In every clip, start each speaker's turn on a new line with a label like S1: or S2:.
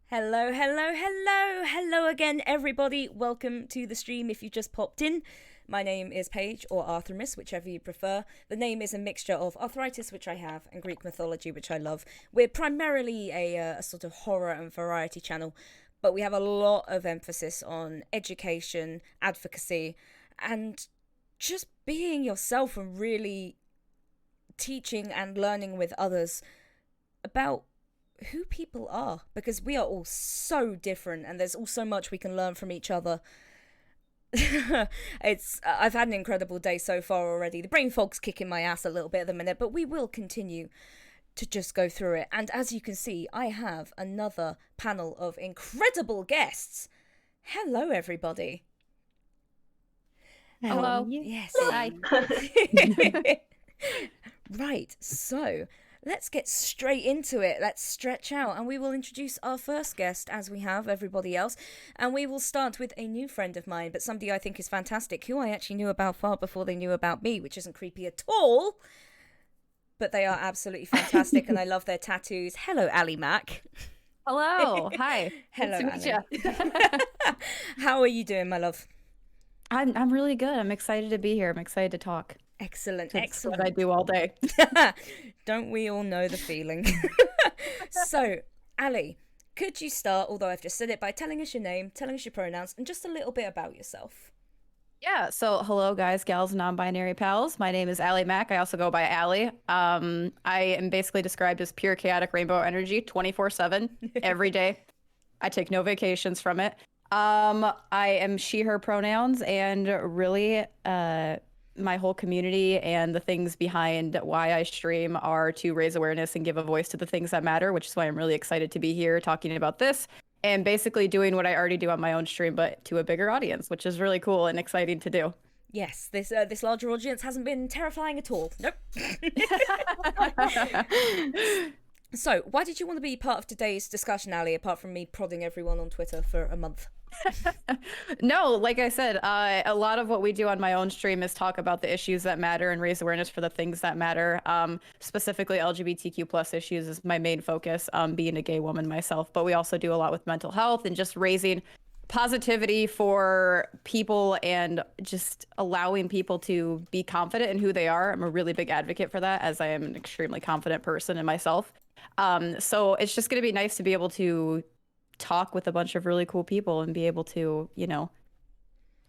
S1: Hello, hello, hello, hello again, everybody. Welcome to the stream if you just popped in. My name is Paige, or Arthremis, whichever you prefer. The name is a mixture of arthritis, which I have, and Greek mythology, which I love. We're primarily a sort of horror and variety channel, but we have a lot of emphasis on education, advocacy, and just being yourself and really teaching and learning with others about who people are, because we are all so different and there's all so much we can learn from each other. I've had an incredible day so far already. The brain fog's kicking my ass a little bit at the minute, but we will continue to just go through it. And as you can see, I have another panel of incredible guests. Hello, everybody.
S2: Hello.
S1: Yes.
S2: Hi.
S1: Right, so let's get straight into it. Let's stretch out, and we will introduce our first guest as we have everybody else. And we will start with a new friend of mine, but somebody I think is fantastic, who I actually knew about far before they knew about me, which isn't creepy at all. But they are absolutely fantastic, and I love their tattoos. Hello, Ali Mac.
S2: Hello. Hi.
S1: Hello,
S2: Nice to meet
S1: Ali.
S2: you.
S1: How are you doing, my love?
S2: I'm really good. I'm excited to be here. I'm excited to talk.
S1: Excellent,
S2: It's
S1: excellent.
S2: what I do all day.
S1: Don't we all know the feeling? So, Ali, could you start, although I've just said it, by telling us your name, telling us your pronouns, and just a little bit about yourself?
S2: Yeah. So, hello, guys, gals, non-binary pals. My name is Allie Mack. I also go by Allie. I am basically described as pure chaotic rainbow energy, 24/7, every day. I take no vacations from it. I am she/her pronouns, and really, my whole community and the things behind why I stream are to raise awareness and give a voice to the things that matter, which is why I'm really excited to be here talking about this and basically doing what I already do on my own stream, but to a bigger audience, which is really cool and exciting to do.
S1: Yes, this larger audience hasn't been terrifying at all. Nope. So, why did you want to be part of today's discussion, Ali, apart from me prodding everyone on Twitter for a month?
S2: No, like I said, a lot of what we do on my own stream is talk about the issues that matter and raise awareness for the things that matter. Specifically, LGBTQ plus issues is my main focus, being a gay woman myself. But we also do a lot with mental health and just raising positivity for people and just allowing people to be confident in who they are. I'm a really big advocate for that, as I am an extremely confident person in myself. So it's just going to be nice to be able to talk with a bunch of really cool people and be able to,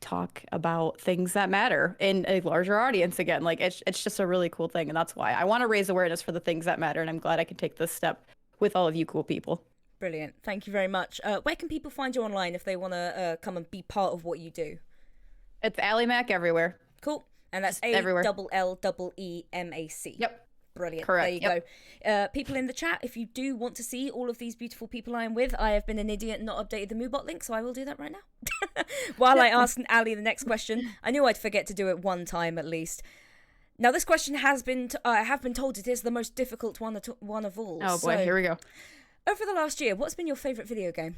S2: talk about things that matter in a larger audience again. Like it's just a really cool thing, and that's why I want to raise awareness for the things that matter, and I'm glad I can take this step with all of you cool people.
S1: Brilliant. Thank you very much. Where can people find you online if they want to come and be part of what you do?
S2: It's Allie Mac everywhere.
S1: Cool. And that's
S2: everywhere.
S1: ALLEEMAC.
S2: Yep.
S1: Brilliant.
S2: Correct.
S1: There you go. People in the chat, if you do want to see all of these beautiful people I am with, I have been an idiot and not updated the Moobot link, so I will do that right now. While I ask Ali the next question, I knew I'd forget to do it one time at least. Now, this question has been, I have been told it is the most difficult one of all.
S2: Oh boy, here we go.
S1: Over the last year, what's been your favourite video game?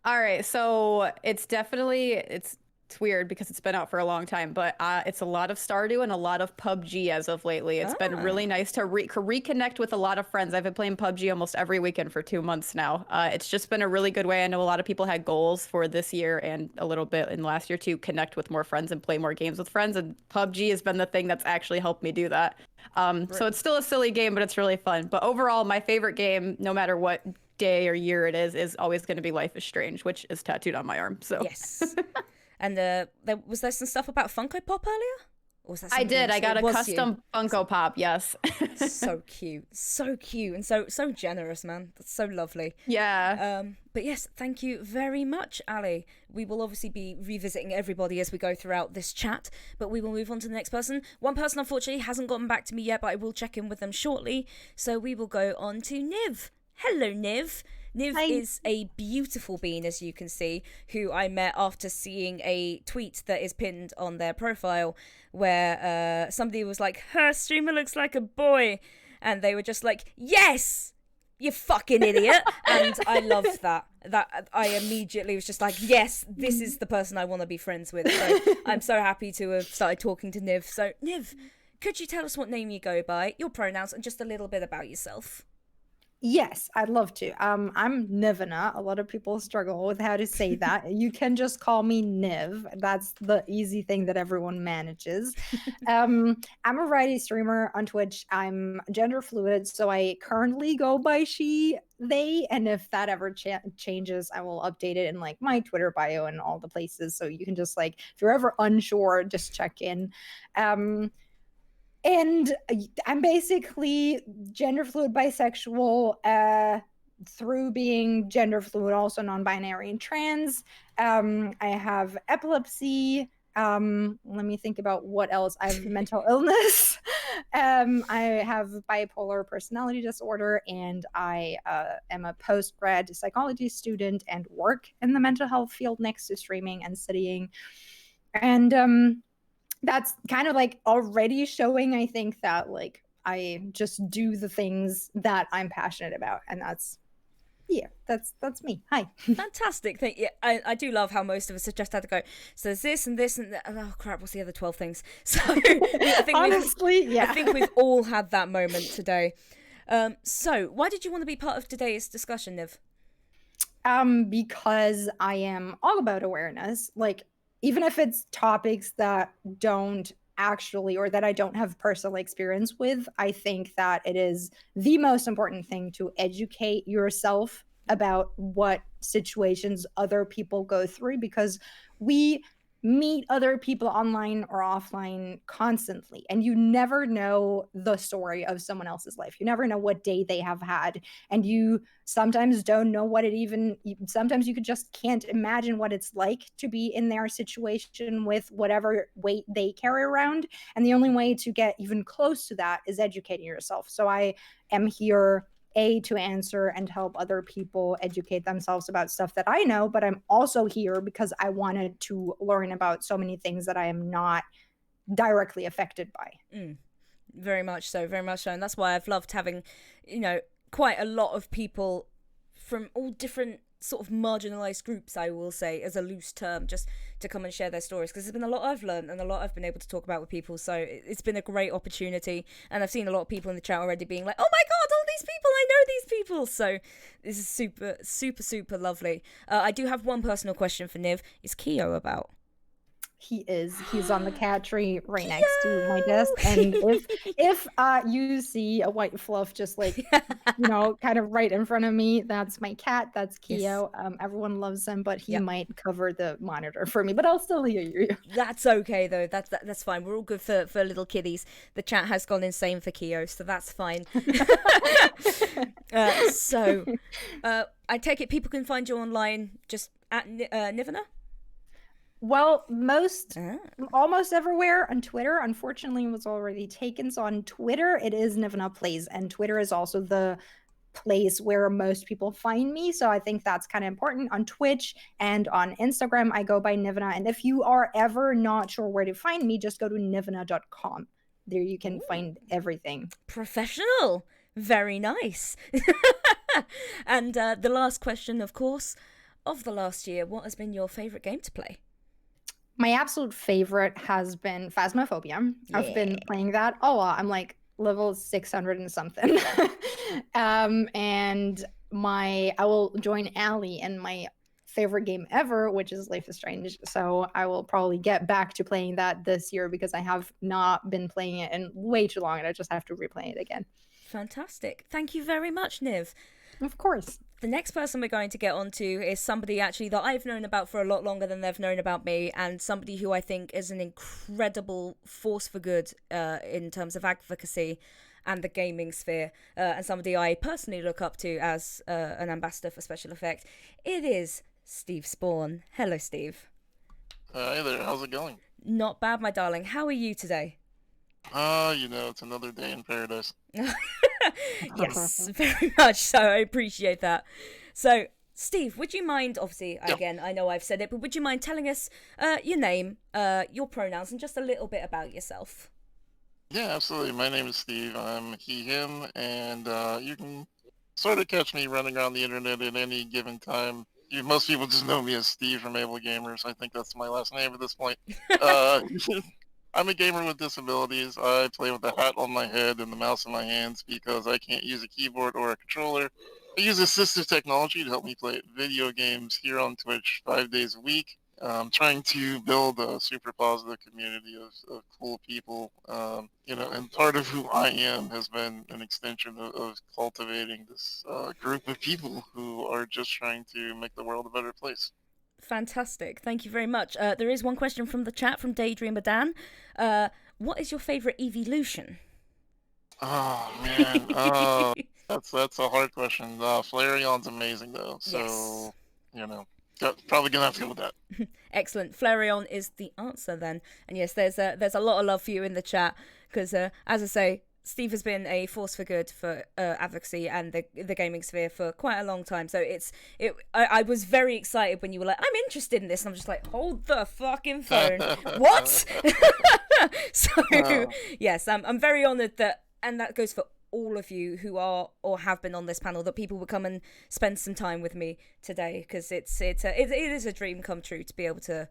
S2: All right, so it's weird because it's been out for a long time, but it's a lot of Stardew and a lot of PUBG as of lately. It's been really nice to reconnect with a lot of friends. I've been playing PUBG almost every weekend for 2 months now. It's just been a really good way. I know a lot of people had goals for this year and a little bit in last year to connect with more friends and play more games with friends, and PUBG has been the thing that's actually helped me do that. So it's still a silly game, but it's really fun. But overall, my favorite game, no matter what day or year it is always going to be Life is Strange, which is tattooed on my arm. So
S1: yes. And was there some stuff about Funko Pop earlier? Or was that
S2: I did.
S1: Else?
S2: I got a custom Funko Pop. Yes.
S1: So cute, and so generous, man. That's so lovely.
S2: Yeah.
S1: But yes, thank you very much, Ali. We will obviously be revisiting everybody as we go throughout this chat, but we will move on to the next person. One person, unfortunately, hasn't gotten back to me yet, but I will check in with them shortly. So we will go on to Niv. Hello, Niv. Niv
S3: Hi.
S1: is a beautiful being, as you can see, who I met after seeing a tweet that is pinned on their profile where somebody was like, her streamer looks like a boy. And they were just like, yes, you fucking idiot. And I loved that. That I immediately was just like, yes, this is the person I want to be friends with. So I'm so happy to have started talking to Niv. So, Niv, could you tell us what name you go by, your pronouns, and just a little bit about yourself?
S3: Yes, I'd love to. I'm Nivana. A lot of people struggle with how to say that. You can just call me Niv. That's the easy thing that everyone manages. I'm a variety streamer on Twitch. I'm gender fluid, so I currently go by she, they, and if that ever changes, I will update it in like my Twitter bio and all the places. So you can just like, if you're ever unsure, just check in. And I'm basically gender fluid bisexual through being gender fluid, also non-binary and trans. I have epilepsy. Let me think about what else. I have mental illness. I have bipolar personality disorder, and I am a post-grad psychology student and work in the mental health field next to streaming and studying. And that's kind of like already showing, I think, that like I just do the things that I'm passionate about, and that's me. Hi.
S1: Fantastic. I do love how most of us have just had to go, so there's this and this and that. Oh crap, what's the other 12 things? So I think
S3: honestly, yeah.
S1: I think we've all had that moment today. So why did you want to be part of today's discussion, Niv?
S3: Because I am all about awareness. Like, even if it's topics that don't actually, or that I don't have personal experience with, I think that it is the most important thing to educate yourself about what situations other people go through, because we meet other people online or offline constantly, and you never know the story of someone else's life. You never know what day they have had, and you sometimes don't know what it even, sometimes you just can't imagine what it's like to be in their situation with whatever weight they carry around. And the only way to get even close to that is educating yourself. So I am here to answer and help other people educate themselves about stuff that I know, but I'm also here because I wanted to learn about so many things that I am not directly affected by.
S1: Very much so, very much so. And that's why I've loved having, quite a lot of people from all different sort of marginalized groups, I will say, as a loose term, just to come and share their stories, because there's been a lot I've learned and a lot I've been able to talk about with people. So it's been a great opportunity, and I've seen a lot of people in the chat already being like, oh my god, all these people, I know these people. So this is super, super, super lovely. I do have one personal question for Niv. Is Keo about?
S3: He's on the cat tree right next to my desk, and if you see a white fluff just like kind of right in front of me, that's my cat. That's Keo. Yes. Everyone loves him, but he might cover the monitor for me, but I'll still hear you.
S1: That's okay though. That's fine. We're all good for little kiddies. The chat has gone insane for Keo, so that's fine. So I take it people can find you online just at Nivana?
S3: Well, almost everywhere. On Twitter, unfortunately, it was already taken. So on Twitter, it is Nivana Plays, and Twitter is also the place where most people find me. So I think that's kind of important. On Twitch and on Instagram, I go by Nivana. And if you are ever not sure where to find me, just go to nivana.com. There you can find everything.
S1: Professional. Very nice. And the last question, of course, of the last year, what has been your favorite game to play?
S3: My absolute favorite has been Phasmophobia. Yeah. I've been playing that a lot. I'm like level 600 and something. And I will join Allie in my favorite game ever, which is Life is Strange. So I will probably get back to playing that this year, because I have not been playing it in way too long, and I just have to replay it again.
S1: Fantastic. Thank you very much, Niv.
S3: Of course.
S1: The next person we're going to get onto is somebody actually that I've known about for a lot longer than they've known about me, and somebody who I think is an incredible force for good in terms of advocacy and the gaming sphere, and somebody I personally look up to as an ambassador for special effect. It is Steve Spawn. Hello, Steve.
S4: Hi there, how's it going?
S1: Not bad, my darling. How are you today?
S4: It's another day in paradise.
S1: Yes, very much so. I appreciate that. So, Steve, would you mind, obviously, again, I know I've said it, but would you mind telling us your name, your pronouns, and just a little bit about yourself?
S4: Yeah, absolutely. My name is Steve. I'm he, him, and you can sort of catch me running around the internet at any given time. Most people just know me as Steve from Able Gamers. I think that's my last name at this point. I'm a gamer with disabilities. I play with a hat on my head and the mouse in my hands because I can't use a keyboard or a controller. I use assistive technology to help me play video games here on Twitch 5 days a week. Trying to build a super positive community of cool people, and part of who I am has been an extension of cultivating this group of people who are just trying to make the world a better place.
S1: Fantastic. Thank you very much. There is one question from the chat from Daydreamer Dan. What is your favourite evolution?
S4: Oh man, that's a hard question. Flareon's amazing though, so
S1: Yes.
S4: probably gonna have to go with that.
S1: Excellent. Flareon is the answer then. And yes, there's a lot of love for you in the chat because, as I say, Steve has been a force for good for advocacy and the gaming sphere for quite a long time. So I was very excited when you were like, I'm interested in this. And I'm just like, hold the fucking phone. What? So, yes, I'm very honoured that, and that goes for all of you who are or have been on this panel, that people will come and spend some time with me today, because it is a dream come true to be able to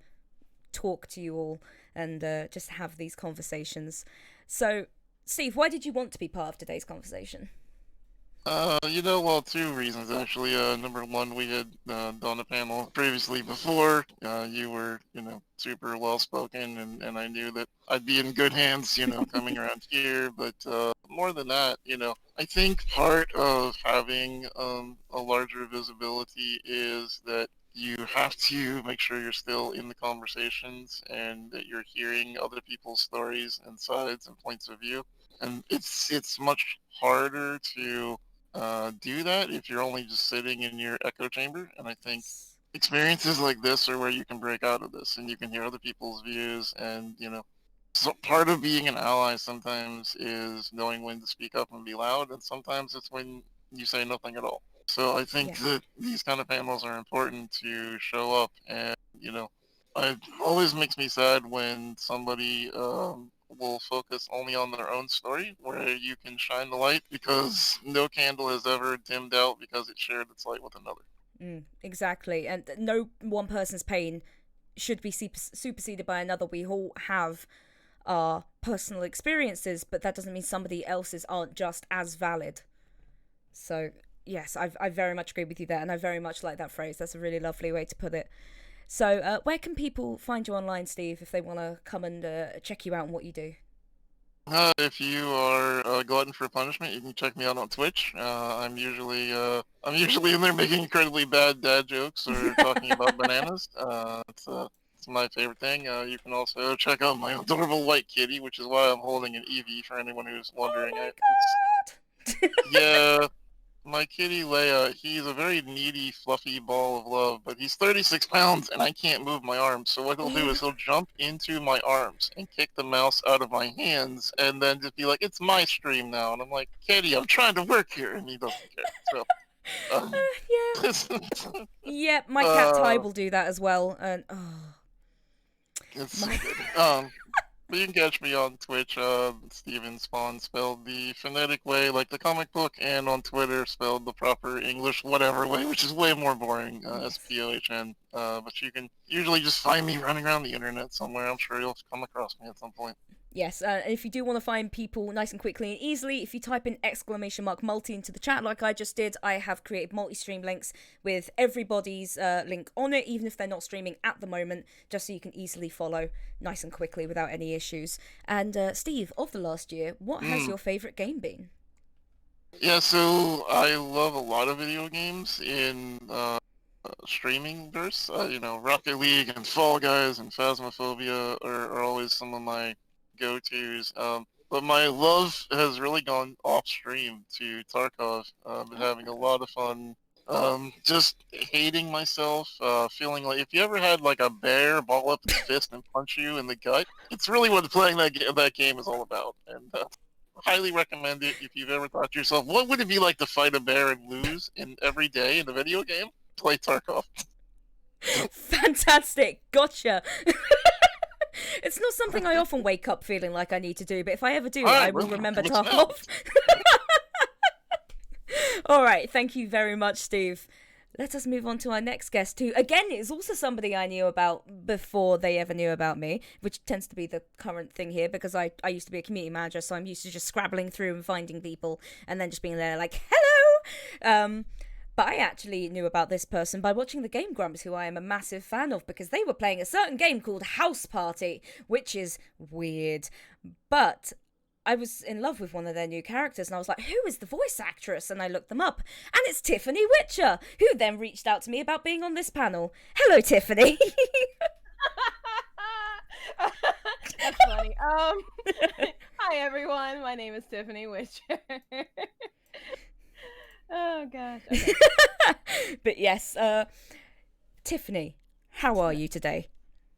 S1: talk to you all and just have these conversations. So, Steve, why did you want to be part of today's conversation?
S4: Well, two reasons actually. Number one, we had done a panel previously before. You were, super well spoken, and I knew that I'd be in good hands, coming around here. But more than that, I think part of having a larger visibility is that you have to make sure you're still in the conversations and that you're hearing other people's stories and sides and points of view. And it's much harder to do that if you're only just sitting in your echo chamber. And I think experiences like this are where you can break out of this and you can hear other people's views. And so part of being an ally sometimes is knowing when to speak up and be loud, and sometimes it's when you say nothing at all. So I think that these kind of panels are important to show up. And it always makes me sad when somebody will focus only on their own story, where you can shine the light, because no candle has ever dimmed out because it shared its light with another.
S1: Exactly. And no one person's pain should be superseded by another. We all have our personal experiences, but that doesn't mean somebody else's aren't just as valid. So yes, I very much agree with you there, and I very much like that phrase. That's a really lovely way to put it. So where can people find you online, Steve, if they want to come and check you out and what you do?
S4: If you are a glutton for punishment, you can check me out on Twitch. I'm usually in there making incredibly bad dad jokes or talking about bananas. It's my favorite thing. You can also check out my adorable white kitty, which is why I'm holding an Eevee for anyone who's wondering.
S1: Oh my god!
S4: Yeah. My kitty Leia, he's a very needy, fluffy ball of love, but he's 36 pounds and I can't move my arms. So what he'll do is he'll jump into my arms and kick the mouse out of my hands and then just be like, it's my stream now. And I'm like, Kitty, I'm trying to work here. And he doesn't care. So,
S1: yeah, my cat Ty will do that as well. And
S4: it's so good. But you can catch me on Twitch, Steven Spawn, spelled the phonetic way, like the comic book, and on Twitter, spelled the proper English whatever way, which is way more boring, SPOHN. But you can usually just find me running around the internet somewhere. I'm sure you'll come across me at some point.
S1: Yes, and if you do want to find people nice and quickly and easily, if you type in !multi into the chat like I just did, I have created multi-stream links with everybody's link on it, even if they're not streaming at the moment, just so you can easily follow nice and quickly without any issues. And Steve, of the last year, what has your favourite game been?
S4: Yeah, so I love a lot of video games in streaming verse. Rocket League and Fall Guys and Phasmophobia are always some of my go-tos, but my love has really gone off stream to Tarkov. Been having a lot of fun, just hating myself, feeling like, if you ever had like a bear ball up its fist and punch you in the gut, it's really what playing that game is all about. And highly recommend it if you've ever thought to yourself, what would it be like to fight a bear and lose in every day in a video game? Play Tarkov.
S1: Fantastic, gotcha. It's not something I often wake up feeling like I need to do, but if I ever do, I will remember Tarkov. All right, thank you very much, Steve. let us move on to our next guest, who, again, is also somebody I knew about before they ever knew about me, which tends to be the current thing here because I used to be a community manager, so I'm used to just scrabbling through and finding people and then just being there like, hello! But I actually knew about this person by watching the Game Grumps, who I am a massive fan of, because they were playing a certain game called House Party, which is weird. But I was in love with one of their new characters, and I was like, who is the voice actress? And I looked them up, and it's Tiffany Witcher, who then reached out to me about being on this panel. Hello, Tiffany.
S5: That's funny. Hi, everyone. My name is Tiffany Witcher. Oh, gosh. Okay.
S1: But yes, Tiffany, how are you today?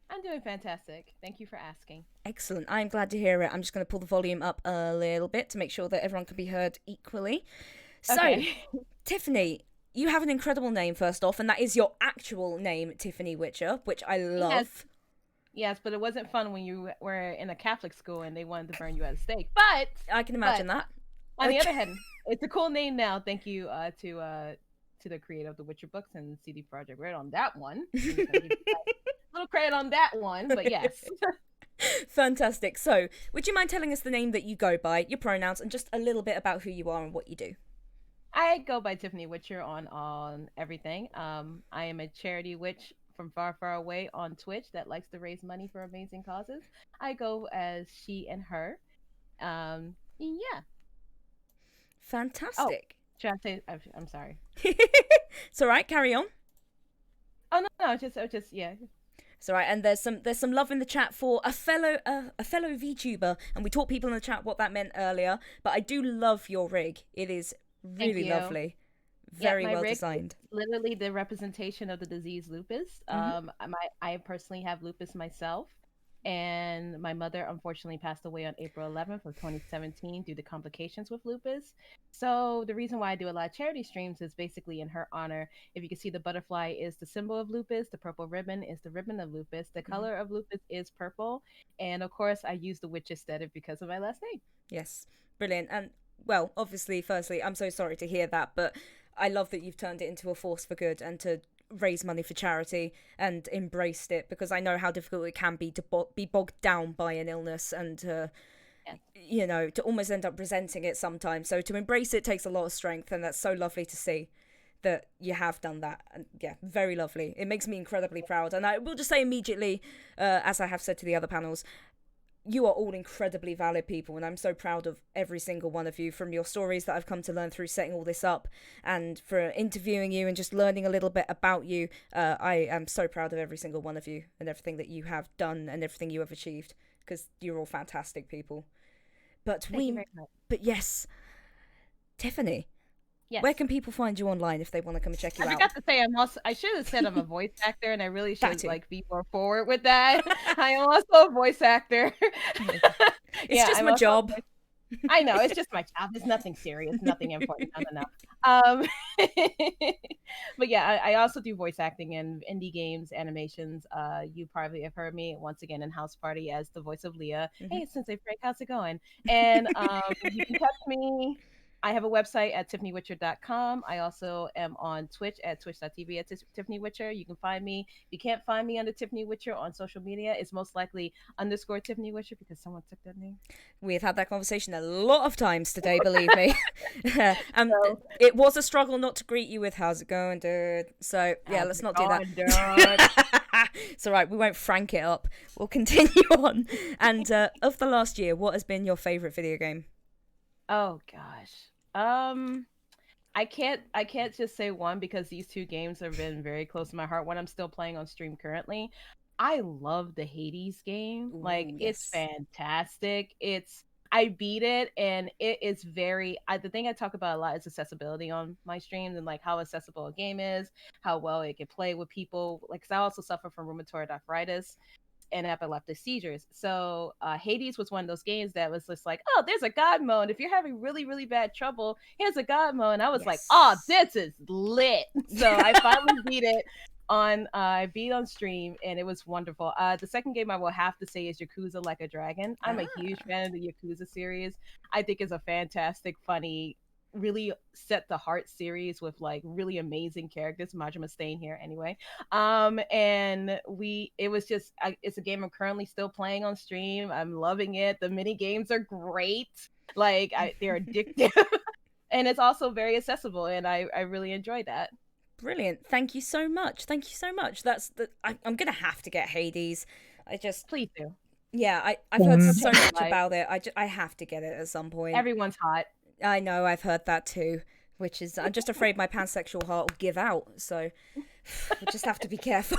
S5: I'm doing fantastic. Thank you for asking.
S1: Excellent. I'm glad to hear it. I'm just going to pull the volume up a little bit to make sure that everyone can be heard equally. So,
S5: Okay.
S1: Tiffany, you have an incredible name, first off, and that is your actual name, Tiffany Witcher, which I love.
S5: Yes, but it wasn't fun when you were in a Catholic school and they wanted to burn you at a stake. But
S1: I can imagine that.
S5: on the other hand, it's a cool name now. Thank you to the creator of the Witcher books and CD Projekt Red on that one. Little credit on that one, but yes.
S1: Fantastic. So, would you mind telling us the name that you go by, your pronouns, and just a little bit about who you are and what you do?
S5: I go by Tiffany Witcher on everything. I am a charity witch from far, far away on Twitch that likes to raise money for amazing causes. I go as she and her. Yeah.
S1: Fantastic.
S5: Should I say? I'm sorry.
S1: It's all right. Carry on.
S5: Oh no, just yeah.
S1: It's all right. And there's some love in the chat for a fellow VTuber, and we taught people in the chat what that meant earlier. But I do love your rig. It is really lovely, very well designed.
S5: Literally the representation of the disease lupus. I personally have lupus myself. And my mother unfortunately passed away on April 11th of 2017 due to complications with lupus. So the reason why I do a lot of charity streams is basically in her honor. If you can see, the butterfly is the symbol of lupus. The purple ribbon is the ribbon of lupus. The color of lupus is purple. And of course, I use the witch aesthetic because of my last name.
S1: Yes, brilliant. And well, obviously, firstly, I'm so sorry to hear that, but I love that you've turned it into a force for good and to raise money for charity and embraced it, because I know how difficult it can be to be bogged down by an illness and to almost end up resenting it sometimes. So to embrace it takes a lot of strength, and that's so lovely to see that you have done that. And yeah, very lovely. It makes me incredibly proud. And I will just say immediately, as I have said to the other panels, you are all incredibly valid people, and I'm so proud of every single one of you, from your stories that I've come to learn through setting all this up, and for interviewing you and just learning a little bit about you. I am so proud of every single one of you and everything that you have done and everything you have achieved, because you're all fantastic people. But
S5: Thank you very much.
S1: But yes, Tiffany.
S5: Yes.
S1: Where can people find you online if they want to come and check you out?
S5: I forgot to say, I should have said I'm a voice actor, and I really should be more forward with that. I am also a voice actor.
S1: It's just my job.
S5: I know, it's just my job. It's nothing serious, nothing important. No. But yeah, I also do voice acting in indie games, animations. You probably have heard me once again in House Party as the voice of Leah. Hey, Sensei Frank, how's it going? And you can catch me. I have a website at tiffanywitcher.com. I also am on Twitch at twitch.tv at Tiffany Witcher. You can find me. If you can't find me under Tiffany Witcher on social media, it's most likely _ Tiffany Witcher, because someone took that name.
S1: We've had that conversation a lot of times today, believe me. It was a struggle not to greet you with "How's it going, dude?" So yeah, let's not do that. It's all right. We won't frank it up. We'll continue on. And of the last year, what has been your favorite video game?
S5: Oh gosh. I can't just say one, because these two games have been very close to my heart. One I'm still playing on stream currently. I love the Hades game. It's fantastic. I beat it, and it is the thing I talk about a lot is accessibility on my streams, and how accessible a game is, how well it can play with people. Because I also suffer from rheumatoid arthritis and epileptic seizures. So Hades was one of those games that was just like, oh, there's a God mode. If you're having really, really bad trouble, here's a God mode. And I was like, oh, this is lit. So I finally beat it on stream, and it was wonderful. The second game I will have to say is Yakuza Like a Dragon. I'm a huge fan of the Yakuza series. I think it's a fantastic, funny really set the Heart series with like really amazing characters. Majima staying here anyway. And it was just it's a game I'm currently still playing on stream. I'm loving it. The mini games are great. Like they're addictive. And it's also very accessible, and I really enjoy that.
S1: Brilliant. Thank you so much. Thank you so much. I'm gonna have to get Hades.
S5: Please do.
S1: Yeah, I've heard so
S5: Change your
S1: much
S5: life.
S1: about it. I have to get it at some point.
S5: Everyone's hot.
S1: I know, I've heard that too, which is, I'm just afraid my pansexual heart will give out, so I just have to be careful.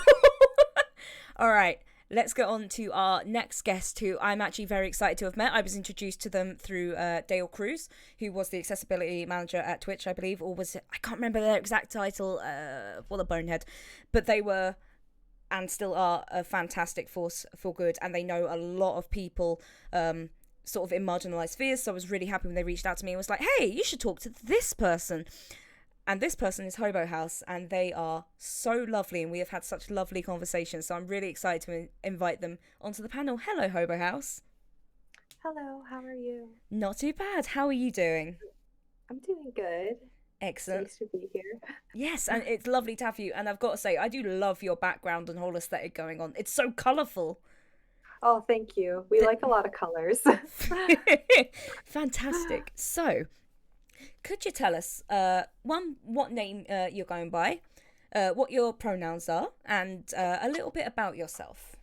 S1: All right, let's get on to our next guest, who I'm actually very excited to have met. I was introduced to them through Dale Cruz, who was the accessibility manager at Twitch, I believe, or was it, I can't remember their exact title, what a bonehead, but they were and still are a fantastic force for good, and they know a lot of people sort of in marginalized spheres, so I was really happy when they reached out to me and was like, hey, you should talk to this person. And this person is Hobo House, and they are so lovely, and we have had such lovely conversations, so I'm really excited to invite them onto the panel. Hello, Hobo House.
S6: Hello, how are you?
S1: Not too bad. How are you doing?
S6: I'm doing good.
S1: Excellent.
S6: Nice to be here.
S1: Yes, and it's lovely to have you, and I've got to say, I do love your background and whole aesthetic going on. It's so colourful.
S6: Oh, thank you. We like a lot of colors.
S1: Fantastic. So, could you tell us, what name you're going by, what your pronouns are, and a little bit about yourself?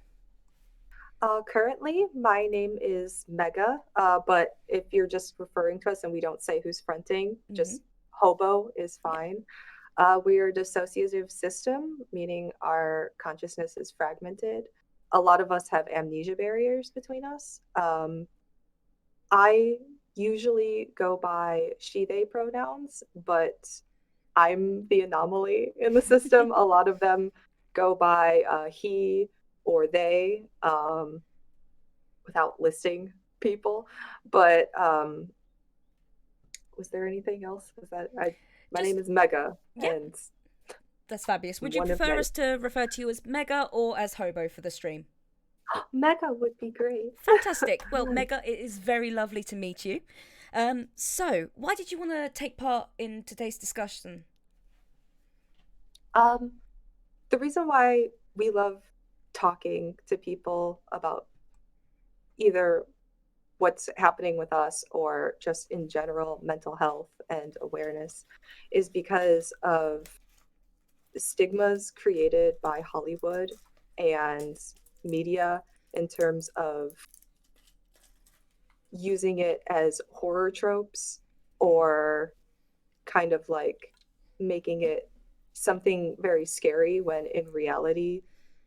S6: Currently, my name is Mega, but if you're just referring to us and we don't say who's fronting, just Hobo is fine. We are a dissociative system, meaning our consciousness is fragmented. A lot of us have amnesia barriers between us. I usually go by she, they pronouns, but I'm the anomaly in the system. A lot of them go by he or they, without listing people. But was there anything else? My name is Mega, and
S1: that's fabulous. Would you prefer us to refer to you as Mega or as Hobo for the stream?
S6: Mega would be great.
S1: Fantastic. Well, Mega, it is very lovely to meet you. So, why did you want to take part in today's discussion?
S6: The reason why we love talking to people about either what's happening with us or just in general mental health and awareness is because of stigmas created by Hollywood and media in terms of using it as horror tropes or kind of like making it something very scary when in reality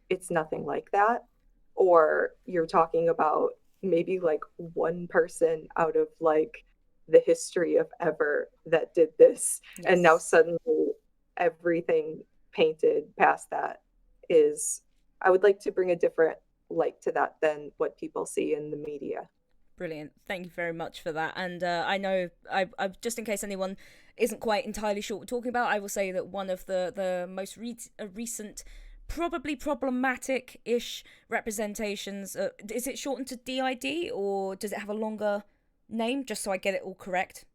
S6: it's nothing like that. Or you're talking about maybe like one person out of like the history of ever that did this. Yes. And now suddenly everything painted past that is, I would like to bring a different light to that than what people see in the media.
S1: Brilliant. Thank you very much for that. And I know, I just in case anyone isn't quite entirely sure what we're talking about, I will say that one of the most recent, probably problematic-ish representations, is it shortened to DID or does it have a longer name, just so I get it all correct?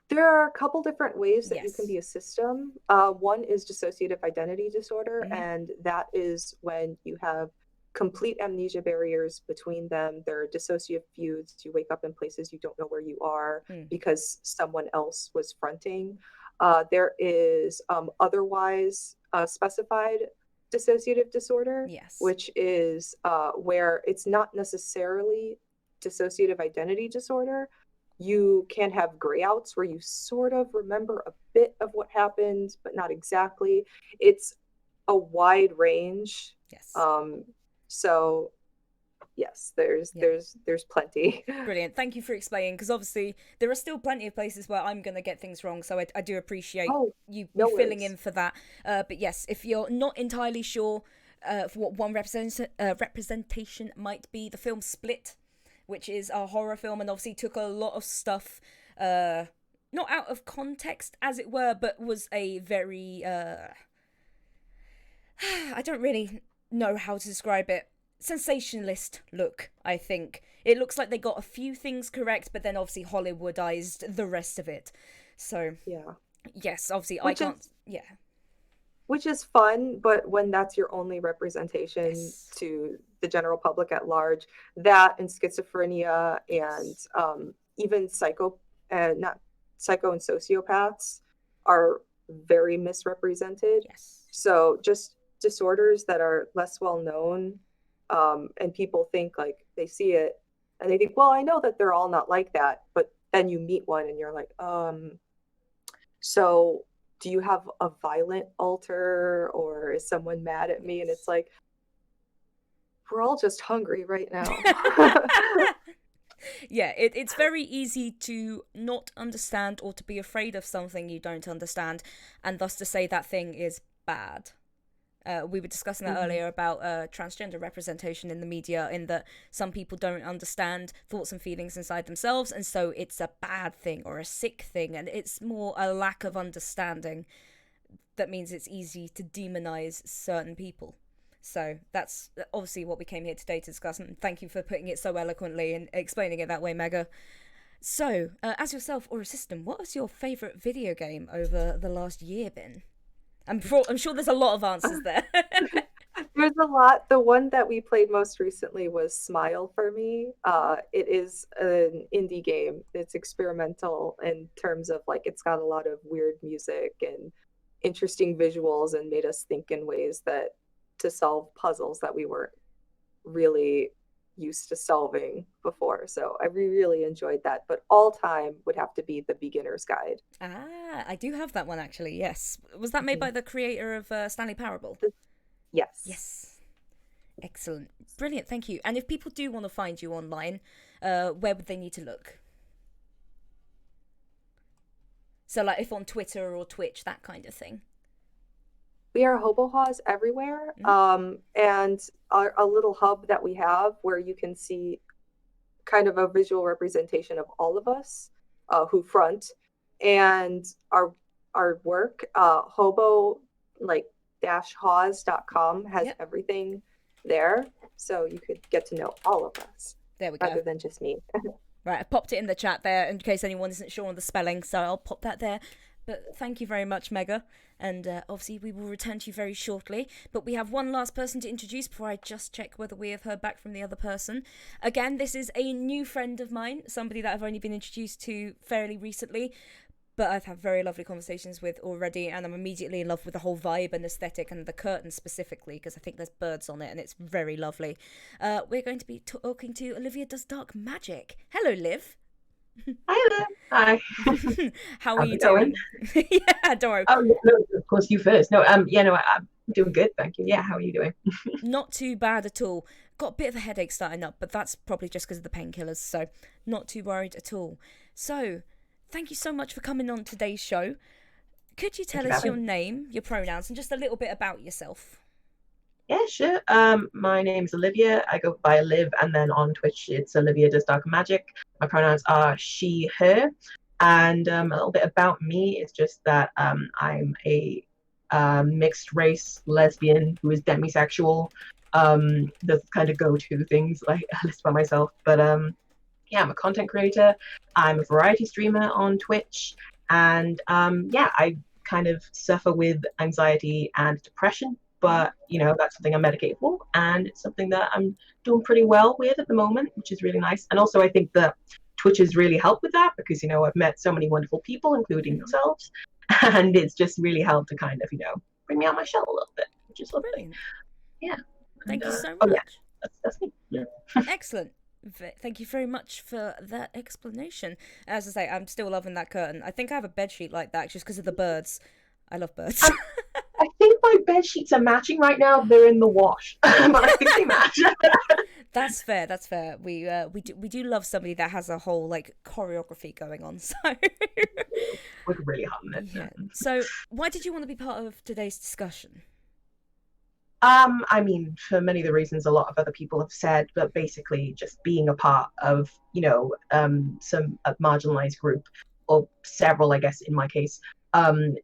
S6: There are a couple different ways that
S1: yes.
S6: you can be a system. One is dissociative identity disorder, and that is when you have complete amnesia barriers between them. There are dissociative feuds. You wake up in places you don't know where you are because someone else was fronting. There is otherwise specified dissociative disorder,
S1: yes.
S6: which is where it's not necessarily dissociative identity disorder. You can have grayouts where you sort of remember a bit of what happened, but not exactly. It's a wide range.
S1: Yes.
S6: So yes, there's plenty.
S1: Brilliant. Thank you for explaining, because obviously there are still plenty of places where I'm going to get things wrong, so I do appreciate you filling in for that. But yes, if you're not entirely sure for what one representation might be, the film Split, which is a horror film and obviously took a lot of stuff not out of context, as it were, but was a very I don't really know how to describe it, sensationalist look. I think it looks like they got a few things correct, but then obviously Hollywoodized the rest of it. So
S6: Yeah.
S1: yes, obviously
S6: Which
S1: I can't.
S6: is
S1: Yeah.
S6: which is fun, but when that's your only representation
S1: Yes.
S6: to the general public at large, that and schizophrenia and
S1: Yes.
S6: even not psycho and sociopaths are very misrepresented.
S1: Yes.
S6: So just disorders that are less well known, and people think like they see it and they think, well, I know that they're all not like that, but then you meet one and you're like, so do you have a violent alter or is someone mad at me? And it's like, we're all just hungry right now.
S1: Yeah, it's very easy to not understand or to be afraid of something you don't understand, and thus to say that thing is bad. We were discussing that earlier about transgender representation in the media, in that some people don't understand thoughts and feelings inside themselves, and so it's a bad thing or a sick thing, and it's more a lack of understanding that means it's easy to demonize certain people. So that's obviously what we came here today to discuss, and thank you for putting it so eloquently and explaining it that way, Mega. So, as yourself or a system, what was your favourite video game over the last year been? I'm sure there's a lot of answers there.
S6: There's a lot. The one that we played most recently was Smile for me. It is an indie game. It's experimental in terms of like it's got a lot of weird music and interesting visuals and made us think in ways that to solve puzzles that we weren't really used to solving before. So I really enjoyed that. But all time would have to be the beginner's guide.
S1: Ah, I do have that one actually, yes. Was that made by the creator of Stanley Parable?
S6: Yes.
S1: Yes. Excellent. Brilliant, thank you. And if people do want to find you online, where would they need to look? So like if on Twitter or Twitch, that kind of thing.
S6: We are Hobohaws everywhere. And a little hub that we have where you can see kind of a visual representation of all of us who front and our work. Hobo like -haws.com has everything there. So you could get to know all of us.
S1: There we go.
S6: Rather than just me.
S1: Right, I popped it in the chat there in case anyone isn't sure on the spelling, so I'll pop that there. But thank you very much, Mega. And obviously we will return to you very shortly. But we have one last person to introduce before I just check whether we have heard back from the other person. Again, this is a new friend of mine, somebody that I've only been introduced to fairly recently, but I've had very lovely conversations with already, and I'm immediately in love with the whole vibe and aesthetic and the curtain specifically, because I think there's birds on it and it's very lovely. We're going to be talking to Olivia Does Dark Magic. Hello, Liv.
S7: Hi there. Hi.
S1: How are you doing? Yeah, don't worry.
S7: Oh, no, of course you first. No, I'm doing good, thank you. Yeah, how are you doing?
S1: Not too bad at all. Got a bit of a headache starting up, but that's probably just because of the painkillers, so not too worried at all. So, thank you so much for coming on today's show. Could you tell us your name, your pronouns, and just a little bit about yourself?
S7: Yeah, sure. My name's Olivia. I go by Liv, and then on Twitch it's Olivia Does Dark Magic. My pronouns are she, her, and a little bit about me is just that I'm a mixed race lesbian who is demisexual. Those kind of go-to things like I list about myself, but yeah, I'm a content creator. I'm a variety streamer on Twitch, and yeah, I kind of suffer with anxiety and depression. But, that's something I'm medicated for, and it's something that I'm doing pretty well with at the moment, which is really nice. And also I think that Twitch has really helped with that because, I've met so many wonderful people, including yourselves, and it's just really helped to kind of, bring me out my shell a little bit, which is lovely.
S1: Brilliant.
S7: Yeah.
S1: Thank you so much.
S7: Oh, yeah. That's me. Yeah.
S1: Excellent. Thank you very much for that explanation. As I say, I'm still loving that curtain. I think I have a bedsheet like that just because of the birds. I love birds.
S7: I think my bed sheets are matching right now. They're in the wash, but I think they match.
S1: That's fair. That's fair. We do love somebody that has a whole like choreography going on. So
S7: we're really hot on it.
S1: Yeah. So why did you want to be part of today's discussion?
S7: I mean, for many of the reasons a lot of other people have said, but basically just being a part of, some marginalized group, or several, I guess, in my case.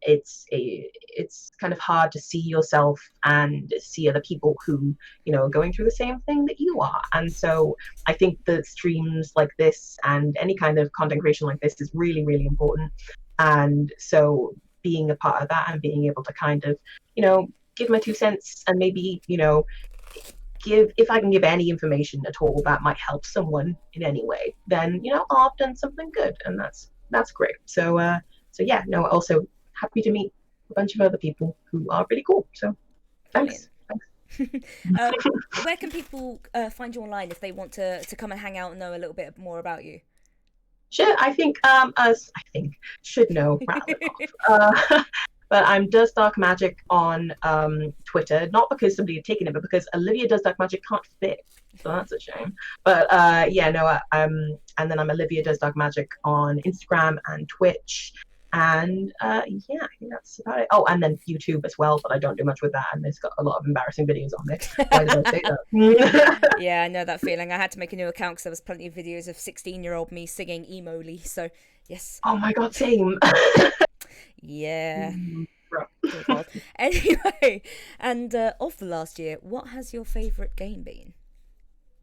S7: It's kind of hard to see yourself and see other people who, are going through the same thing that you are. And so I think that streams like this and any kind of content creation like this is really, really important. And so being a part of that and being able to kind of, give my 2 cents and maybe, if I can give any information at all that might help someone in any way, then I've done something good, and that's great. So yeah, no, also happy to meet a bunch of other people who are really cool. So thanks.
S1: Where can people find you online if they want to come and hang out and know a little bit more about you?
S7: Sure, I think should know. But I'm Does Dark Magic on Twitter, not because somebody had taken it, but because Olivia Does Dark Magic can't fit. So that's a shame. But and then I'm Olivia Does Dark Magic on Instagram and Twitch. And I think that's about it. Oh, and then YouTube as well, but I don't do much with that, and it's got a lot of embarrassing videos on there. Why did I say that?
S1: Yeah, I know that feeling. I had to make a new account because there was plenty of videos of 16-year-old me singing Emoli, so yes.
S7: Oh my god, same.
S1: Yeah. Good God. Anyway, and of the last year, what has your favourite game been?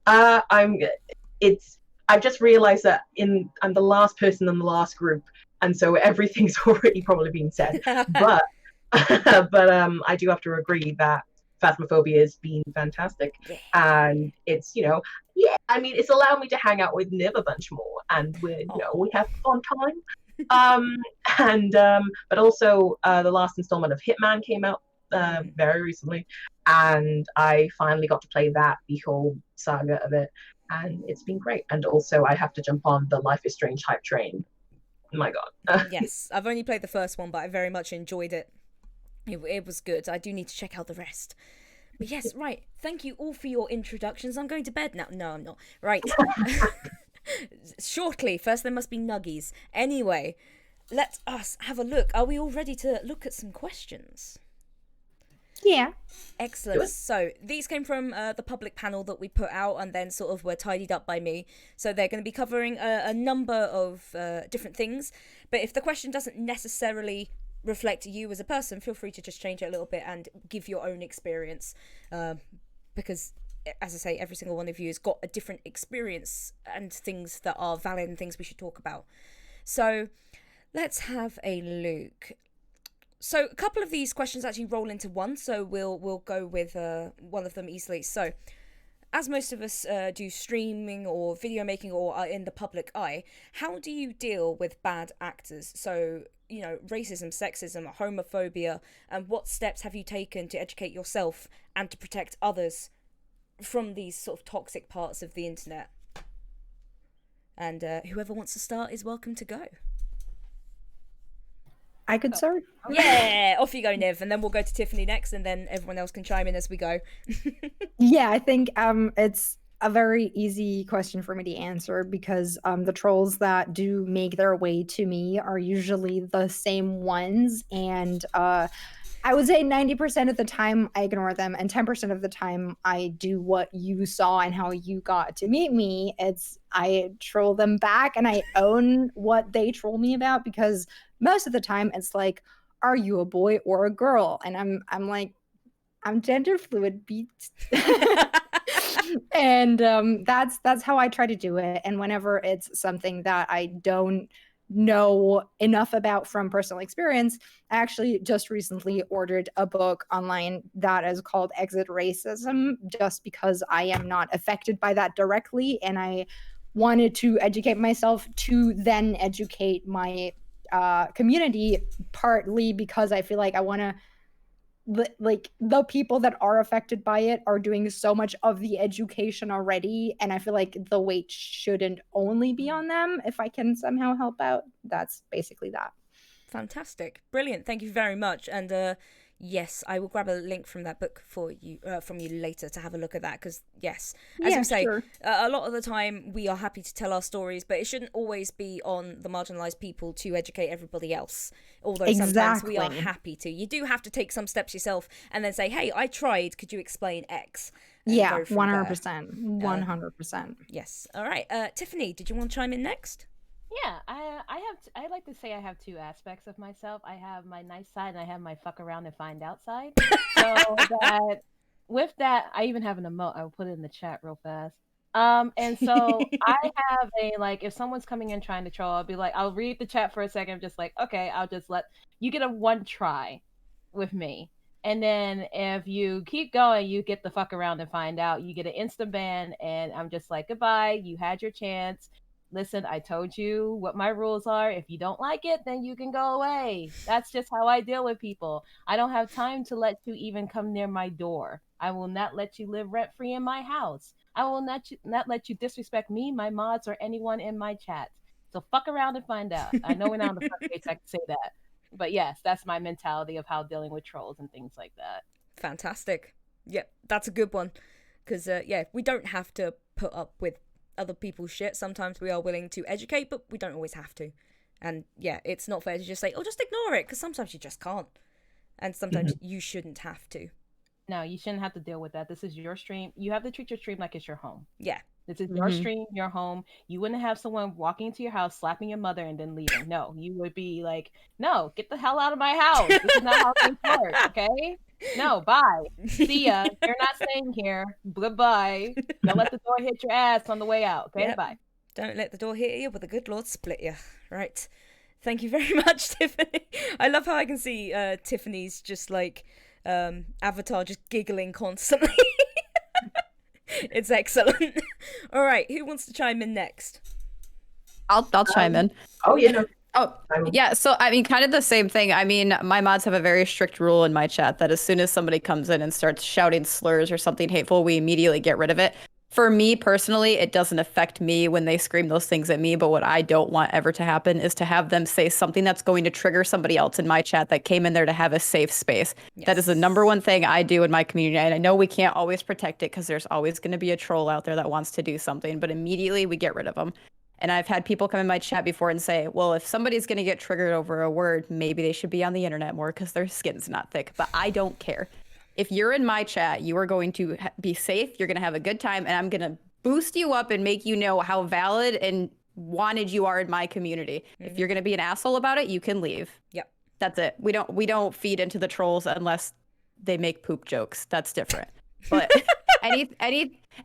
S7: I've just realised that I'm the last person in the last group, and so everything's already probably been said. But I do have to agree that Phasmophobia has been fantastic, and it's it's allowed me to hang out with Niv a bunch more, and we have fun time. But also the last installment of Hitman came out very recently, and I finally got to play the whole saga of it, and it's been great. And also I have to jump on the Life is Strange hype train. My god.
S1: Yes, I've only played the first one, but I very much enjoyed it. It was good. I do need to check out the rest. But yes, right. Thank you all for your introductions. I'm going to bed now. No, I'm not. Right. Shortly. First, there must be nuggies. Anyway, let us have a look. Are we all ready to look at some questions?
S3: Yeah.
S1: Excellent. So these came from the public panel that we put out and then sort of were tidied up by me. So they're going to be covering a number of different things. But if the question doesn't necessarily reflect you as a person, feel free to just change it a little bit and give your own experience. Because, as I say, every single one of you has got a different experience and things that are valid and things we should talk about. So let's have a look. So a couple of these questions actually roll into one, so we'll go with one of them easily. So, as most of us do streaming or video making or are in the public eye, how do you deal with bad actors? So, racism, sexism, homophobia, and what steps have you taken to educate yourself and to protect others from these sort of toxic parts of the internet? And whoever wants to start is welcome to go.
S3: I could start.
S1: Yeah, off you go, Niv, and then we'll go to Tiffany next, and then everyone else can chime in as we go.
S3: Yeah, I think it's a very easy question for me to answer because the trolls that do make their way to me are usually the same ones, and I would say 90% of the time I ignore them, and 10% of the time I do what you saw and how you got to meet me. I troll them back, and I own what they troll me about, because most of the time it's like, are you a boy or a girl? And I'm like, I'm gender fluid, beats. And that's how I try to do it. And whenever it's something that I don't know enough about from personal experience, I actually just recently ordered a book online that is called Exit Racism, just because I am not affected by that directly, and I wanted to educate myself to then educate my community, partly because I feel like I want to, like, the people that are affected by it are doing so much of the education already, and I feel like the weight shouldn't only be on them. If I can somehow help out, that's basically that.
S1: Fantastic, brilliant, thank you very much. And yes, I will grab a link from that book for you from you later to have a look at that, because yes, as you say,
S3: sure.
S1: A lot of the time we are happy to tell our stories, but it shouldn't always be on the marginalized people to educate everybody else, although sometimes we are happy to. You do have to take some steps yourself and then say, hey, I tried, could you explain X?
S3: Yeah, 100%. 100%.
S1: Yes. All right, Tiffany, did you want to chime in next?
S5: Yeah, I like to say I have two aspects of myself. I have my nice side and I have my fuck around and find out side. So with that, I even have an emote. I'll put it in the chat real fast. And so I have a like, if someone's coming in trying to troll, I'll be like, I'll read the chat for a second, just like, okay, I'll just let you get a one try with me. And then if you keep going, you get the fuck around and find out. You get an instant ban, and I'm just like, goodbye. You had your chance. Listen, I told you what my rules are. If you don't like it, then you can go away. That's just how I deal with people. I don't have time to let you even come near my door. I will not let you live rent free in my house. I will not let you disrespect me, my mods, or anyone in my chat. So fuck around and find out. I know we're not on the front page, I can say that. But yes, that's my mentality of how dealing with trolls and things like that.
S1: Fantastic. Yep, that's a good one. Because, yeah, we don't have to put up with other people's shit. Sometimes we are willing to educate, but we don't always have to. And, yeah, it's not fair to just say, oh, just ignore it, because sometimes you just can't. And sometimes you shouldn't have to.
S5: No, you shouldn't have to deal with that. This is your stream. You have to treat your stream like it's your home.
S1: Yeah.
S5: This is your stream, your home. You wouldn't have someone walking into your house, slapping your mother, and then leaving. No, you would be like, no, get the hell out of my house. This is not how things work, okay? No, bye. See ya. You're not staying here. Goodbye. Don't let the door hit your ass on the way out, okay?
S1: Yep.
S5: Bye.
S1: Don't let the door hit you, but the good Lord split you. Right. Thank you very much, Tiffany. I love how I can see Tiffany's just like avatar just giggling constantly. It's excellent. All right, who wants to chime in next?
S2: I'll chime in.
S7: Oh, yeah, no.
S2: Oh, yeah. So, I mean, kind of the same thing. I mean, my mods have a very strict rule in my chat that as soon as somebody comes in and starts shouting slurs or something hateful, we immediately get rid of it. For me personally, it doesn't affect me when they scream those things at me. But what I don't want ever to happen is to have them say something that's going to trigger somebody else in my chat that came in there to have a safe space. Yes. That is the number one thing I do in my community. And I know we can't always protect it because there's always going to be a troll out there that wants to do something. But immediately we get rid of them. And I've had people come in my chat before and say, well, if somebody's going to get triggered over a word, maybe they should be on the internet more because their skin's not thick. But I don't care. If you're in my chat, you are going to be safe. You're going to have a good time. And I'm going to boost you up and make you know how valid and wanted you are in my community. If you're going to be an asshole about it, you can leave.
S1: Yep.
S2: That's it. We don't feed into the trolls unless they make poop jokes. That's different. But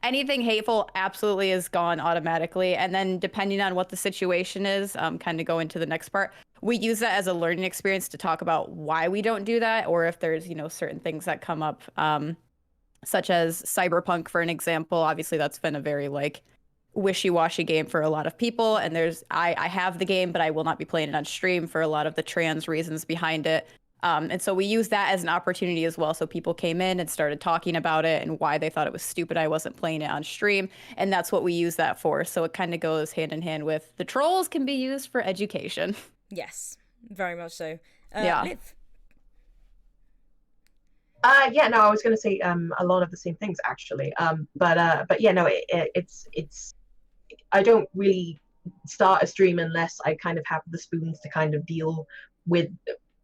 S2: anything hateful absolutely is gone automatically. And then depending on what the situation is, kind of go into the next part. We use that as a learning experience to talk about why we don't do that, or if there's, certain things that come up, such as Cyberpunk, for an example. Obviously, that's been a very wishy-washy game for a lot of people. And I have the game, but I will not be playing it on stream for a lot of the trans reasons behind it. And so we use that as an opportunity as well. So people came in and started talking about it and why they thought it was stupid I wasn't playing it on stream. And that's what we use that for. So it kind of goes hand in hand with the trolls can be used for education.
S1: Yes, very much so.
S2: Yeah.
S1: Liv?
S7: Yeah, no, I was going to say a lot of the same things actually. But yeah, no, it's I don't really start a stream unless I kind of have the spoons to kind of deal with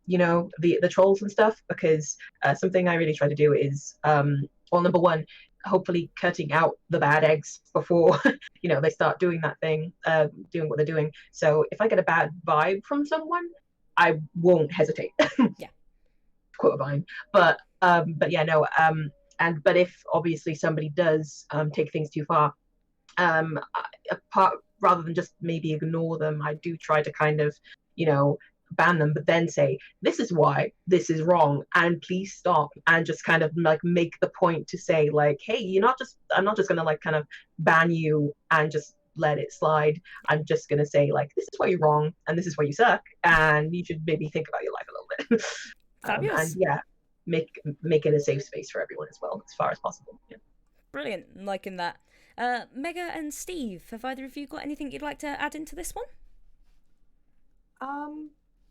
S7: the trolls and stuff, because something I really try to do is well, number one, hopefully cutting out the bad eggs before they start doing that thing, doing what they're doing. So if I get a bad vibe from someone, I won't hesitate.
S1: Yeah.
S7: Quote a vine. But yeah, no, but if obviously somebody does take things too far, rather than just maybe ignore them, I do try to kind of ban them, but then say, this is why this is wrong and please stop, and just kind of make the point to say hey, I'm not just gonna kind of ban you and just let it slide. I'm just gonna say this is why you're wrong and this is why you suck and you should maybe think about your life a little bit.
S1: Fabulous.
S7: And yeah, make it a safe space for everyone as well, as far as possible. Yeah.
S1: Brilliant. I'm liking that. Mega and Steve, have either of you got anything you'd like to add into this one?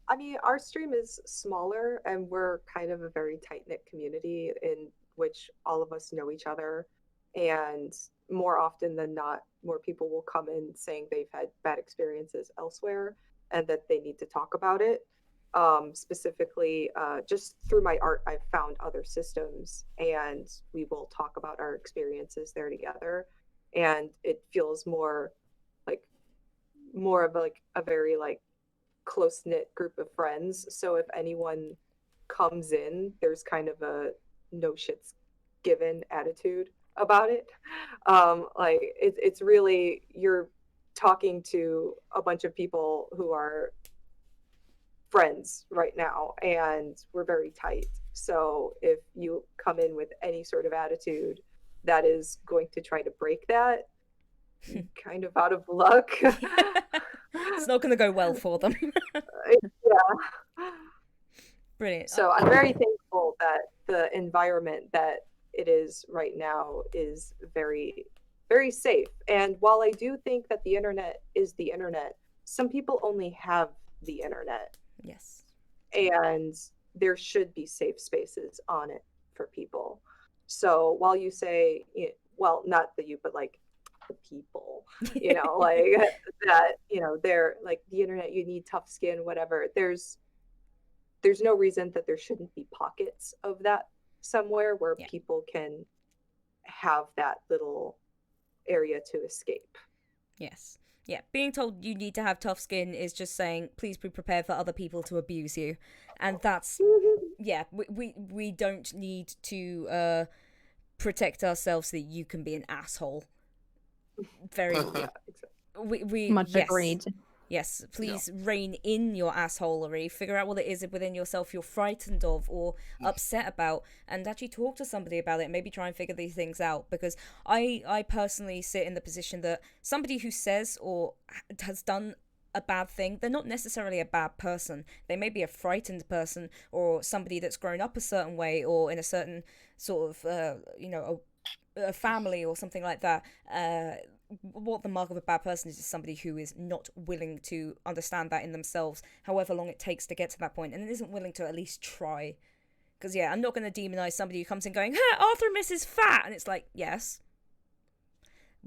S6: I mean, our stream is smaller and we're kind of a very tight-knit community in which all of us know each other. And more often than not, more people will come in saying they've had bad experiences elsewhere and that they need to talk about it. Specifically, just through my art, I've found other systems and we will talk about our experiences there together. And it feels more of a very close-knit group of friends. So if anyone comes in, there's kind of a no shits given attitude. about it. Like it's really, you're talking to a bunch of people who are friends right now and we're very tight. So if you come in with any sort of attitude that is going to try to break that, kind of out of luck.
S1: It's not going to go well for them.
S6: Yeah.
S1: Brilliant.
S6: So I'm very thankful that the environment that it is right now is very, very safe. And while I do think that the internet is the internet, some people only have the internet,
S1: Yes.
S6: and there should be safe spaces on it for people. So while you say, well, not the you, but like the people, like that, they're like the internet, you need tough skin, whatever. There's no reason that there shouldn't be pockets of that somewhere where
S1: Yeah.
S6: people can have that little area to escape.
S1: Yes. Yeah, being told you need to have tough skin is just saying, please be prepared for other people to abuse you. And that's, yeah, we don't need to protect ourselves so that you can be an asshole. Very,
S6: Yeah, exactly.
S1: we
S3: Much
S1: yes.
S3: agreed.
S1: Yes, please rein in your assholery. Figure out what it is within yourself you're frightened of or upset about, and actually talk to somebody about it. Maybe try and figure these things out. Because I personally sit in the position that somebody who says or has done a bad thing, they're not necessarily a bad person. They may be a frightened person or somebody that's grown up a certain way or in a certain sort of a family or something like that. What the mark of a bad person is somebody who is not willing to understand that in themselves, however long it takes to get to that point, and isn't willing to at least try. Because I'm not going to demonize somebody who comes in going, Arthremis is fat, and it's like, yes.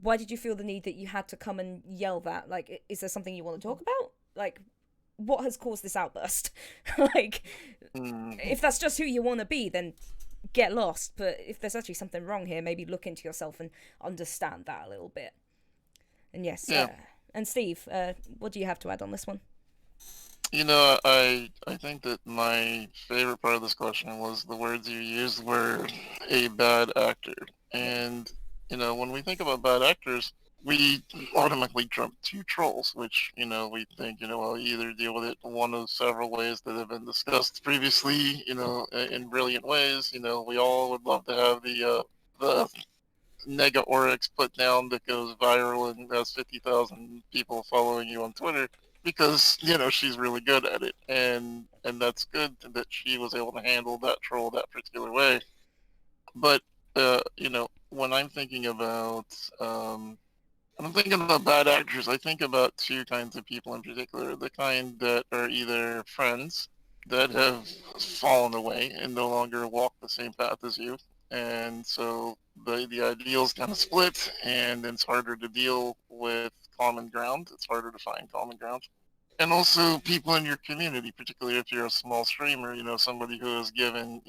S1: Why did you feel the need that you had to come and yell that? Like, is there something you want to talk about? Like, what has caused this outburst? Like, if that's just who you want to be, then get lost. But if there's actually something wrong here, maybe look into yourself and understand that a little bit. And yes, and Steve, what do you have to add on this one?
S4: I think that my favorite part of this question was the words you used were a bad actor. And, when we think about bad actors, we automatically jump to trolls, which, we think, well, you either deal with it one of several ways that have been discussed previously, in brilliant ways. We all would love to have the Nega Oryx put down that goes viral and has 50,000 people following you on Twitter because she's really good at it, and that's good that she was able to handle that troll that particular way. But when I'm thinking about bad actors, I think about two kinds of people in particular: the kind that are either friends that have fallen away and no longer walk the same path as you, and so the ideals kind of split, and it's harder to deal with common ground. It's harder to find common ground. And also people in your community, particularly if you're a small streamer, somebody who is given,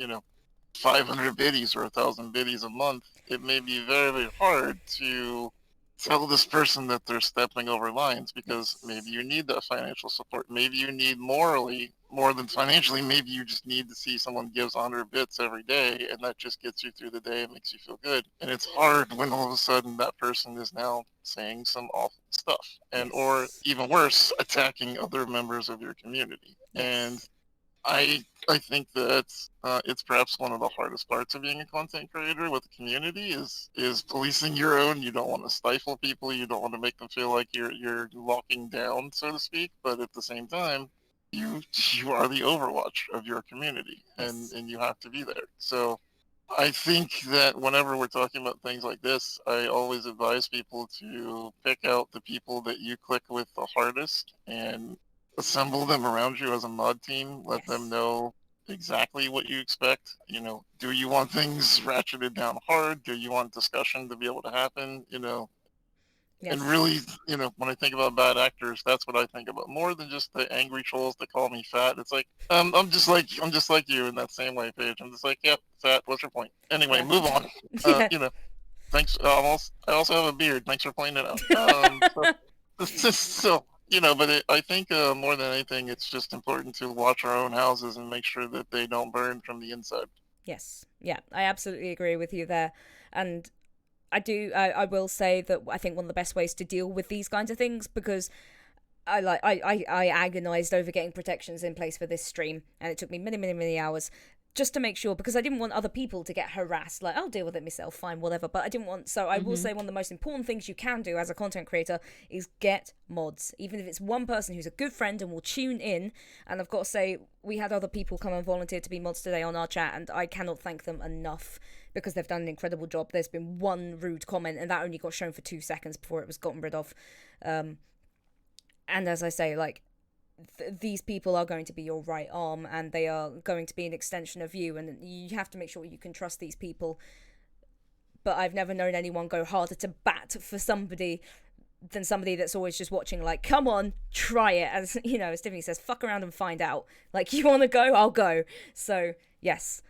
S4: 500 biddies or 1,000 biddies a month, it may be very, very hard to tell this person that they're stepping over lines because maybe you need that financial support. Maybe you need morally more than financially. Maybe you just need to see someone gives 100 bits every day, and that just gets you through the day and makes you feel good. And it's hard when all of a sudden that person is now saying some awful stuff, and or even worse, attacking other members of your community. And I think that it's perhaps one of the hardest parts of being a content creator with a community is policing your own. You don't want to stifle people. You don't want to make them feel like you're locking down, so to speak. But at the same time, you are the Overwatch of your community, and you have to be there. So I think that whenever we're talking about things like this, I always advise people to pick out the people that you click with the hardest and assemble them around you as a mod team. Let them know exactly what you expect. Do you want things ratcheted down hard? Do you want discussion to be able to happen? And really, when I think about bad actors, that's what I think about more than just the angry trolls that call me fat. It's like I'm just like you in that same way, Paige. I'm just like, yep, fat. What's your point? Anyway, move on. Thanks. I also have a beard. Thanks for pointing it out. So but I think more than anything, it's just important to watch our own houses and make sure that they don't burn from the inside.
S1: Yes, yeah, I absolutely agree with you there, and I will say that I think one of the best ways to deal with these kinds of things, because I agonized over getting protections in place for this stream, and it took me many hours just to make sure, because I didn't want other people to get harassed. Like, I'll deal with it myself, fine, whatever. But I didn't want. So I will say one of the most important things you can do as a content creator is get mods, even if it's one person who's a good friend and will tune in. And I've got to say, we had other people come and volunteer to be mods today on our chat, and I cannot thank them enough, because they've done an incredible job. There's been one rude comment, and that only got shown for 2 seconds before it was gotten rid of. And as I say, like, these people are going to be your right arm, and they are going to be an extension of you, and you have to make sure you can trust these people. But I've never known anyone go harder to bat for somebody than somebody that's always just watching, like, come on, try it. As you know, as Tiffany says, fuck around and find out. Like, you want to go, I'll go. So yes,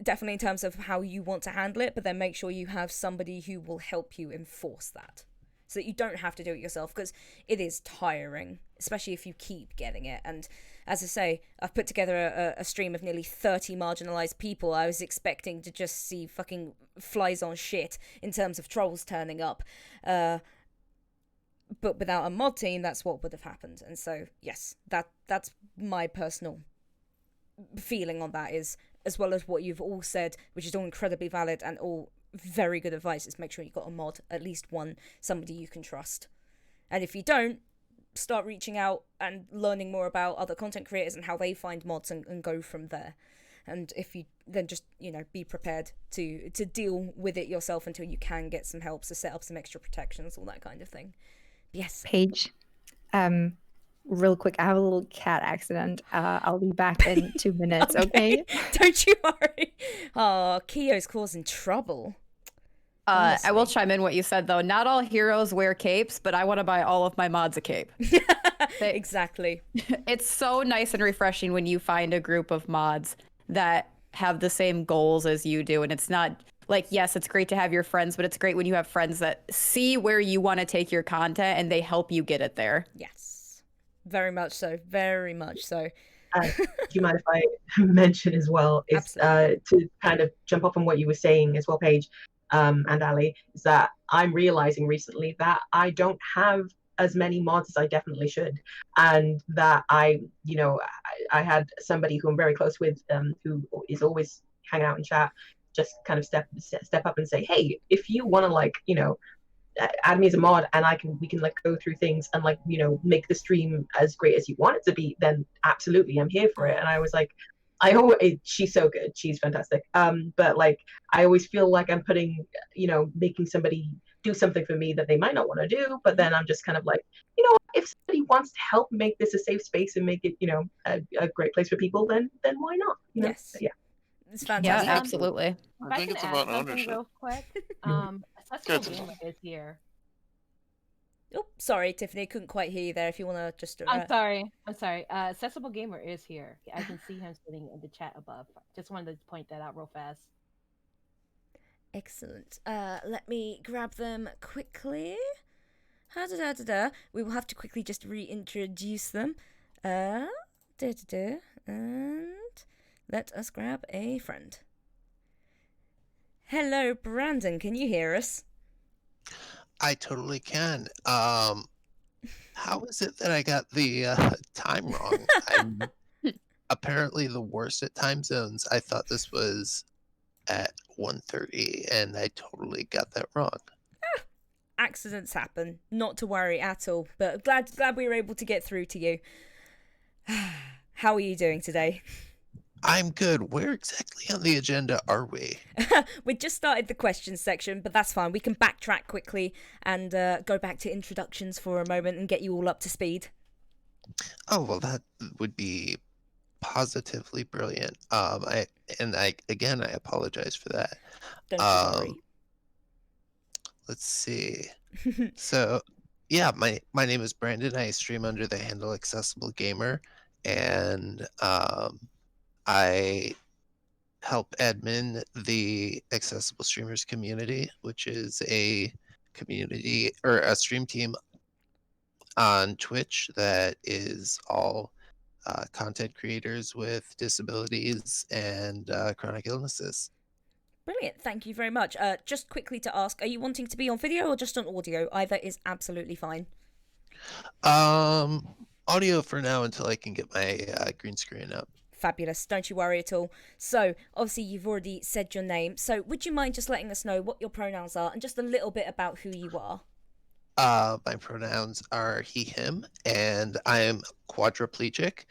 S1: definitely in terms of how you want to handle it, but then make sure you have somebody who will help you enforce that, so that you don't have to do it yourself, because it is tiring, especially if you keep getting it. And as I say, I've put together a stream of nearly 30 marginalized people. I was expecting to just see fucking flies on shit in terms of trolls turning up. But without a mod team, that's what would have happened. And so, yes, that's my personal feeling on that, is, as well as what you've all said, which is all incredibly valid and all very good advice, is make sure you've got a mod, at least one, somebody you can trust. And if you don't, start reaching out and learning more about other content creators and how they find mods, and go from there. And if you then just, you know, be prepared to deal with it yourself until you can get some help, so set up some extra protections, all that kind of thing. But yes.
S3: Paige, real quick, I have a little cat accident. I'll be back in 2 minutes, okay?
S1: Don't you worry. Oh, Kyo's causing trouble.
S2: I will chime in what you said, though. Not all heroes wear capes, but I want to buy all of my mods a cape.
S1: Exactly.
S2: It's so nice and refreshing when you find a group of mods that have the same goals as you do. And it's not like, yes, it's great to have your friends, but it's great when you have friends that see where you want to take your content and they help you get it there.
S1: Yes. Very much so. Very much so.
S7: Do you mind if I mention as well, is to kind of jump off on what you were saying as well, Paige, and Ali, is that I'm realizing recently that I don't have as many mods as I definitely should, and that I had somebody who I'm very close with, who is always hanging out in chat, just kind of step up and say, hey, if you want to, like, add me as a mod, and we can like go through things and, like, make the stream as great as you want it to be, then absolutely, I'm here for it. And I was like, she's so good, she's fantastic, but like, I always feel like I'm putting, making somebody do something for me that they might not want to do, but then I'm just kind of like, if somebody wants to help make this a safe space and make it, a great place for people, then why not?
S1: Yes.
S7: But yeah,
S1: it's fantastic.
S2: Yeah, absolutely.
S4: I think it's about ownership.
S5: Real quick. Accessible Gamer is here.
S1: Oh, sorry, Tiffany, I couldn't quite hear you there. If you want to just...
S5: I'm sorry. Accessible Gamer is here. I can see him sitting in the chat above. Just wanted to point that out real fast.
S1: Excellent. Let me grab them quickly. We will have to quickly just reintroduce them. And let us grab a friend. Hello, Brandon. Can you hear us?
S8: I totally can. How is it that I got the time wrong? I'm apparently the worst at time zones. I thought this was at 1:30, and I totally got that wrong.
S1: Accidents happen. Not to worry at all. But glad we were able to get through to you. How are you doing today?
S8: I'm good. Where exactly on the agenda are we?
S1: We just started the questions section, but that's fine. We can backtrack quickly and go back to introductions for a moment and get you all up to speed.
S8: Oh, well, that would be positively brilliant. I apologize for that.
S1: Don't you worry.
S8: Let's see. So, yeah, my name is Brandon. I stream under the handle Accessible Gamer, and I help admin the Accessible Streamers community, which is a community or a stream team on Twitch that is all content creators with disabilities and chronic illnesses.
S1: Brilliant. Thank you very much. Just quickly to ask, are you wanting to be on video or just on audio? Either is absolutely fine.
S8: Um, Audio for now until I can get my green screen up.
S1: Fabulous. Don't you worry at all. So, obviously, you've already said your name. So, would you mind just letting us know what your pronouns are and just a little bit about who you are?
S8: My pronouns are he, him, and I am quadriplegic.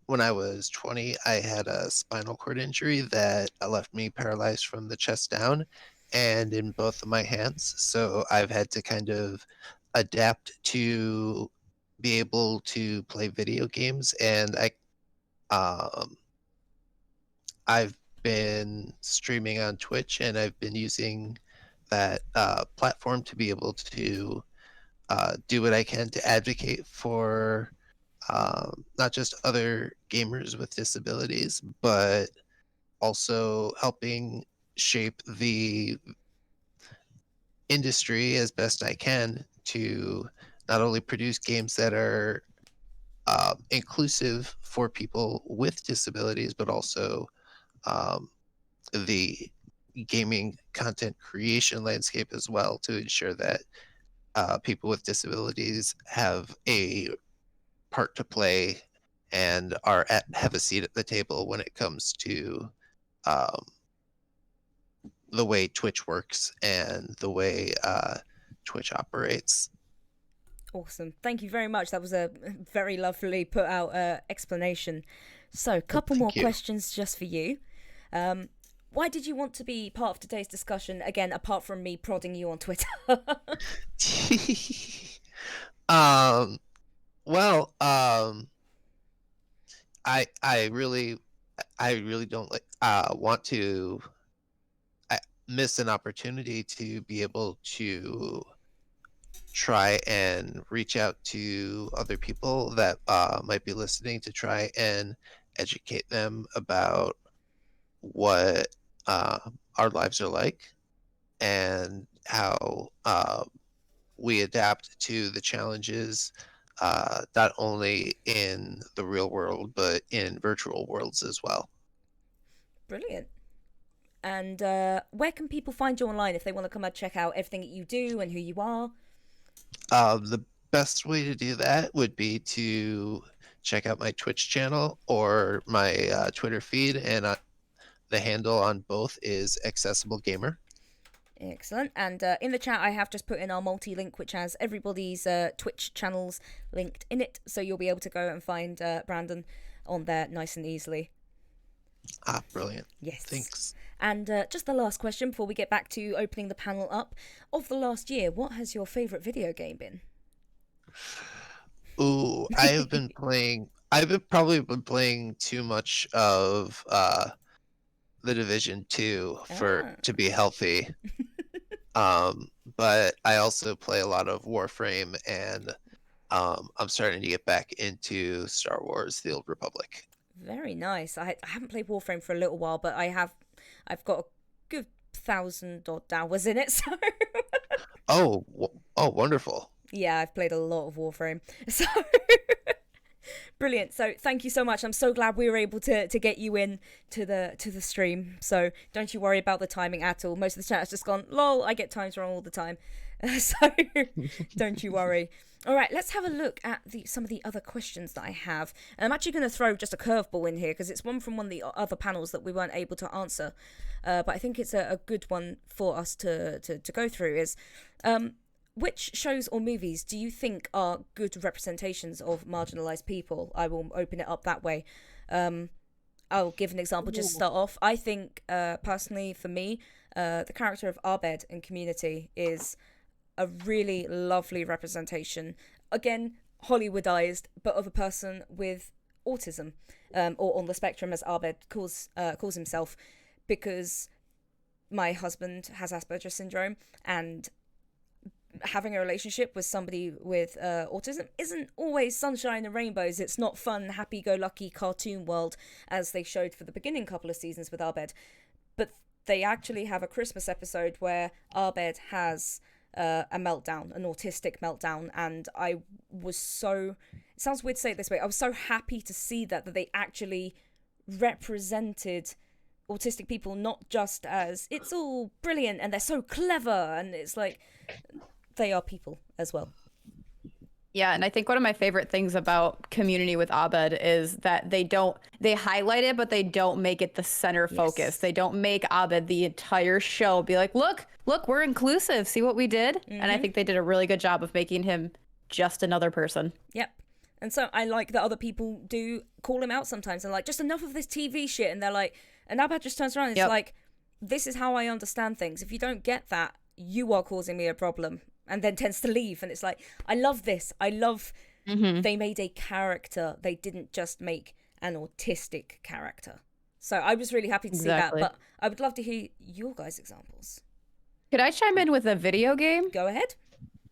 S8: When I was 20, I had a spinal cord injury that left me paralyzed from the chest down and in both of my hands. So I've had to kind of adapt to be able to play video games, and um, I've been streaming on Twitch, and I've been using that platform to be able to do what I can to advocate for not just other gamers with disabilities, but also helping shape the industry as best I can to not only produce games that are inclusive for people with disabilities, but also um, the gaming content creation landscape as well to ensure that people with disabilities have a part to play and have a seat at the table when it comes to um, the way Twitch works and the way Twitch operates.
S1: Awesome. Thank you very much. That was a very lovely put out explanation. So, a couple more questions just for you. Why did you want to be part of today's discussion? Again, apart from me prodding you on Twitter.
S8: Well, I really don't want to miss an opportunity to be able to try and reach out to other people that might be listening to try and educate them about what our lives are like and how we adapt to the challenges not only in the real world but in virtual worlds as well.
S1: Brilliant. And where can people find you online if they want to come and check out everything that you do and who you are?
S8: The best way to do that would be to check out my Twitch channel or my Twitter feed, and the handle on both is Accessible Gamer.
S1: Excellent. And in the chat, I have just put in our multi-link, which has everybody's Twitch channels linked in it. So you'll be able to go and find Brandon on there nice and easily.
S8: Ah, brilliant.
S1: Yes.
S8: Thanks.
S1: And just the last question before we get back to opening the panel up. Of the last year, what has your favourite video game been?
S8: Ooh, I've probably been playing too much of The Division 2 to be healthy. But I also play a lot of Warframe, and I'm starting to get back into Star Wars: The Old Republic.
S1: Very nice. I haven't played Warframe for a little while, but I've got a good 1,000 odd hours in it. So.
S8: Oh, wonderful.
S1: Yeah, I've played a lot of Warframe. So. Brilliant. So thank you so much. I'm so glad we were able to get you in to the stream. So don't you worry about the timing at all. Most of the chat has just gone, lol, I get times wrong all the time. So don't you worry. All right, let's have a look at some of the other questions that I have. And I'm actually going to throw just a curveball in here because it's one from one of the other panels that we weren't able to answer. But I think it's a good one for us to go through is... which shows or movies do you think are good representations of marginalized people? I will open it up that way. I'll give an example just to start off. I think, personally, for me, the character of Abed in Community is a really lovely representation. Again, Hollywoodized, but of a person with autism, or on the spectrum, as Abed calls himself, because my husband has Asperger's syndrome, and having a relationship with somebody with autism isn't always sunshine and rainbows. It's not fun, happy-go-lucky cartoon world as they showed for the beginning couple of seasons with Abed. But they actually have a Christmas episode where Abed has a meltdown, an autistic meltdown, and I was so... It sounds weird to say it this way. I was so happy to see that they actually represented autistic people not just as it's all brilliant and they're so clever, and it's like they are people as well.
S2: Yeah, and I think one of my favorite things about Community with Abed is that they highlight it, but they don't make it the center focus.
S1: Yes.
S2: They don't make Abed the entire show be like, look, we're inclusive. See what we did? And I think they did a really good job of making him just another person.
S1: Yep. And so I like that other people do call him out sometimes and like, just enough of this TV shit. And they're like, and Abed just turns around and it's like, this is how I understand things. If you don't get that, you are causing me a problem. And then tends to leave. And it's like, I love this. I love they made a character. They didn't just make an autistic character. So I was really happy to see that. But I would love to hear your guys' examples.
S2: Could I chime in with a video game?
S1: Go ahead.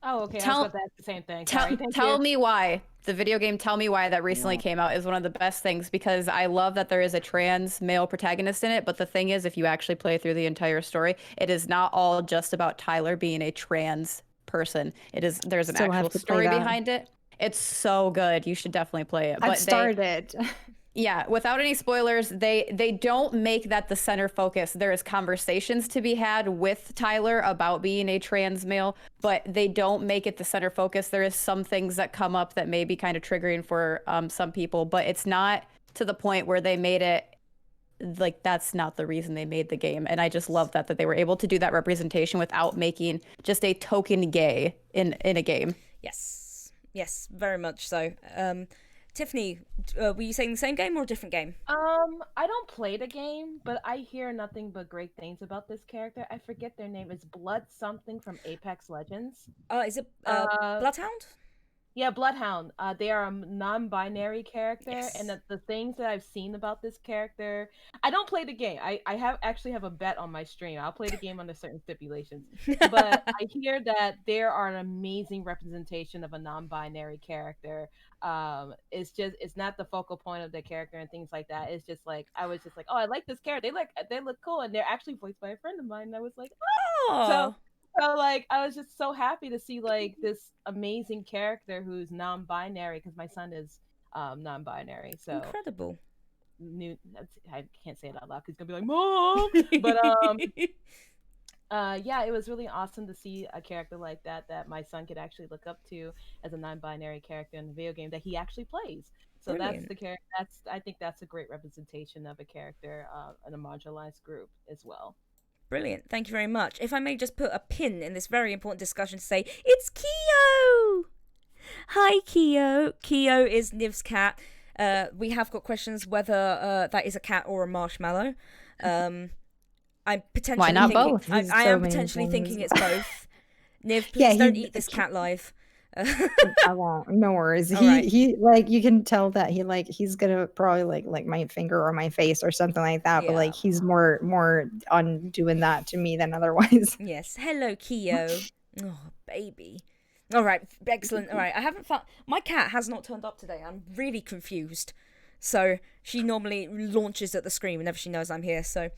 S5: Oh, okay. I was about to ask the same thing.
S2: Tell me why. The video game Tell Me Why that recently came out is one of the best things, because I love that there is a trans male protagonist in it. But the thing is, if you actually play through the entire story, it is not all just about Tyler being a trans person. There's an actual story behind it. It's so good. You should definitely play it.
S3: I've started.
S2: Yeah, without any spoilers, they don't make that the center focus. There is conversations to be had with Tyler about being a trans male, but they don't make it the center focus. There is some things that come up that may be kind of triggering for some people, but it's not to the point where they made it like that's not the reason they made the game. And I just love that they were able to do that representation without making just a token gay in a game.
S1: Yes, very much so. Tiffany, were you saying the same game or a different game?
S5: I don't play the game, but I hear nothing but great things about this character. I forget their name. It's Blood something from Apex Legends.
S1: Is it Bloodhound?
S5: Yeah, Bloodhound. They are a non-binary character, and the things that I've seen about this character, I don't play the game. I actually have a bet on my stream. I'll play the game under certain stipulations, but I hear that there are an amazing representation of a non-binary character. It's not the focal point of the character and things like that. It's just like I was just like, oh, I like this character. They look cool, and they're actually voiced by a friend of mine. And I was like, oh. So like I was just so happy to see like this amazing character who's non-binary, because my son is non-binary. So
S1: incredible.
S5: I can't say it out loud because he's gonna be like, Mom. But yeah, it was really awesome to see a character like that my son could actually look up to as a non-binary character in the video game that he actually plays. So Brilliant. That's the character. I think that's a great representation of a character in a marginalized group as well.
S1: Brilliant. Thank you very much. If I may just put a pin in this very important discussion to say, it's Keo! Hi, Keo. Keo is Niv's cat. We have got questions whether that is a cat or a marshmallow. I'm potentially
S2: Why not both?
S1: I am potentially thinking it's both. Niv, please don't eat this cat live.
S3: I won't. No worries. He like, you can tell that he's gonna probably like my finger or my face or something like that. But like he's more on doing that to me than otherwise.
S1: Yes. Hello, Keo. Oh, baby. All right. Excellent. All right. I haven't found my cat has not turned up today. I'm really confused. So she normally launches at the screen whenever she knows I'm here. So.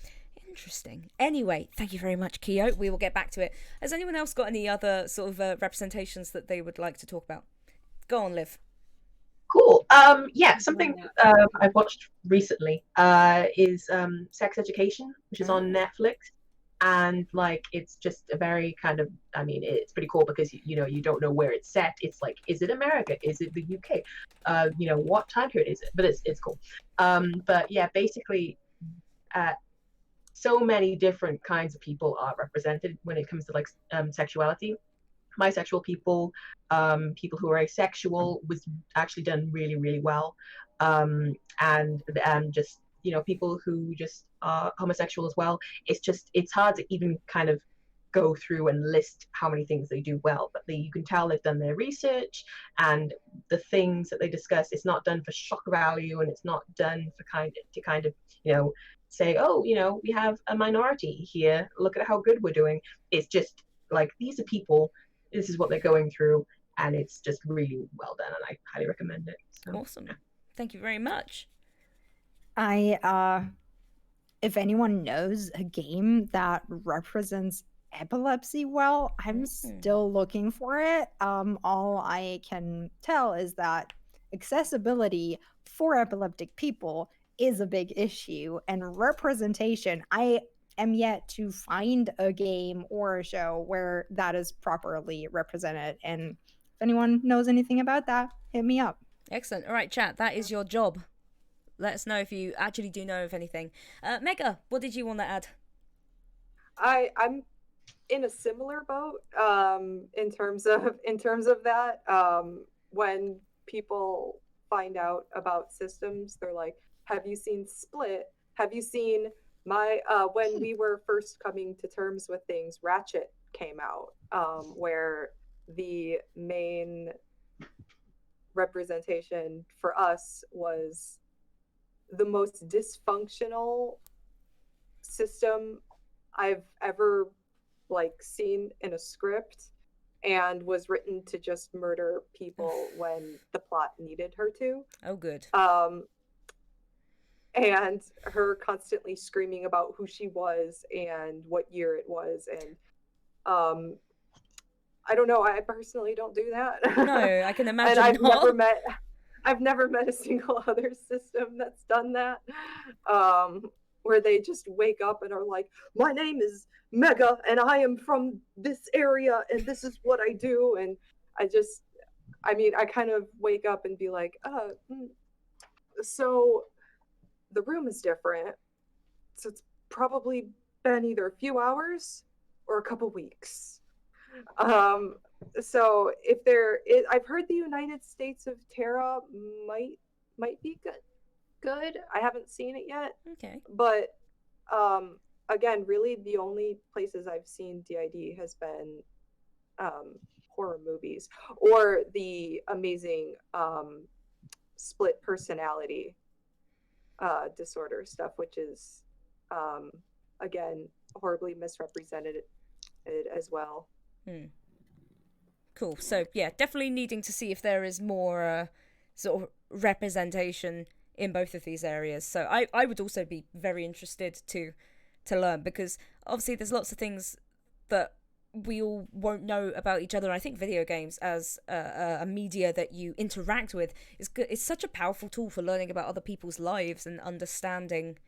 S1: Interesting. Anyway, thank you very much, Keo. We will get back to it. Has anyone else got any other sort of representations that they would like to talk about? Go on, Liv.
S7: Cool. Yeah, something I've watched recently is Sex Education, which is on Netflix. And like, it's just a very kind of, I mean, it's pretty cool because, you don't know where it's set. It's like, is it America? Is it the UK? What time period is it? But it's cool. But yeah, basically, so many different kinds of people are represented when it comes to like sexuality. Bisexual people, people who are asexual was actually done really, really well. And just, people who just are homosexual as well. It's hard to even kind of go through and list how many things they do well, but you can tell they've done their research, and the things that they discuss, it's not done for shock value, and it's not done for kind of say, oh, we have a minority here, look at how good we're doing. It's just like, these are people, this is what they're going through, and it's just really well done, and I highly recommend it. So,
S1: awesome. Thank you very much.
S3: If anyone knows a game that represents epilepsy well, I'm still looking for it. All I can tell is that accessibility for epileptic people is a big issue, and representation, I am yet to find a game or a show where that is properly represented. And if anyone knows anything about that, hit me up.
S1: Excellent. All right, chat, that is your job. Let us know if you actually do know of anything. Mega, what did you want to add?
S6: I'm in a similar boat in terms of that. When people find out about systems, they're like, have you seen Split? Have you seen my when we were first coming to terms with things, Ratchet came out, where the main representation for us was the most dysfunctional system I've ever seen in a script, and was written to just murder people when the plot needed her to.
S1: Oh, good.
S6: And her constantly screaming about who she was and what year it was, and I don't know, I personally don't do that.
S1: No, I can imagine.
S6: And
S1: not.
S6: I've never met a single other system that's done that. Where they just wake up and are like, my name is Mega and I am from this area and this is what I do. And I kind of wake up and be like, so the room is different. So it's probably been either a few hours or a couple weeks. So if there is, I've heard the United States of Terra might be good. I haven't seen it yet.
S1: Okay.
S6: But again, really the only places I've seen DID has been horror movies or the amazing split personality disorder stuff, which is again horribly misrepresented as well.
S1: Cool. So yeah, definitely needing to see if there is more sort of representation in both of these areas. So I would also be very interested to learn, because obviously there's lots of things that we all won't know about each other. And I think video games as a media that you interact with is good. It's such a powerful tool for learning about other people's lives and understanding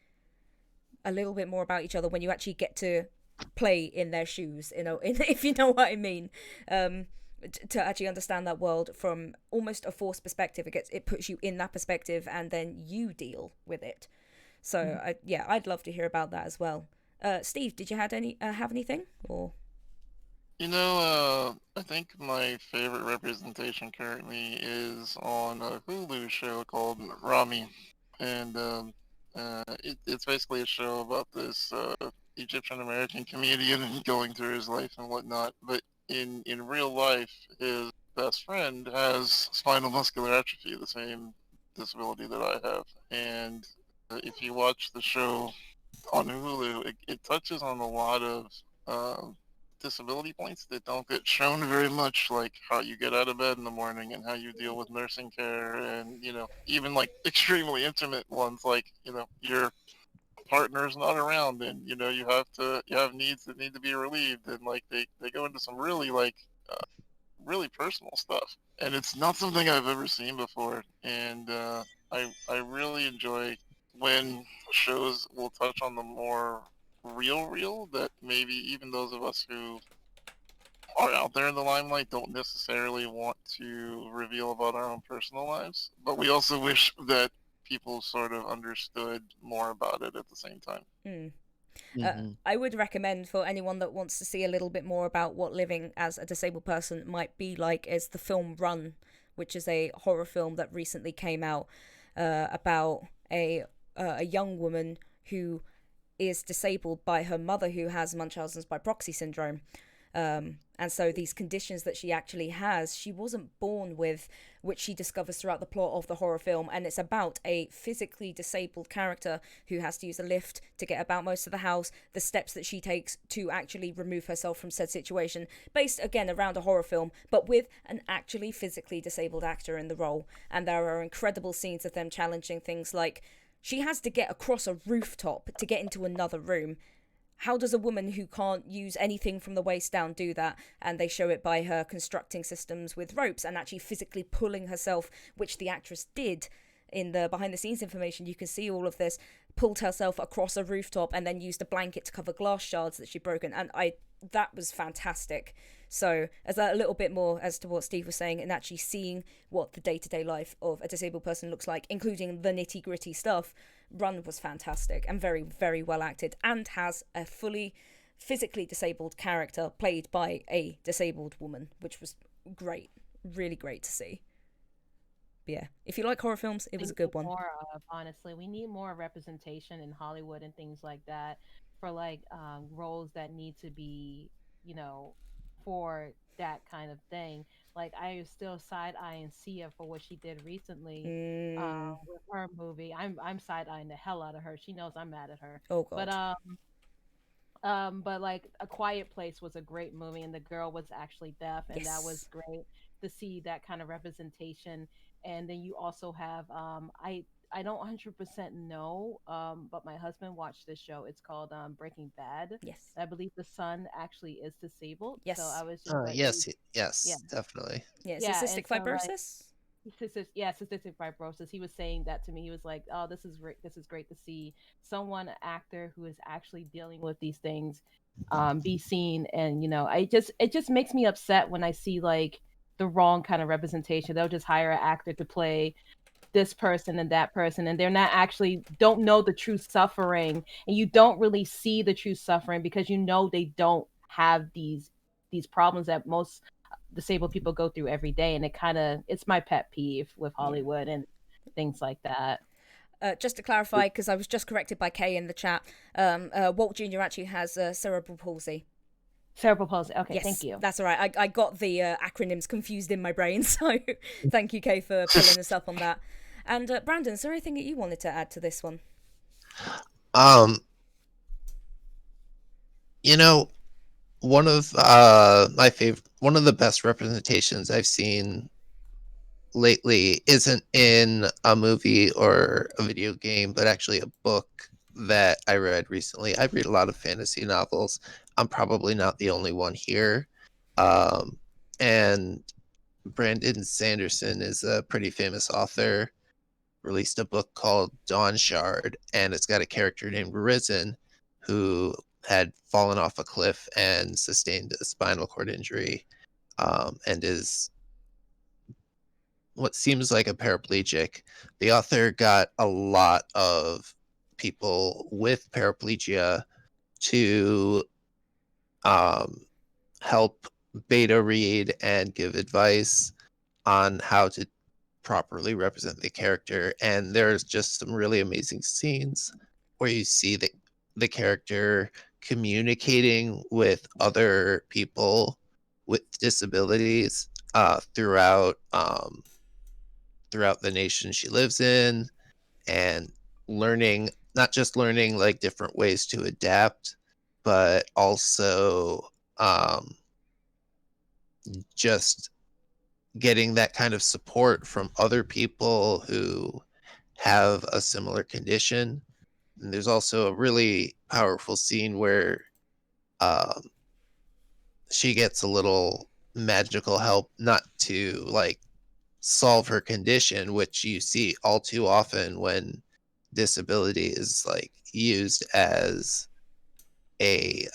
S1: a little bit more about each other when you actually get to play in their shoes, if you know what I mean. To actually understand that world from almost a forced perspective, it puts you in that perspective, and then you deal with it. So I'd love to hear about that as well. Steve, did you have anything or?
S4: I think my favorite representation currently is on a Hulu show called Rami, and it's basically a show about this Egyptian American comedian and going through his life and whatnot. But in real life, his best friend has spinal muscular atrophy, the same disability that I have. And if you watch the show on Hulu, it touches on a lot of disability points that don't get shown very much, like how you get out of bed in the morning and how you deal with nursing care, and even like extremely intimate ones, like your partner's not around and you have needs that need to be relieved, and like they go into some really really personal stuff, and it's not something I've ever seen before. And I really enjoy when shows will touch on the more real that maybe even those of us who are out there in the limelight don't necessarily want to reveal about our own personal lives, but we also wish that people sort of understood more about it at the same time.
S1: I would recommend, for anyone that wants to see a little bit more about what living as a disabled person might be like, is the film Run, which is a horror film that recently came out about a young woman who is disabled by her mother, who has Munchausen's by proxy syndrome. And so these conditions that she actually has, she wasn't born with, which she discovers throughout the plot of the horror film. And it's about a physically disabled character who has to use a lift to get about most of the house, the steps that she takes to actually remove herself from said situation, based again around a horror film, but with an actually physically disabled actor in the role. And there are incredible scenes of them challenging things like, she has to get across a rooftop to get into another room. How does a woman who can't use anything from the waist down do that? And they show it by her constructing systems with ropes and actually physically pulling herself, which the actress did, in the behind the scenes information, you can see all of this, pulled herself across a rooftop and then used a blanket to cover glass shards that she'd broken. And that was fantastic. So as a little bit more as to what Steve was saying, and actually seeing what the day-to-day life of a disabled person looks like, including the nitty-gritty stuff, Run was fantastic and very, very well acted, and has a fully physically disabled character played by a disabled woman, which was great. Really great to see. But yeah, if you like horror films, it was a good one.
S5: More of, honestly, we need more representation in Hollywood and things like that for like roles that need to be, you know, for that kind of thing. Like I still side eyeing Sia for what she did recently with her movie. I'm side eyeing the hell out of her. She knows I'm mad at her.
S1: Oh god.
S5: But like A Quiet Place was a great movie, and the girl was actually deaf, and that was great to see that kind of representation. And then you also have I don't 100% know, but my husband watched this show. It's called Breaking Bad.
S1: Yes.
S5: I believe the son actually is disabled.
S1: Yes.
S5: So I was just
S8: yes, definitely.
S1: Yeah, it's cystic fibrosis.
S5: Cystic fibrosis. He was saying that to me. He was like, "Oh, this is great to see someone, an actor who is actually dealing with these things, be seen." And it just makes me upset when I see like the wrong kind of representation. They'll just hire an actor to play this person and that person, and they're not actually don't know the true suffering, and you don't really see the true suffering because they don't have these problems that most disabled people go through every day. And it's my pet peeve with Hollywood and things like that.
S1: Just to clarify, because I was just corrected by Kay in the chat, Walt Jr. actually has cerebral palsy.
S5: Cerebral palsy. Okay,
S1: yes,
S5: thank you.
S1: That's all right. I got the acronyms confused in my brain, so thank you, Kay, for pulling us up on that. And Brandon, is there anything that you wanted to add to this one?
S8: One of my favorite, one of the best representations I've seen lately isn't in a movie or a video game, but actually a book that I read recently. I read a lot of fantasy novels. I'm probably not the only one here. And Brandon Sanderson is a pretty famous author, released a book called Dawn Shard, and it's got a character named Risen who had fallen off a cliff and sustained a spinal cord injury, and is what seems like a paraplegic. The author got a lot of people with paraplegia to help beta read and give advice on how to properly represent the character. And there's just some really amazing scenes where you see the character communicating with other people with disabilities throughout the nation she lives in, and not just learning like different ways to adapt, but also just getting that kind of support from other people who have a similar condition. And there's also a really powerful scene where she gets a little magical help, not to like solve her condition, which you see all too often when disability is like used as a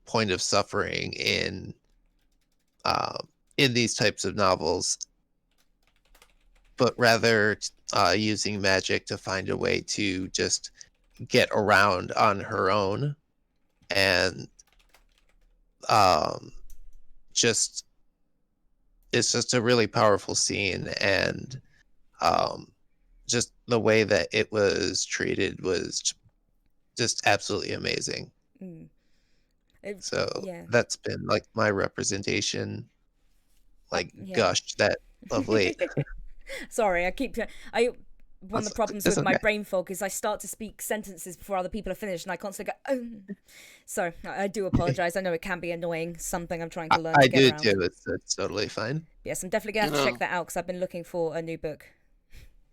S8: point of suffering in these types of novels, but rather using magic to find a way to just get around on her own. And just it's just a really powerful scene, and just the way that it was treated was just absolutely amazing. So that's been like my representation. Like, gosh, that lovely.
S1: Sorry, one of the problems with my brain fog is I start to speak sentences before other people are finished, and I constantly go, oh. So I do apologize. I know it can be annoying, something I'm trying to learn to get around.
S8: I do too. It's totally fine.
S1: Yes, I'm definitely going to have to check that out because I've been looking for a new book.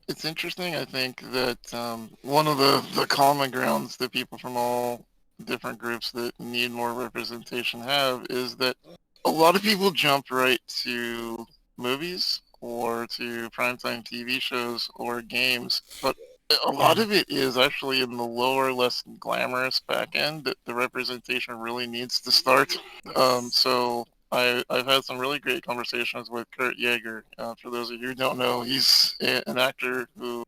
S4: It's interesting. I think that one of the common grounds that people from all different groups that need more representation have is that a lot of people jump right to movies or to primetime TV shows or games, but a lot of it is actually in the lower, less glamorous back end that the representation really needs to start. So I've had some really great conversations with Kurt Yeager. For those of you who don't know, he's an actor who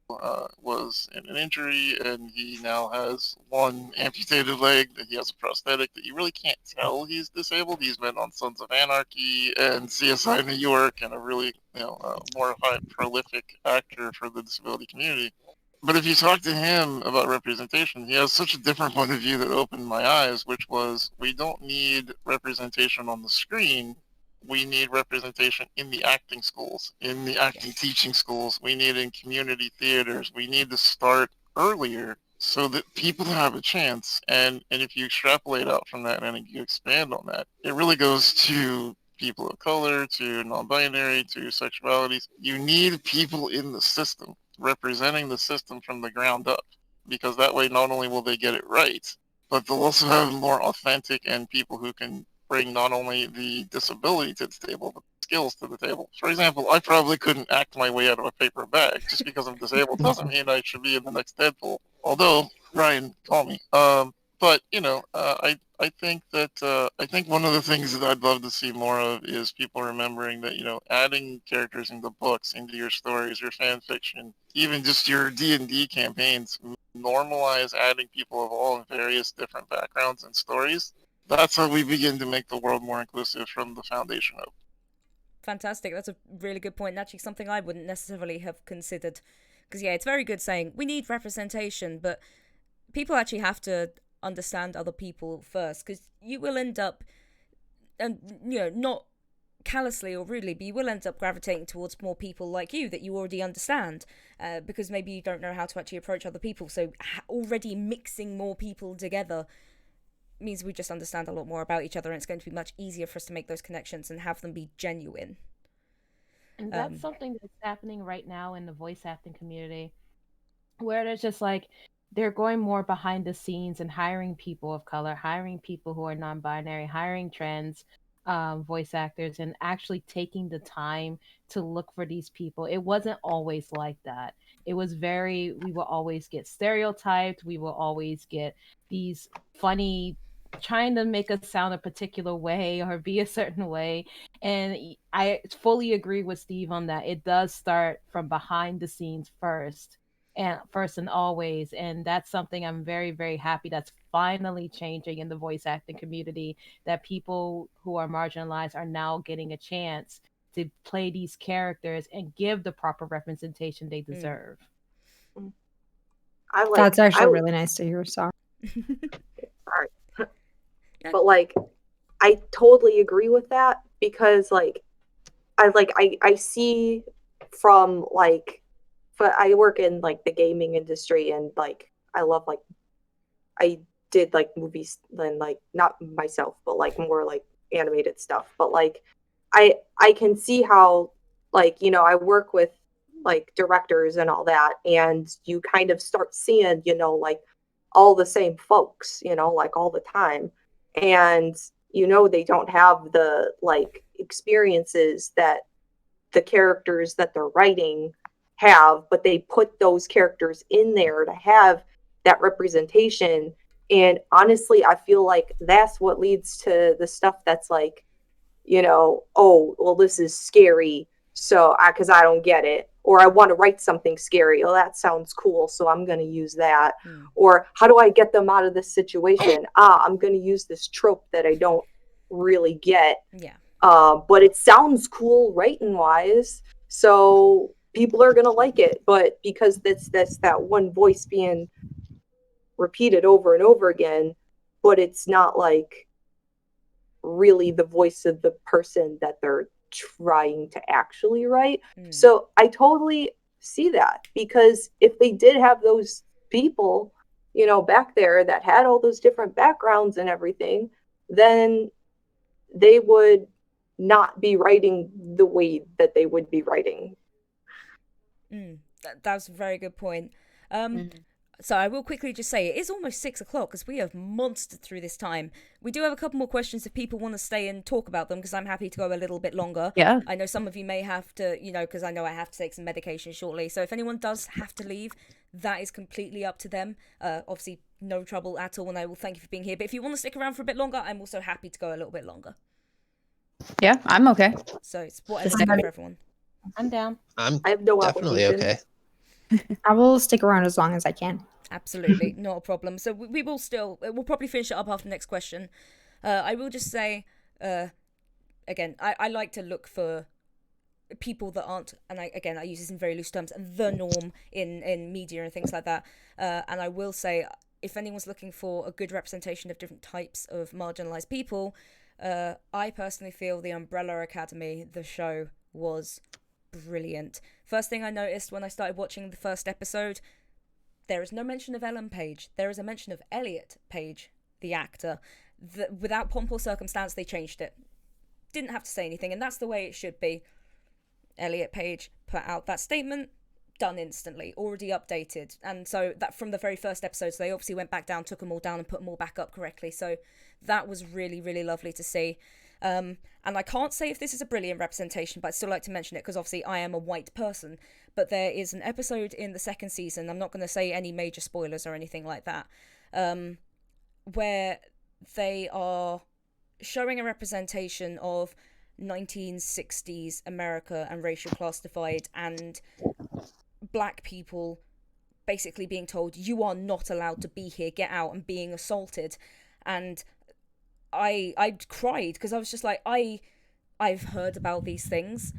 S4: was in an injury, and he now has one amputated leg, that he has a prosthetic that you really can't tell he's disabled. He's been on Sons of Anarchy and CSI New York, and a really more prolific actor for the disability community. But if you talk to him about representation, he has such a different point of view that opened my eyes, which was, we don't need representation on the screen. We need representation in the acting schools, in the acting teaching schools. We need it in community theaters. We need to start earlier so that people have a chance. And if you extrapolate out from that and you expand on that, it really goes to people of color, to non-binary, to sexualities. You need people in the system representing the system from the ground up, because that way not only will they get it right, but they'll also have more authentic and people who can bring not only the disability to the table, but the skills to the table. For example, I probably couldn't act my way out of a paper bag. Just because I'm disabled doesn't mean I should be in the next Deadpool. Although, Ryan, call me. But I think that I think one of the things that I'd love to see more of is people remembering that adding characters into books, into your stories, your fan fiction, even just your D&D campaigns, normalize adding people of all in various different backgrounds and stories. That's how we begin to make the world more inclusive from the foundation up.
S1: Fantastic. That's a really good point. And actually, something I wouldn't necessarily have considered. Because it's very good saying we need representation, but people actually have to understand other people first, because you will end up, and not callously or rudely, but you will end up gravitating towards more people like you that you already understand, because maybe you don't know how to actually approach other people. So already mixing more people together means we just understand a lot more about each other, and it's going to be much easier for us to make those connections and have them be genuine.
S5: And that's something that's happening right now in the voice acting community, where there's just like, they're going more behind the scenes and hiring people of color, hiring people who are non-binary, hiring trans voice actors, and actually taking the time to look for these people. It wasn't always like that. It was we will always get stereotyped. We will always get these funny, trying to make us sound a particular way or be a certain way. And I fully agree with Steve on that. It does start from behind the scenes first and always, and that's something I'm very, very happy that's finally changing in the voice acting community, that people who are marginalized are now getting a chance to play these characters and give the proper representation they deserve.
S3: That's actually really nice to hear, Sar.
S6: Sorry. But I totally agree with that, because I see from but I work in the gaming industry, and I love I did movies, and not myself, but more animated stuff. But I can see how I work with directors and all that, and you kind of start seeing all the same folks all the time, and they don't have the experiences that the characters that they're writing have, but they put those characters in there to have that representation. And honestly, I feel like that's what leads to the stuff that's oh, well, this is scary, so because I don't get it, or I want to write something scary. Oh, that sounds cool, so I'm going to use that. Or how do I get them out of this situation? I'm going to use this trope that I don't really get.
S1: Yeah.
S6: But it sounds cool writing wise, so people are gonna like it. But because that's that one voice being repeated over and over again, but it's not really the voice of the person that they're trying to actually write. So I totally see that, because if they did have those people, back there that had all those different backgrounds and everything, then they would not be writing the way that they would be writing.
S1: That's a very good point. So I will quickly just say it is almost 6 o'clock because we have monstered through this time. We do have a couple more questions if people want to stay and talk about them, because I'm happy to go a little bit longer.
S2: Yeah.
S1: I know some of you may have to, because I know I have to take some medication shortly. So if anyone does have to leave, that is completely up to them. Obviously, no trouble at all, and I will thank you for being here. But if you want to stick around for a bit longer, I'm also happy to go a little bit longer.
S2: Yeah, I'm okay.
S1: So it's whatever's good for everyone.
S5: I'm down.
S8: I'm
S6: I have no
S8: definitely
S6: obligation.
S8: okay.
S3: I will stick around as long as I can.
S1: Absolutely, not a problem. So we will still, we'll probably finish it up after the next question. I will just say, again, I like to look for people that aren't, and I use this in very loose terms, the norm in media and things like that. And I will say, if anyone's looking for a good representation of different types of marginalized people, I personally feel the Umbrella Academy, the show, was brilliant. First thing I noticed when I started watching the first episode, there is no mention of Ellen Page. There is a mention of Elliot Page, the actor. Without pomp or circumstance, they changed it. Didn't have to say anything, and that's the way it should be. Elliot Page put out that statement, done instantly, already updated. And so that from the very first episode, so they obviously went back down, took them all down and put them all back up correctly. So that was really, really lovely to see. And I can't say if this is a brilliant representation, but I'd still like to mention it because obviously I am a white person. But there is an episode in the second season, I'm not going to say any major spoilers or anything like that, where they are showing a representation of 1960s America and racial class divide, and black people basically being told, you are not allowed to be here, get out, and being assaulted. And I cried because I was just like, I've heard about these things,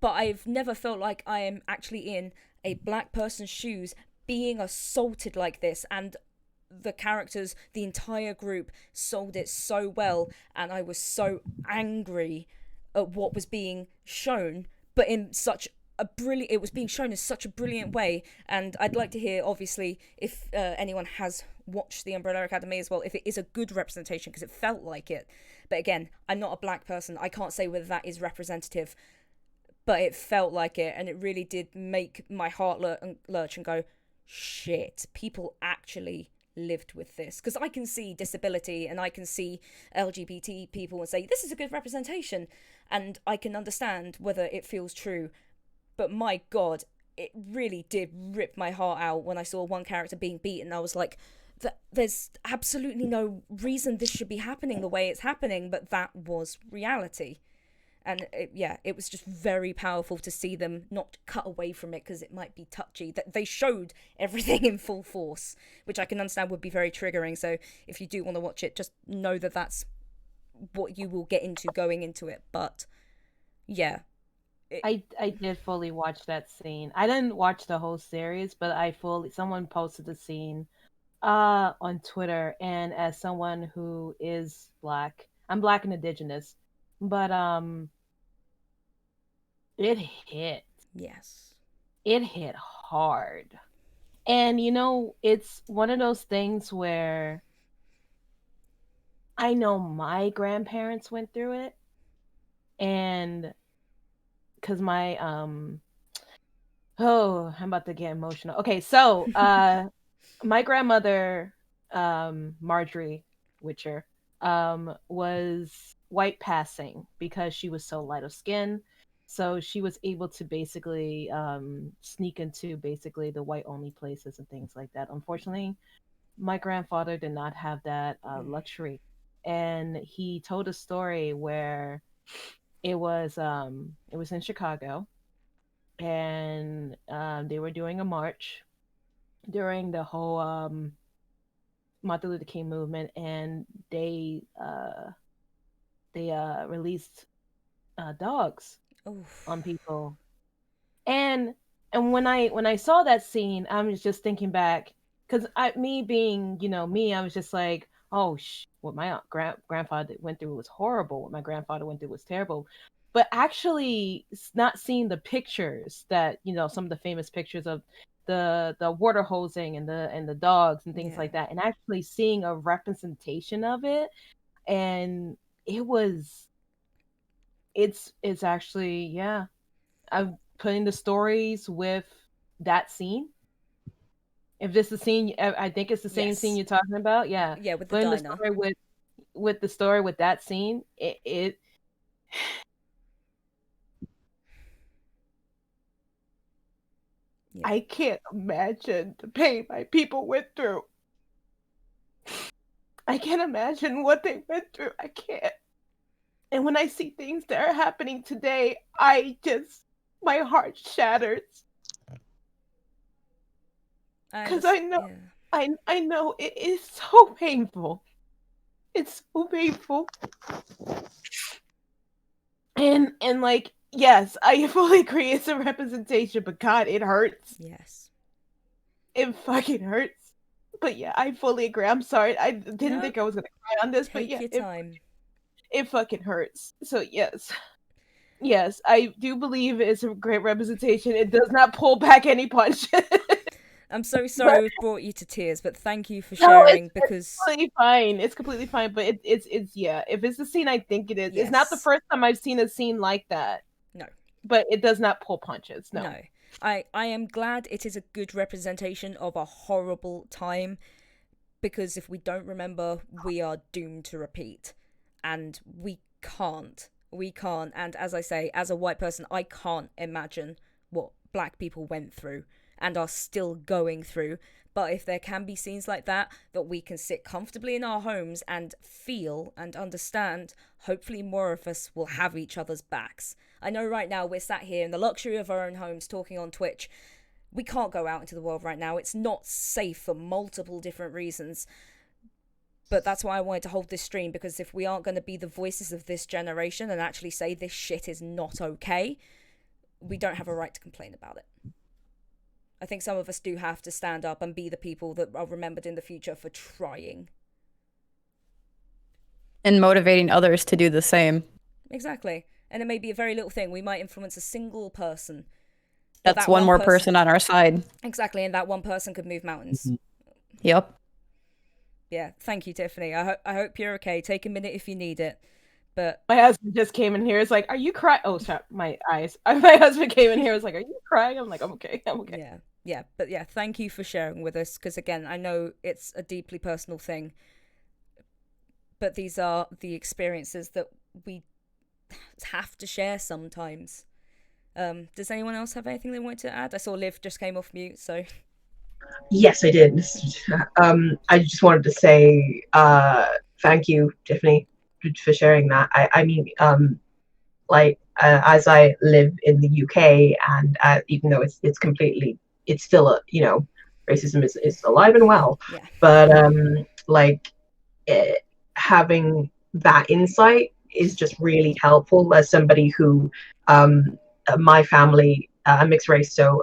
S1: but I've never felt like I am actually in a black person's shoes being assaulted like this. And the characters, the entire group sold it so well, and I was so angry at what was being shown, but in such a brilliant, it was being shown in such a brilliant way. And I'd like to hear, obviously, if anyone has watched the Umbrella Academy as well, if it is a good representation, because it felt like it. But again, I'm not a black person, I can't say whether that is representative, but it felt like it, and it really did make my heart lurch and go, shit, people actually lived with this. Because I can see disability and I can see LGBT people and say, this is a good representation, and I can understand whether it feels true. But my God, it really did rip my heart out when I saw one character being beaten. I was like, there's absolutely no reason this should be happening the way it's happening, but that was reality. And it was just very powerful to see them not cut away from it because it might be touchy. That they showed everything in full force, which I can understand would be very triggering. So if you do want to watch it, just know that that's what you will get into going into it. But yeah.
S5: I did fully watch that scene. I didn't watch the whole series, but someone posted the scene on Twitter, and as someone who is black, I'm black and indigenous, but it hit.
S1: Yes.
S5: It hit hard. And it's one of those things where I know my grandparents went through it, and because my I'm about to get emotional. Okay, so my grandmother, Marjorie Witcher, was white passing because she was so light of skin. So she was able to basically sneak into basically the white only places and things like that. Unfortunately, my grandfather did not have that luxury, and he told a story where it was in Chicago, and they were doing a march during the whole Martin Luther King movement, and they released dogs
S1: Oof.
S5: on people. And when I saw that scene, I was just thinking back, because me being me, I was just like, oh, what my grandfather went through was horrible. What my grandfather went through was terrible. But actually, not seeing the pictures that some of the famous pictures of the water hosing and the dogs and things like that, and actually seeing a representation of it, and it's actually, I'm putting the stories with that scene. If this is the scene, I think it's the same scene you're talking about. Yeah,
S1: Yeah, with the
S5: putting the
S1: diner.
S5: story with the story with that scene, it
S1: Yeah.
S5: I can't imagine the pain my people went through. I can't imagine what they went through. I can't. And when I see things that are happening today, my heart shatters. Because I know,
S1: yeah.
S5: I know it is so painful. It's so painful. And like, yes, I fully agree it's a representation, but God, it hurts.
S1: Yes.
S5: It fucking hurts. But yeah, I fully agree. I'm sorry. I didn't think I was gonna cry on this, but yeah,
S1: Take your time.
S5: It fucking hurts. So yes. Yes, I do believe it's a great representation. It does not pull back any punches.
S1: I'm so sorry we've brought you to tears, but thank you for
S5: No,
S1: sharing
S5: it's
S1: because
S5: completely fine. It's completely fine, but it's yeah. If it's the scene I think it is, it's not the
S1: Yes.
S5: first time I've seen a scene like that.
S1: No.
S5: But it does not pull punches. No.
S1: No. I am glad it is a good representation of a horrible time, because if we don't remember, we are doomed to repeat. And we can't. And as I say, as a white person, I can't imagine what black people went through and are still going through. But if there can be scenes like that we can sit comfortably in our homes and feel and understand, hopefully more of us will have each other's backs. I know right now we're sat here in the luxury of our own homes talking on Twitch. We can't go out into the world right now. It's not safe for multiple different reasons. But that's why I wanted to hold this stream, because if we aren't going to be the voices of this generation and actually say this shit is not okay, we don't have a right to complain about it. I think some of us do have to stand up and be the people that are remembered in the future for trying.
S2: And motivating others to do the same.
S1: Exactly. And it may be a very little thing. We might influence a single person.
S2: That's one more person on our side.
S1: Exactly, and that one person could move mountains.
S2: Mm-hmm. Yep.
S1: Yeah, thank you, Tiffany. I hope you're okay. Take a minute if you need it. But
S5: my husband just came in here. It's like, are you crying? Oh, sorry, my eyes. My husband came in here. Was like, are you crying? I'm like, I'm okay. I'm okay.
S1: Yeah. But yeah, thank you for sharing with us. Because again, I know it's a deeply personal thing. But these are the experiences that we have to share sometimes. Does anyone else have anything they wanted to add? I saw Liv just came off mute, so.
S7: Yes, I did. I just wanted to say thank you, Tiffany, for sharing that. I mean, as I live in the UK, and even though it's still racism is alive and well.
S1: Yeah.
S7: But having that insight is just really helpful as somebody who, my family, mixed race, so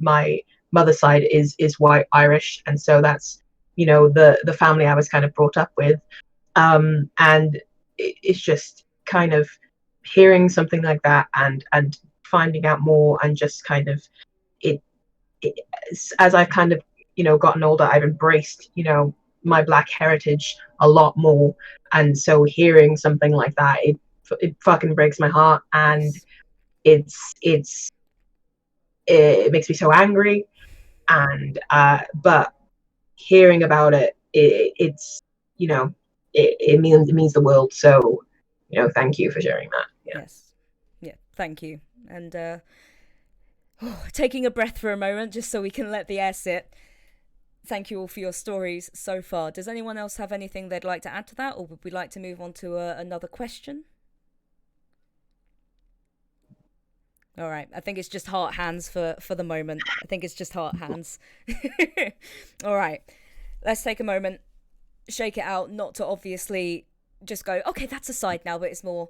S7: my mother's side is white Irish, and so that's the family I was kind of brought up with, and it's just kind of hearing something like that and finding out more, and just kind of it as I've kind of gotten older, I've embraced my Black heritage a lot more, and so hearing something like that, it fucking breaks my heart, and it makes me so angry, and but hearing about it's it means the world. So thank you for sharing that.
S1: Yes, thank you. And taking a breath for a moment just so we can let the air sit. Thank you all for your stories so far. Does anyone else have anything they'd like to add to that, or would we like to move on to another question? All right, I think it's just heart hands for the moment. I think it's just heart hands. All right, let's take a moment, shake it out, not to obviously just go, okay, that's aside now, but it's more,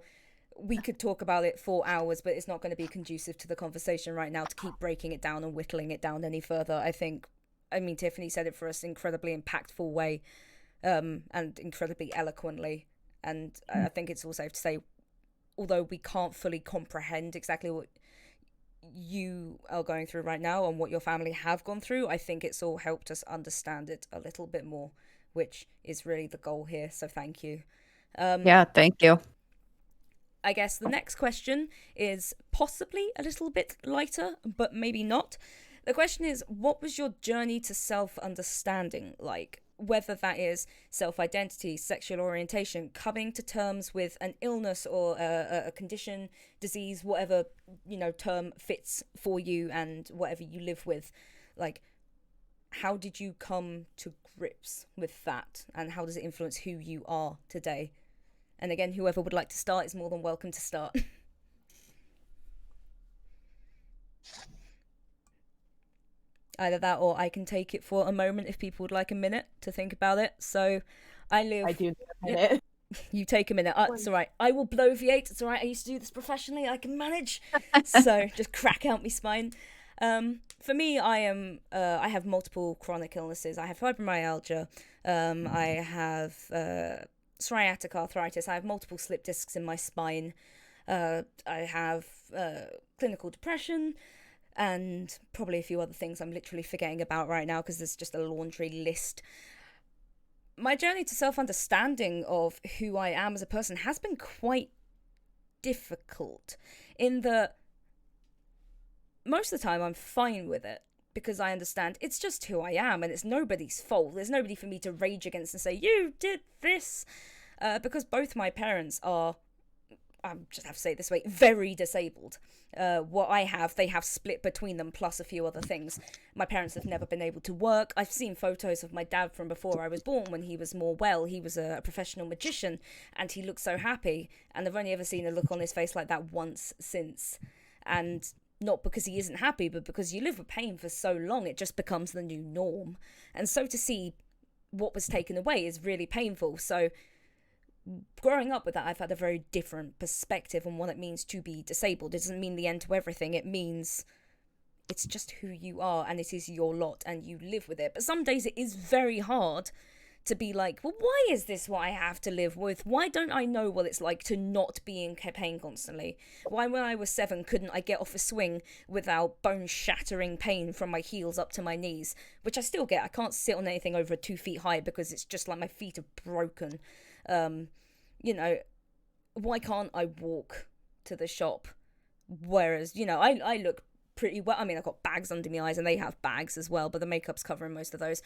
S1: we could talk about it for hours, but it's not going to be conducive to the conversation right now to keep breaking it down and whittling it down any further. I mean, Tiffany said it for us incredibly impactful way, and incredibly eloquently. And I think it's all safe to say, although we can't fully comprehend exactly what you are going through right now and what your family have gone through, I think it's all helped us understand it a little bit more, which is really the goal here. So thank you.
S2: Yeah, thank you.
S1: I guess the next question is possibly a little bit lighter, but maybe not. The question is, what was your journey to self-understanding like? Whether that is self-identity, sexual orientation, coming to terms with an illness or a condition, disease, whatever, term fits for you and whatever you live with. Like, how did you come to grips with that? And how does it influence who you are today? And again, whoever would like to start is more than welcome to start. Either that or I can take it for a moment if people would like a minute to think about it. So I live...
S5: I do need a minute.
S1: You take a minute. It's all right. I will bloviate. It's all right. I used to do this professionally. I can manage. So just crack out my spine. For me, I have multiple chronic illnesses. I have fibromyalgia. I have psoriatic arthritis. I have multiple slip discs in my spine. I have clinical depression. And probably a few other things I'm literally forgetting about right now because there's just a laundry list. My journey to self-understanding of who I am as a person has been quite difficult in that most of the time I'm fine with it because I understand it's just who I am and it's nobody's fault. There's nobody for me to rage against and say, you did this. Because both my parents are, I just have to say it this way, very disabled. What I have, they have split between them, plus a few other things. My parents have never been able to work. I've seen photos of my dad from before I was born when he was more well. He was a professional magician, and he looked so happy. And I've only ever seen a look on his face like that once since. And not because he isn't happy, but because you live with pain for so long, it just becomes the new norm. And so to see what was taken away is really painful. So growing up with that, I've had a very different perspective on what it means to be disabled. It doesn't mean the end to everything. It means it's just who you are and it is your lot and you live with it. But some days it is very hard to be like, well, why is this what I have to live with? Why don't I know what it's like to not be in pain constantly? Why, when I was 7, couldn't I get off a swing without bone-shattering pain from my heels up to my knees? Which I still get. I can't sit on anything over 2 feet high because it's just like my feet are broken. Why can't I walk to the shop? Whereas, I look pretty well. I mean, I've got bags under my eyes and they have bags as well, but the makeup's covering most of those.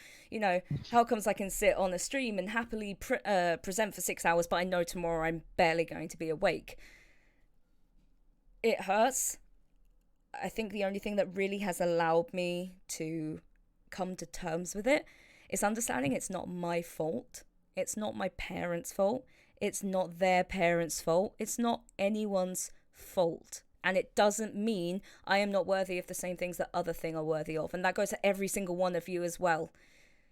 S1: How comes I can sit on a stream and happily present for 6 hours, but I know tomorrow I'm barely going to be awake? It hurts. I think the only thing that really has allowed me to come to terms with it is understanding it's not my fault. It's not my parents' fault. It's not their parents' fault. It's not anyone's fault. And it doesn't mean I am not worthy of the same things that other things are worthy of. And that goes to every single one of you as well.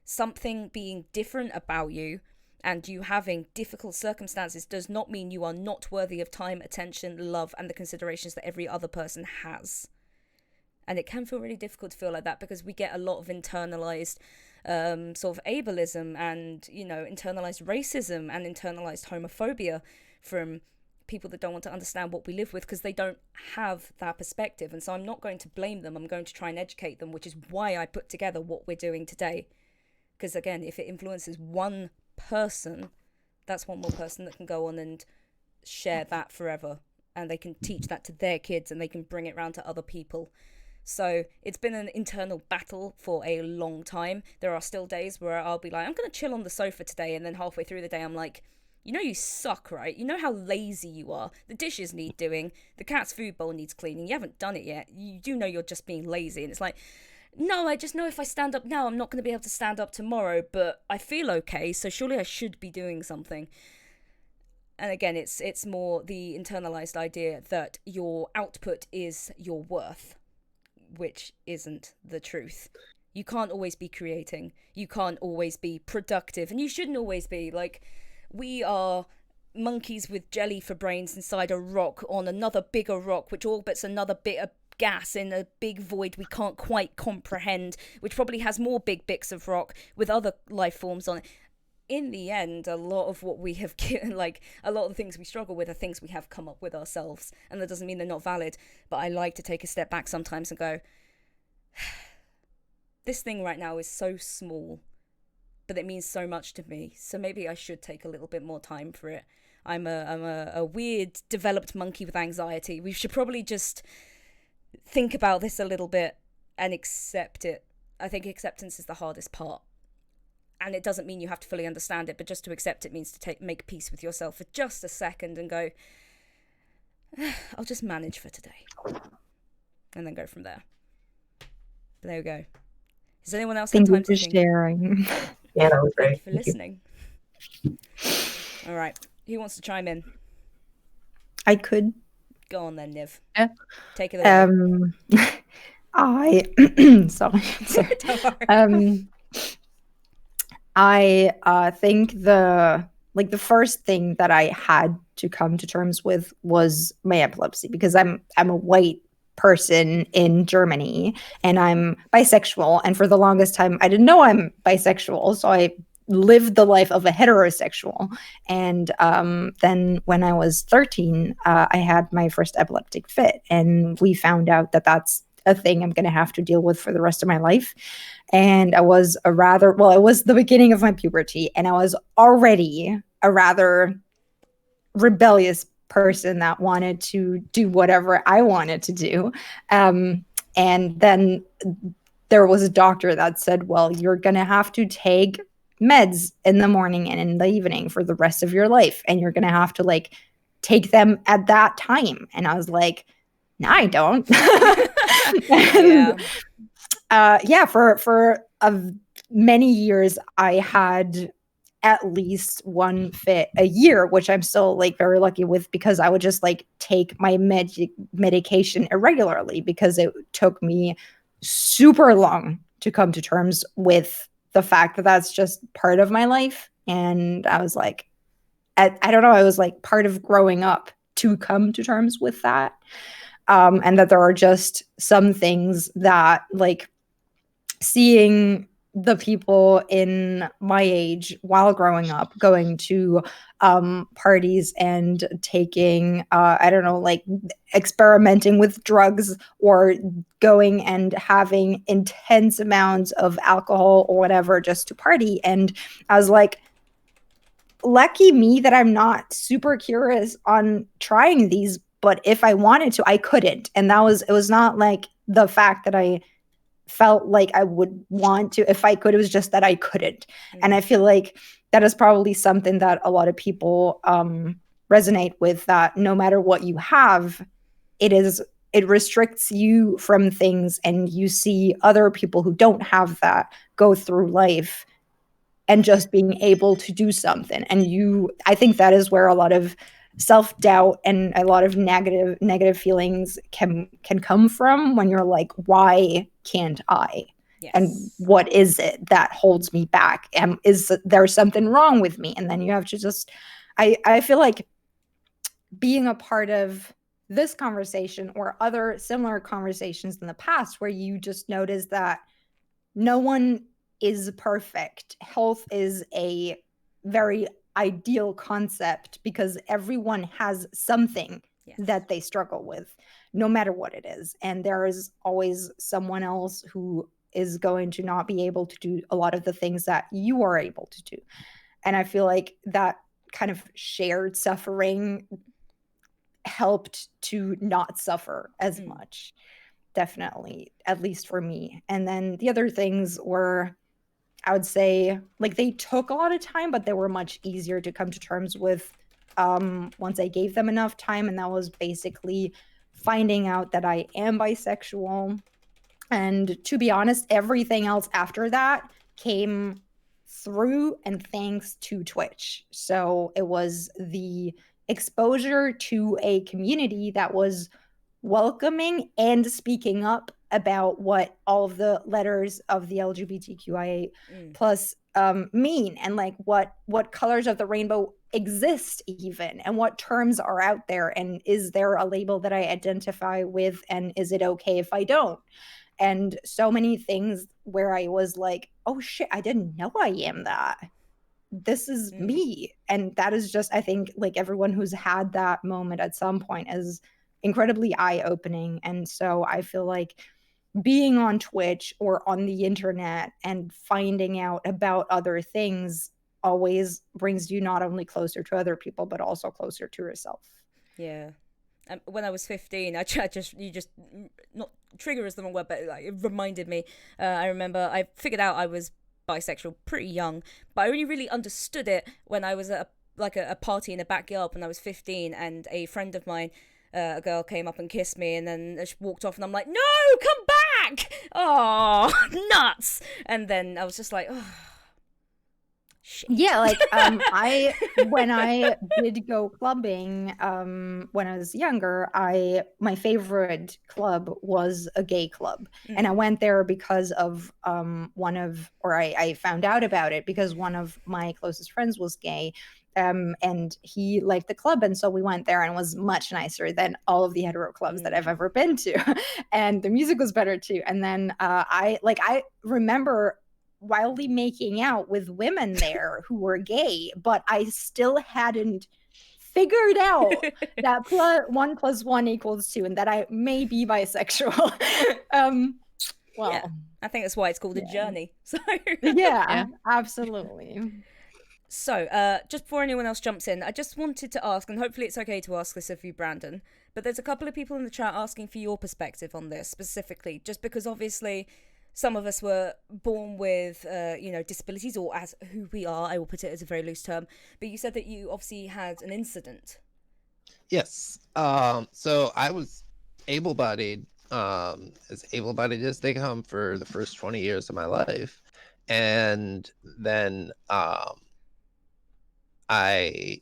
S1: Something being different about you and you having difficult circumstances does not mean you are not worthy of time, attention, love, and the considerations that every other person has. And it can feel really difficult to feel like that because we get a lot of internalized sort of ableism and, internalized racism and internalized homophobia from people that don't want to understand what we live with because they don't have that perspective. And so I'm not going to blame them. I'm going to try and educate them, which is why I put together what we're doing today. Because again, if it influences one person, that's one more person that can go on and share that forever. And they can teach that to their kids and they can bring it around to other people. So it's been an internal battle for a long time. There are still days where I'll be like, I'm going to chill on the sofa today. And then halfway through the day, I'm like, you suck, right? You know how lazy you are. The dishes need doing. The cat's food bowl needs cleaning. You haven't done it yet. You do know you're just being lazy. And it's like, no, I just know if I stand up now, I'm not going to be able to stand up tomorrow. But I feel okay. So surely I should be doing something. And again, it's more the internalized idea that your output is your worth, which isn't the truth. You can't always be creating. You can't always be productive. And you shouldn't always be. Like, we are monkeys with jelly for brains inside a rock on another bigger rock, which orbits another bit of gas in a big void we can't quite comprehend, which probably has more big bits of rock with other life forms on it. In the end, a lot of what we have given, like a lot of the things we struggle with are things we have come up with ourselves. And that doesn't mean they're not valid, but I like to take a step back sometimes and go, this thing right now is so small, but it means so much to me. So maybe I should take a little bit more time for it. I'm a weird developed monkey with anxiety. We should probably just think about this a little bit and accept it. I think acceptance is the hardest part. And it doesn't mean you have to fully understand it, but just to accept it means to make peace with yourself for just a second and go, I'll just manage for today. And then go from there. But there we go. Has anyone else had
S3: Thank you
S1: time
S3: for
S1: to think?
S3: sharing.
S7: Yeah, that was
S1: Thank
S7: great.
S1: you for listening. All right. Who wants to chime in?
S3: I could.
S1: Go on then, Niv.
S2: Yeah.
S1: Take it away.
S3: I sorry.
S1: Don't worry.
S3: I think the first thing that I had to come to terms with was my epilepsy, because I'm a white person in Germany and I'm bisexual, and for the longest time I didn't know I'm bisexual, so I lived the life of a heterosexual. And then when I was 13, I had my first epileptic fit, and we found out that that's a thing I'm going to have to deal with for the rest of my life. And I was it was the beginning of my puberty, and I was already a rather rebellious person that wanted to do whatever I wanted to do. And then there was a doctor that said, well, you're going to have to take meds in the morning and in the evening for the rest of your life. And you're going to have to like take them at that time. And I was like, no, I don't. And, for many years, I had at least one fit a year, which I'm still like very lucky with, because I would just like take my medication irregularly, because it took me super long to come to terms with the fact that that's just part of my life. And I was like, I don't know, I was like part of growing up to come to terms with that. And that there are just some things that, like, seeing the people in my age while growing up going to parties and taking I don't know, like experimenting with drugs or going and having intense amounts of alcohol or whatever just to party. And I was like, lucky me that I'm not super curious on trying these, but if I wanted to, I couldn't. And it was not like the fact that I felt like I would want to if I could. It was just that I couldn't. And I feel like that is probably something that a lot of people resonate with, that no matter what you have, it restricts you from things, and you see other people who don't have that go through life and just being able to do something. And I think that is where a lot of self-doubt and a lot of negative feelings can come from, when you're like, why can't I? Yes. And what is it that holds me back? And is there something wrong with me? And then you have to just, I feel like being a part of this conversation or other similar conversations in the past, where you just notice that no one is perfect. Health is a very ideal concept, because everyone has something that they struggle with, no matter what it is. And there is always someone else who is going to not be able to do a lot of the things that you are able to do. And I feel like that kind of shared suffering helped to not suffer as much. Definitely, at least for me. And then the other things were, I would say, like, they took a lot of time, but they were much easier to come to terms with once I gave them enough time. And that was basically finding out that I am bisexual. And to be honest, everything else after that came through and thanks to Twitch. So it was the exposure to a community that was welcoming and speaking up about what all of the letters of the LGBTQIA plus mean, and like what colors of the rainbow exist even, and what terms are out there, and is there a label that I identify with, and is it okay if I don't? And so many things where I was like, oh shit, I didn't know I am that. This is me. And that is just, I think, like, everyone who's had that moment at some point is incredibly eye-opening. And so I feel like being on Twitch or on the internet and finding out about other things always brings you not only closer to other people, but also closer to yourself.
S1: Yeah. when I was 15, not trigger is the wrong word, but like, it reminded me. I remember I figured out I was bisexual pretty young, but I only really understood it when I was at a party in a backyard when I was 15, and a friend of mine, a girl, came up and kissed me, and then she walked off, and I'm like, no, come back! Oh, nuts! And then I was just like, oh. Shit.
S3: Yeah, like I when I did go clubbing when I was younger, my favorite club was a gay club. And I went there because of I found out about it because one of my closest friends was gay. And he liked the club, and so we went there, and it was much nicer than all of the hetero clubs that I've ever been to. And the music was better too. And then I remember wildly making out with women there who were gay, but I still hadn't figured out that 1 + 1 = 2 and that I may be bisexual. Well,
S1: yeah, I think that's why it's called a journey. So
S3: yeah, absolutely.
S1: So, just before anyone else jumps in, I just wanted to ask, and hopefully it's okay to ask this of you, Brandon, but there's a couple of people in the chat asking for your perspective on this specifically, just because obviously some of us were born with, disabilities, or as who we are, I will put it as a very loose term. But you said that you obviously had an incident.
S8: Yes. So I was able-bodied, as able-bodied as they come for the first 20 years of my life. And then I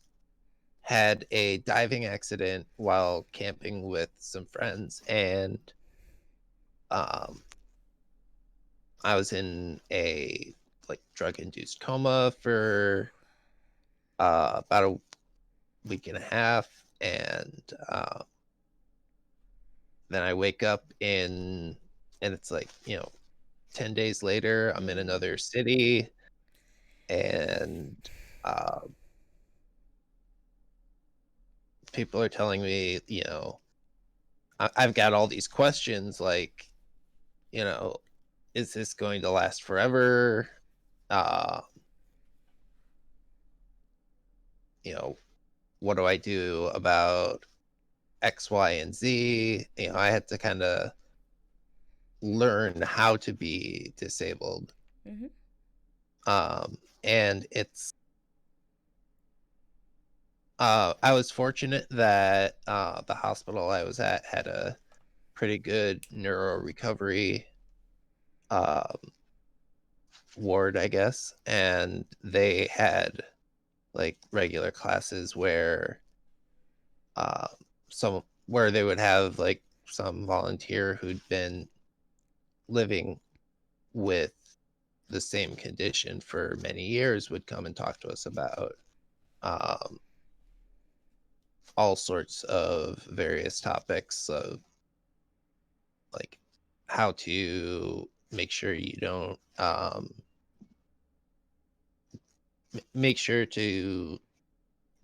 S8: had a diving accident while camping with some friends, and I was in a drug-induced coma for about a week and a half, and then I wake up and it's 10 days later, I'm in another city, and people are telling me, I've got all these questions like, is this going to last forever? What do I do about X, Y, and Z? I had to kind of learn how to be disabled. And it's I was fortunate that the hospital I was at had a pretty good neuro recovery ward, I guess, and they had regular classes where where they would have some volunteer who'd been living with the same condition for many years would come and talk to us about all sorts of various topics of how to make sure you don't make sure to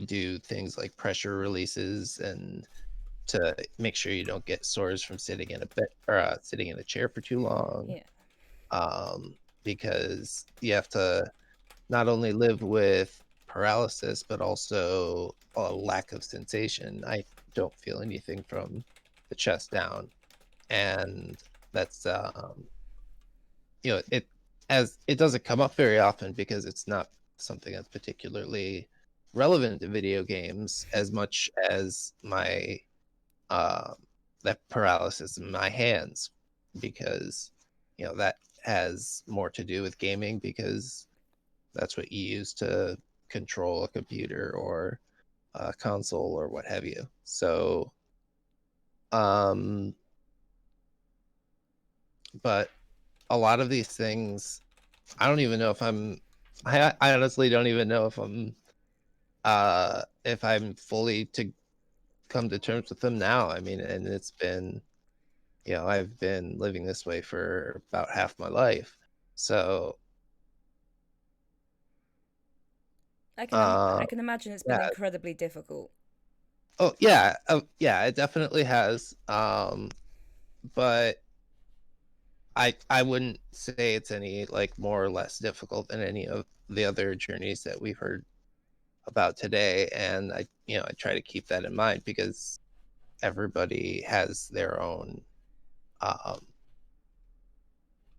S8: do things like pressure releases, and to make sure you don't get sores from sitting in a bed or sitting in a chair for too long. Because you have to not only live with paralysis but also a lack of sensation. I don't feel anything from the chest down, and that's it doesn't come up very often because it's not something that's particularly relevant to video games as much as my that paralysis in my hands, because that has more to do with gaming, because that's what you use to control a computer or a console or what have you. So but a lot of these things, I don't even know if I honestly don't even know if I'm fully to come to terms with them now. I mean, and it's been, I've been living this way for about half my life. So
S1: I can imagine it's been incredibly difficult.
S8: Oh yeah, it definitely has. But I wouldn't say it's any more or less difficult than any of the other journeys that we've heard about today, and I try to keep that in mind, because everybody has um,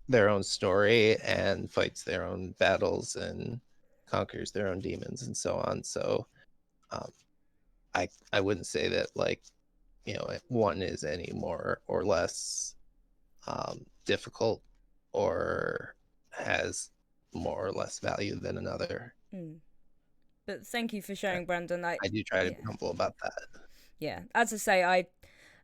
S8: their own story and fights their own battles and conquers their own demons and so on. So um, I wouldn't say that, like, one is any more or less difficult or has more or less value than another.
S1: But thank you for sharing, Brandon.
S8: I do try to
S1: Yeah.
S8: be humble about that.
S1: Yeah, as I say, I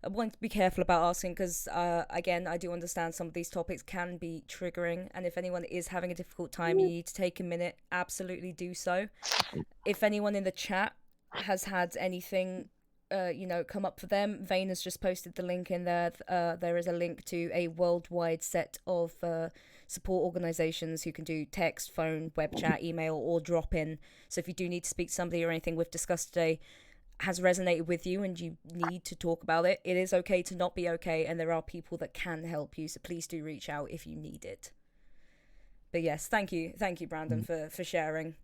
S1: want to be careful about asking because, again, I do understand some of these topics can be triggering, and if anyone is having a difficult time, you need to take a minute. Absolutely do so. If anyone in the chat has had anything, come up for them, Vane has just posted the link in there. There is a link to a worldwide set of support organizations who can do text, phone, web chat, email, or drop in. So if you do need to speak to somebody or anything we've discussed today has resonated with you and you need to talk about it, it is okay to not be okay, and there are people that can help you, so please do reach out if you need it. But yes, thank you Brandon for sharing.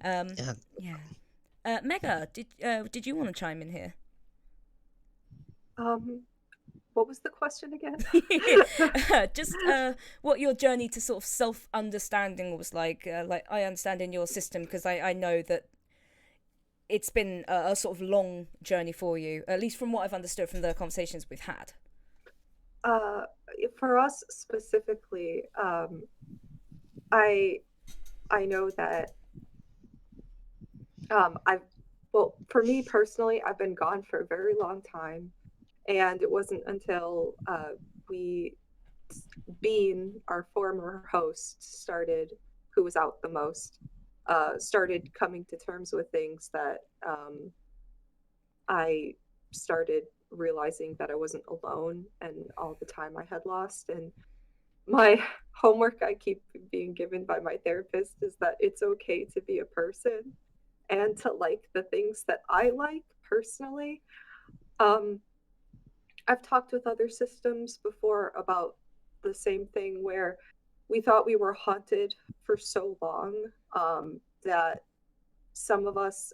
S1: Mega, did you want to chime in here?
S6: What was the question again?
S1: Just what your journey to sort of self-understanding was like I understand in your system, because I know that it's been a sort of long journey for you, at least from what I've understood from the conversations we've had.
S6: For us specifically, I know that for me personally, I've been gone for a very long time, and it wasn't until Bean, our former host, who was out the most, started coming to terms with things that I started realizing that I wasn't alone and all the time I had lost. And my homework I keep being given by my therapist is that it's okay to be a person and to like the things that I like personally. I've talked with other systems before about the same thing, where we thought we were haunted for so long that some of us,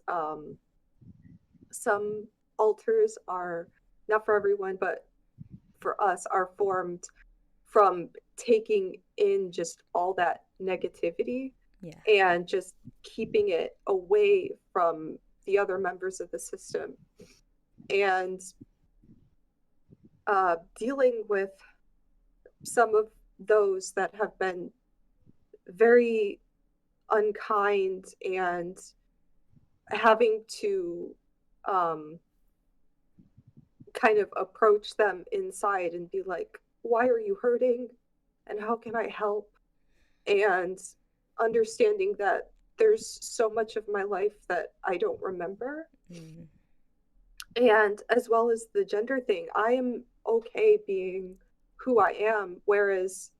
S6: some altars are, not for everyone, but for us, are formed from taking in just all that negativity and just keeping it away from the other members of the system. And dealing with some of those that have been very unkind and having to kind of approach them inside and be like, why are you hurting? And how can I help? And understanding that there's so much of my life that I don't remember. Mm-hmm. And as well as the gender thing, I am okay being who I am. Whereas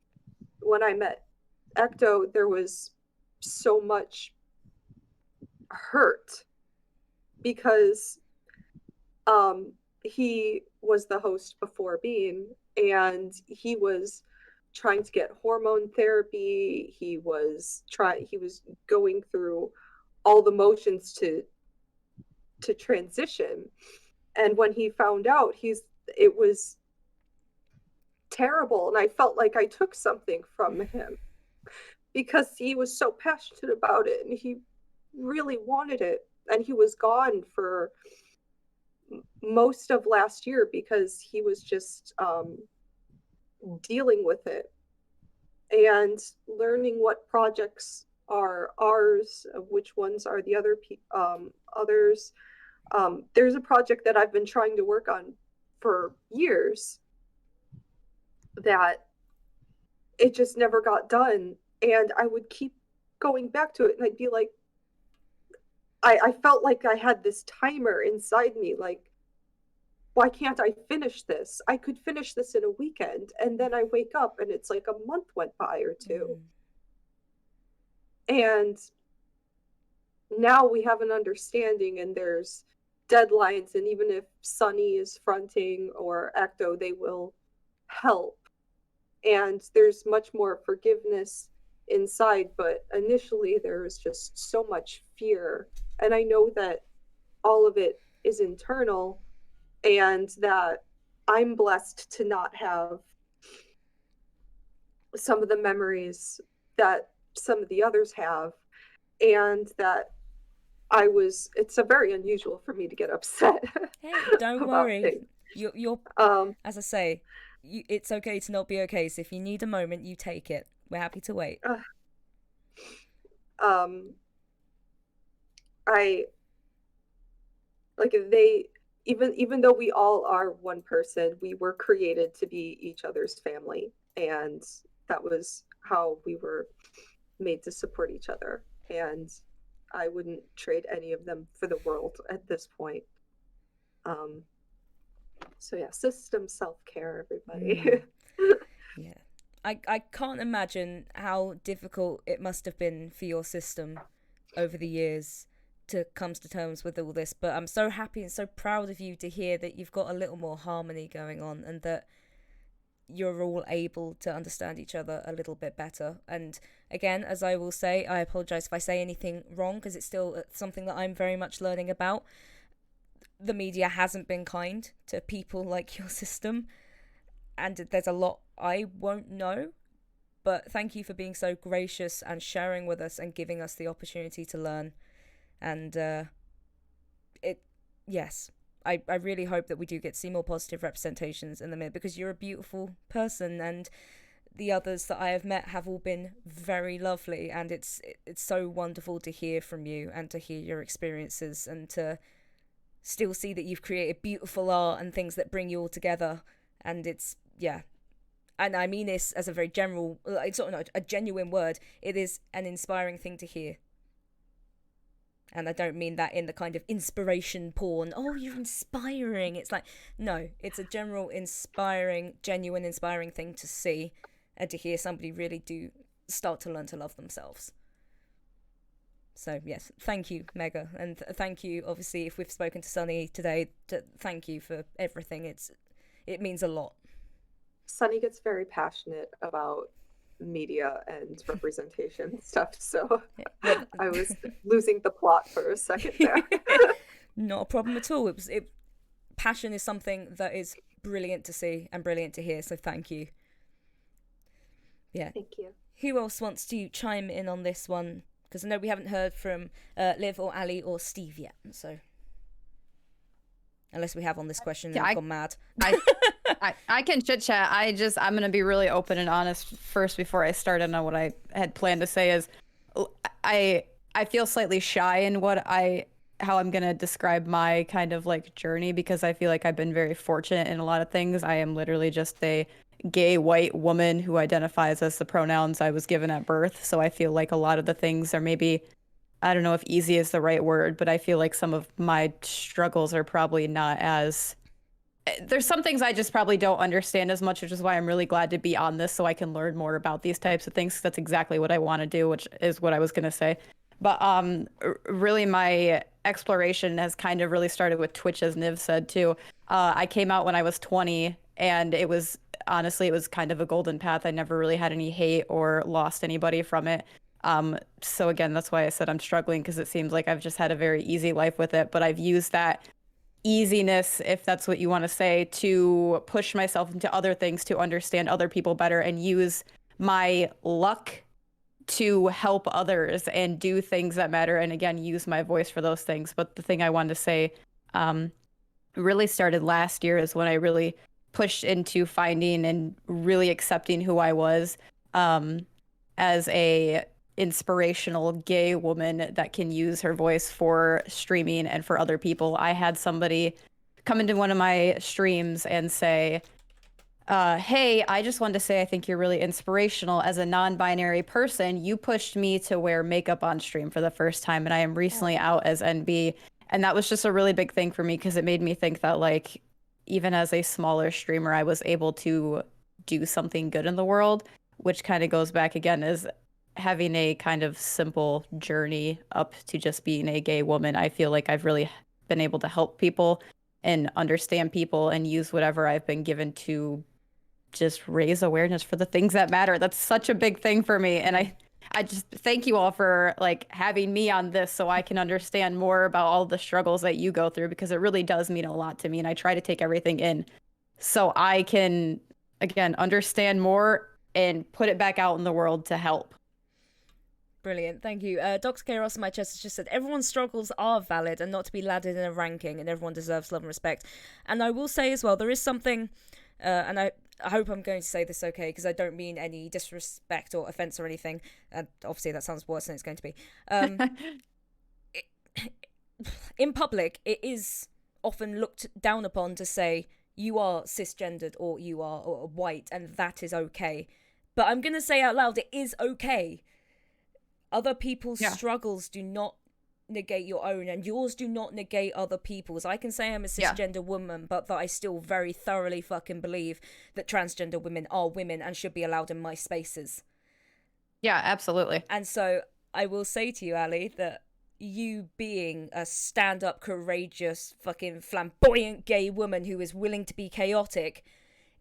S6: when I met Ecto, there was so much hurt because he was the host before Bean, and he was trying to get hormone therapy. He was going through all the motions to transition. And when he found out, it was terrible. And I felt like I took something from him because he was so passionate about it and he really wanted it. And he was gone for most of last year because he was just dealing with it and learning what projects are ours, which ones are the others. There's a project that I've been trying to work on for years that it just never got done. And I would keep going back to it and I'd be like, I felt like I had this timer inside me, like, why can't I finish this? I could finish this in a weekend. And then I wake up and it's like a month went by or two. And now we have an understanding and there's deadlines. And even if Sunny is fronting or Ecto, they will help. And there's much more forgiveness inside. But initially there was just so much fear. And I know that all of it is internal. and that I'm blessed to not have some of the memories that some of the others have, and that it's a very unusual for me to get upset.
S1: Hey, don't
S6: about
S1: worry.
S6: things.
S1: You're as I say, it's okay to not be okay. So if you need a moment, you take it. We're happy to wait.
S6: I like even though we all are one person, we were created to be each other's family, and that was how we were made to support each other, and I wouldn't trade any of them for the world at this point. So yeah, system self-care, everybody.
S1: Yeah. I can't imagine how difficult it must have been for your system over the years to come to terms with all this, but I'm so happy and so proud of you to hear that you've got a little more harmony going on, and that you're all able to understand each other a little bit better. And again, as I will say, I apologize if I say anything wrong, because it's still something that I'm very much learning about. The media hasn't been kind to people like your system, and there's a lot I won't know, but thank you for being so gracious and sharing with us and giving us the opportunity to learn. And I really hope that we do get to see more positive representations in the mid, because you're a beautiful person, and the others that I have met have all been very lovely, and it's so wonderful to hear from you and to hear your experiences, and to still see that you've created beautiful art and things that bring you all together. And and I mean this as a very general, it's not a genuine word, it is an inspiring thing to hear. And I don't mean that in the kind of inspiration porn, oh, you're inspiring. It's like, no, it's a general inspiring, genuine inspiring thing to see and to hear somebody really do start to learn to love themselves. So, yes, thank you, Mega. And thank you, obviously, if we've spoken to Sunny today, thank you for everything. It means a lot.
S6: Sunny gets very passionate about media and representation stuff, so I was losing the plot for a second there.
S1: Not a problem at all. Passion is something that is brilliant to see and brilliant to hear, so thank you. Yeah.
S6: Thank you.
S1: Who else wants to chime in on this one? Because I know we haven't heard from Liv or Ali or Steve yet, so unless we have on this question and I've gone mad.
S2: I can chit chat. I'm gonna be really open and honest first before I start. And what I had planned to say is, I feel slightly shy in how I'm gonna describe my kind of like journey, because I feel like I've been very fortunate in a lot of things. I am literally just a gay white woman who identifies as the pronouns I was given at birth. So I feel like a lot of the things are maybe, I don't know if easy is the right word, but I feel like some of my struggles are probably not as, there's some things I just probably don't understand as much, which is why I'm really glad to be on this, so I can learn more about these types of things. That's exactly what I want to do, which is what I was going to say. But really my exploration has kind of really started with Twitch, as Niv said too. I came out when I was 20, and it was kind of a golden path. I never really had any hate or lost anybody from it. So again, that's why I said I'm struggling, because it seems like I've just had a very easy life with it, but I've used that easiness, if that's what you want to say, to push myself into other things, to understand other people better, and use my luck to help others and do things that matter, and again, use my voice for those things. But the thing I wanted to say really started last year, is when I really pushed into finding and really accepting who I was as a inspirational gay woman that can use her voice for streaming and for other people. I had somebody come into one of my streams and say, hey, I just wanted to say I think you're really inspirational. As a non-binary person, you pushed me to wear makeup on stream for the first time, and I am recently out as NB. And that was just a really big thing for me, because it made me think that, like, even as a smaller streamer, I was able to do something good in the world, which kind of goes back again as having a kind of simple journey up to just being a gay woman. I feel like I've really been able to help people and understand people and use whatever I've been given to just raise awareness for the things that matter. That's such a big thing for me. And I just thank you all for like having me on this so I can understand more about all the struggles that you go through, because it really does mean a lot to me, and I try to take everything in so I can again understand more and put it back out in the world to help.
S1: Brilliant, thank you. Dr. K. Ross in my chest has just said, everyone's struggles are valid and not to be laddered in a ranking, and everyone deserves love and respect. And I will say as well, there is something, and I hope I'm going to say this okay, because I don't mean any disrespect or offence or anything. And obviously that sounds worse than it's going to be. In public, it is often looked down upon to say you are cisgendered or you are white, and that is okay. But I'm going to say out loud, it is okay. Other people's struggles do not negate your own, and yours do not negate other people's. I can say I'm a cisgender woman, but that I still very thoroughly fucking believe that transgender women are women and should be allowed in my spaces.
S2: Yeah, absolutely.
S1: And so I will say to you, Ali, that you being a stand-up, courageous, fucking flamboyant gay woman who is willing to be chaotic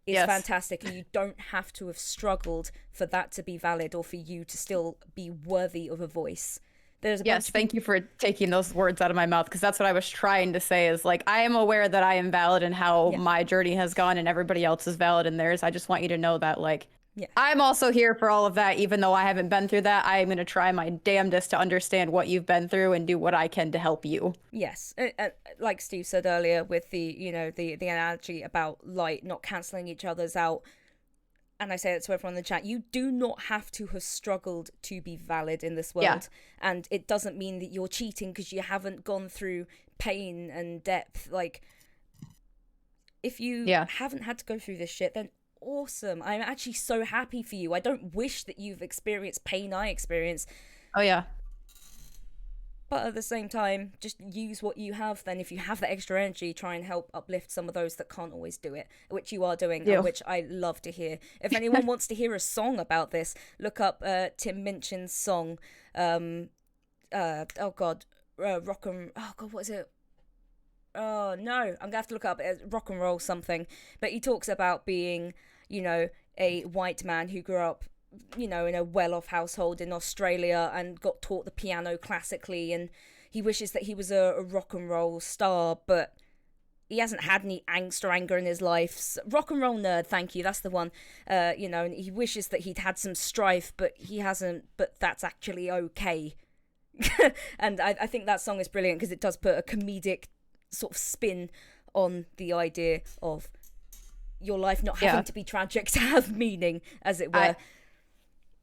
S1: is fantastic, and you don't have to have struggled for that to be valid or for you to still be worthy of a voice. There's a bunch of
S2: thank you for taking those words out of my mouth, because that's what I was trying to say is like, I am aware that I am valid in how my journey has gone, and everybody else is valid in theirs. I just want you to know that like I'm also here for all of that. Even though I haven't been through that, I am going to try my damnedest to understand what you've been through and do what I can to help you.
S1: Yes, like Steve said earlier with the the analogy about light not cancelling each other's out, and I say it to everyone in the chat, you do not have to have struggled to be valid in this world, and it doesn't mean that you're cheating because you haven't gone through pain and depth. Like, if you haven't had to go through this shit, then awesome. I'm actually so happy for you. I don't wish that you've experienced pain I experienced.
S2: Oh yeah.
S1: But at the same time, just use what you have then. If you have that extra energy, try and help uplift some of those that can't always do it, which you are doing, and which I love to hear. If anyone wants to hear a song about this, look up Tim Minchin's song. Rock and... Oh God, what is it? Oh no, I'm gonna have to look up rock and roll something. But he talks about being, you know, a white man who grew up, you know, in a well-off household in Australia and got taught the piano classically, and he wishes that he was a rock and roll star, but he hasn't had any angst or anger in his life. Rock and roll nerd, thank you, that's the one. You know, and he wishes that he'd had some strife, but he hasn't, but that's actually okay. And I think that song is brilliant because it does put a comedic sort of spin on the idea of your life not having to be tragic to have meaning, as it were.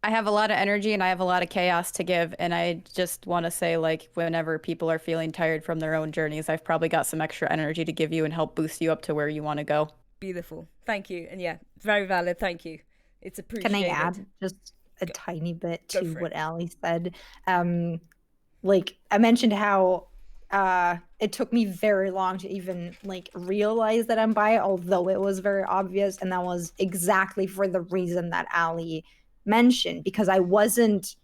S2: I have a lot of energy and I have a lot of chaos to give, and I just want to say, like, whenever people are feeling tired from their own journeys, I've probably got some extra energy to give you and help boost you up to where you want to go.
S1: Beautiful, thank you. And yeah, very valid, thank you, it's appreciated.
S3: Can I add just a tiny bit to what Ali said? Like, I mentioned how it took me very long to even like realize that I'm bi, although it was very obvious, and that was exactly for the reason that Ali mentioned, because I wasn't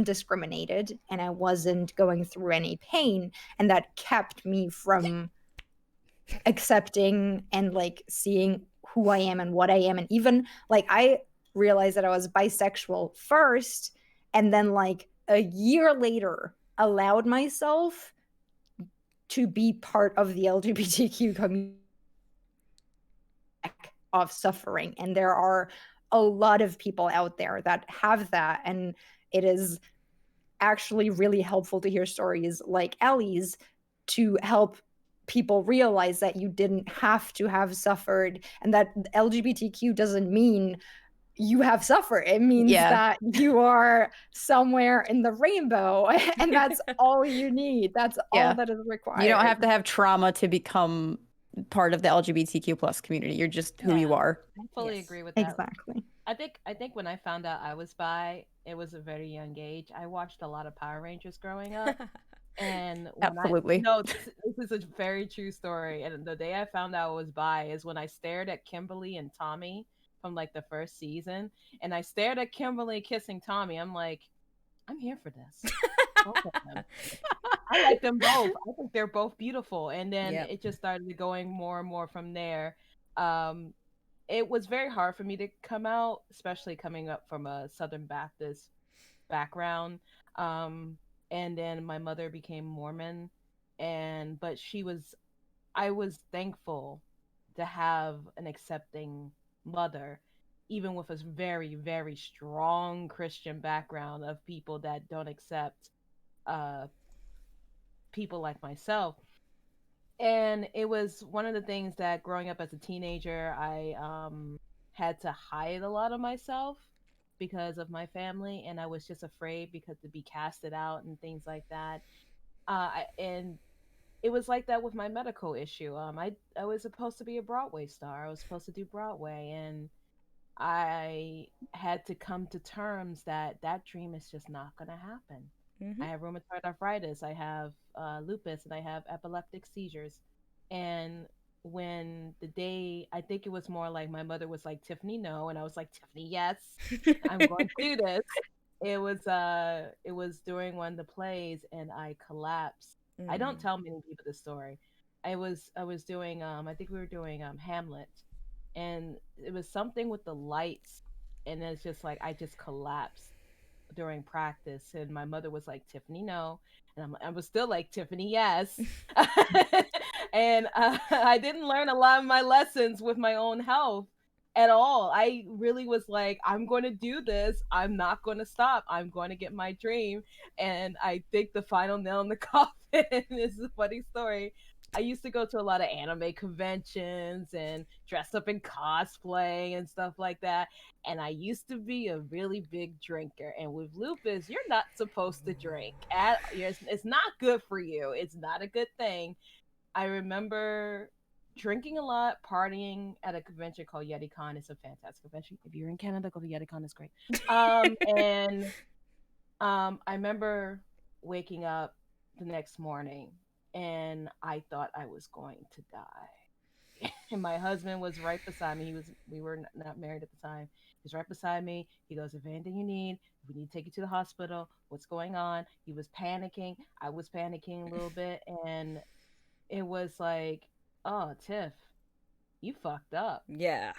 S3: discriminated and I wasn't going through any pain, and that kept me from accepting and like seeing who I am and what I am. And even like I realized that I was bisexual first, and then like a year later allowed myself to be part of the LGBTQ community of suffering. And there are a lot of people out there that have that, and it is actually really helpful to hear stories like Ellie's to help people realize that you didn't have to have suffered, and that LGBTQ doesn't mean you have suffered. It means that you are somewhere in the rainbow, and that's all you need. That's all that is required.
S2: You don't have to have trauma to become part of the LGBTQ plus community. You're just who you are.
S5: I fully agree with that.
S3: Exactly.
S5: I think when I found out I was bi, it was a very young age. I watched a lot of Power Rangers growing up. And
S2: absolutely.
S5: This is a very true story. And the day I found out I was bi is when I stared at Kimberly and Tommy from like the first season, and I stared at Kimberly kissing Tommy. I'm like, I'm here for this. Both of them. I like them both. I think they're both beautiful. And then it just started going more and more from there. It was very hard for me to come out, especially coming up from a Southern Baptist background. Um, and then my mother became Mormon, and but I was thankful to have an accepting mother, even with a very, very strong Christian background of people that don't accept uh, people like myself. And it was one of the things that growing up as a teenager, I had to hide a lot of myself because of my family, and I was just afraid because to be casted out and things like that. And it was like that with my medical issue. I was supposed to be a Broadway star. I was supposed to do Broadway, and I had to come to terms that that dream is just not going to happen.
S1: Mm-hmm.
S5: I have rheumatoid arthritis, I have lupus, and I have epileptic seizures. And when the day, I think it was more like my mother was like, Tiffany, no. And I was like, Tiffany, yes, I'm going to do this. It was during one of the plays and I collapsed. I don't tell many people this story. I was doing I think we were doing Hamlet, and it was something with the lights, and it's just like I just collapsed during practice, and my mother was like, Tiffany, no. And I was still like, Tiffany, yes. And I didn't learn a lot of my lessons with my own health at all. I really was like, I'm going to do this. I'm not going to stop. I'm going to get my dream. And I think the final nail in the coffin is a funny story. I used to go to a lot of anime conventions and dress up in cosplay and stuff like that. And I used to be a really big drinker. And with lupus, you're not supposed to drink. It's not good for you. It's not a good thing. I remember drinking a lot, partying at a convention called YetiCon. It's a fantastic convention. If you're in Canada, go to YetiCon. It's great. And I remember waking up the next morning and I thought I was going to die. And my husband was right beside me. We were not married at the time. He's right beside me. He goes, if anything you need, we need to take you to the hospital. What's going on? He was panicking. I was panicking a little bit, and it was like, oh, Tiff, you fucked up.
S1: Yeah.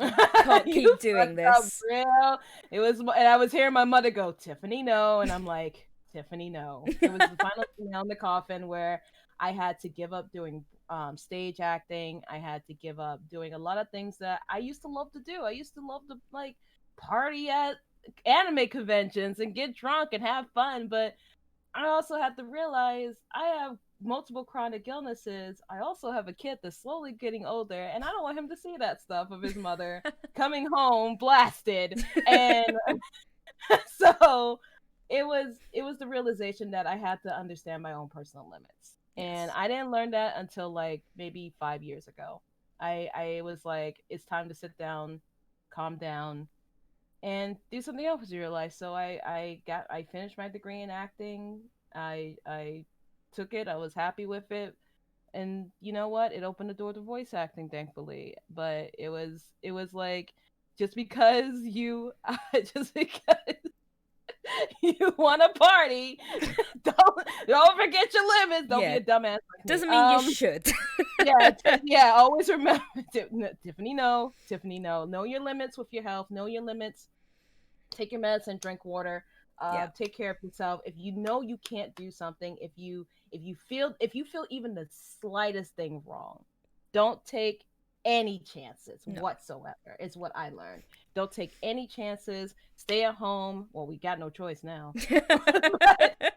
S5: Can't
S1: keep doing this.
S5: Real. It was, and I was hearing my mother go, Tiffany, no, and I'm like, Tiffany, no. It was the final nail in the coffin where I had to give up doing stage acting. I had to give up doing a lot of things that I used to love to do. I used to love to like party at anime conventions and get drunk and have fun, but I also had to realize I have multiple chronic illnesses. I also have a kid that's slowly getting older, and I don't want him to see that stuff of his mother coming home blasted. And so it was the realization that I had to understand my own personal limits. And I didn't learn that until like maybe 5 years ago. I was like, it's time to sit down, calm down, and do something else with your life. So I finished my degree in acting. I took it. I was happy with it. And you know what? It opened the door to voice acting, thankfully. But it was like just because you just because you want to party, don't forget your limits. Don't be a dumbass. Like
S1: Doesn't
S5: me.
S1: mean you should.
S5: Yeah. Always remember, Tiffany. No, Tiffany. No, know your limits with your health. Know your limits. Take your medicine. Drink water. Take care of yourself. If you know you can't do something, if you feel even the slightest thing wrong, don't take any chances whatsoever. Is what I learned. Don't take any chances. Stay at home. Well, we got no choice now.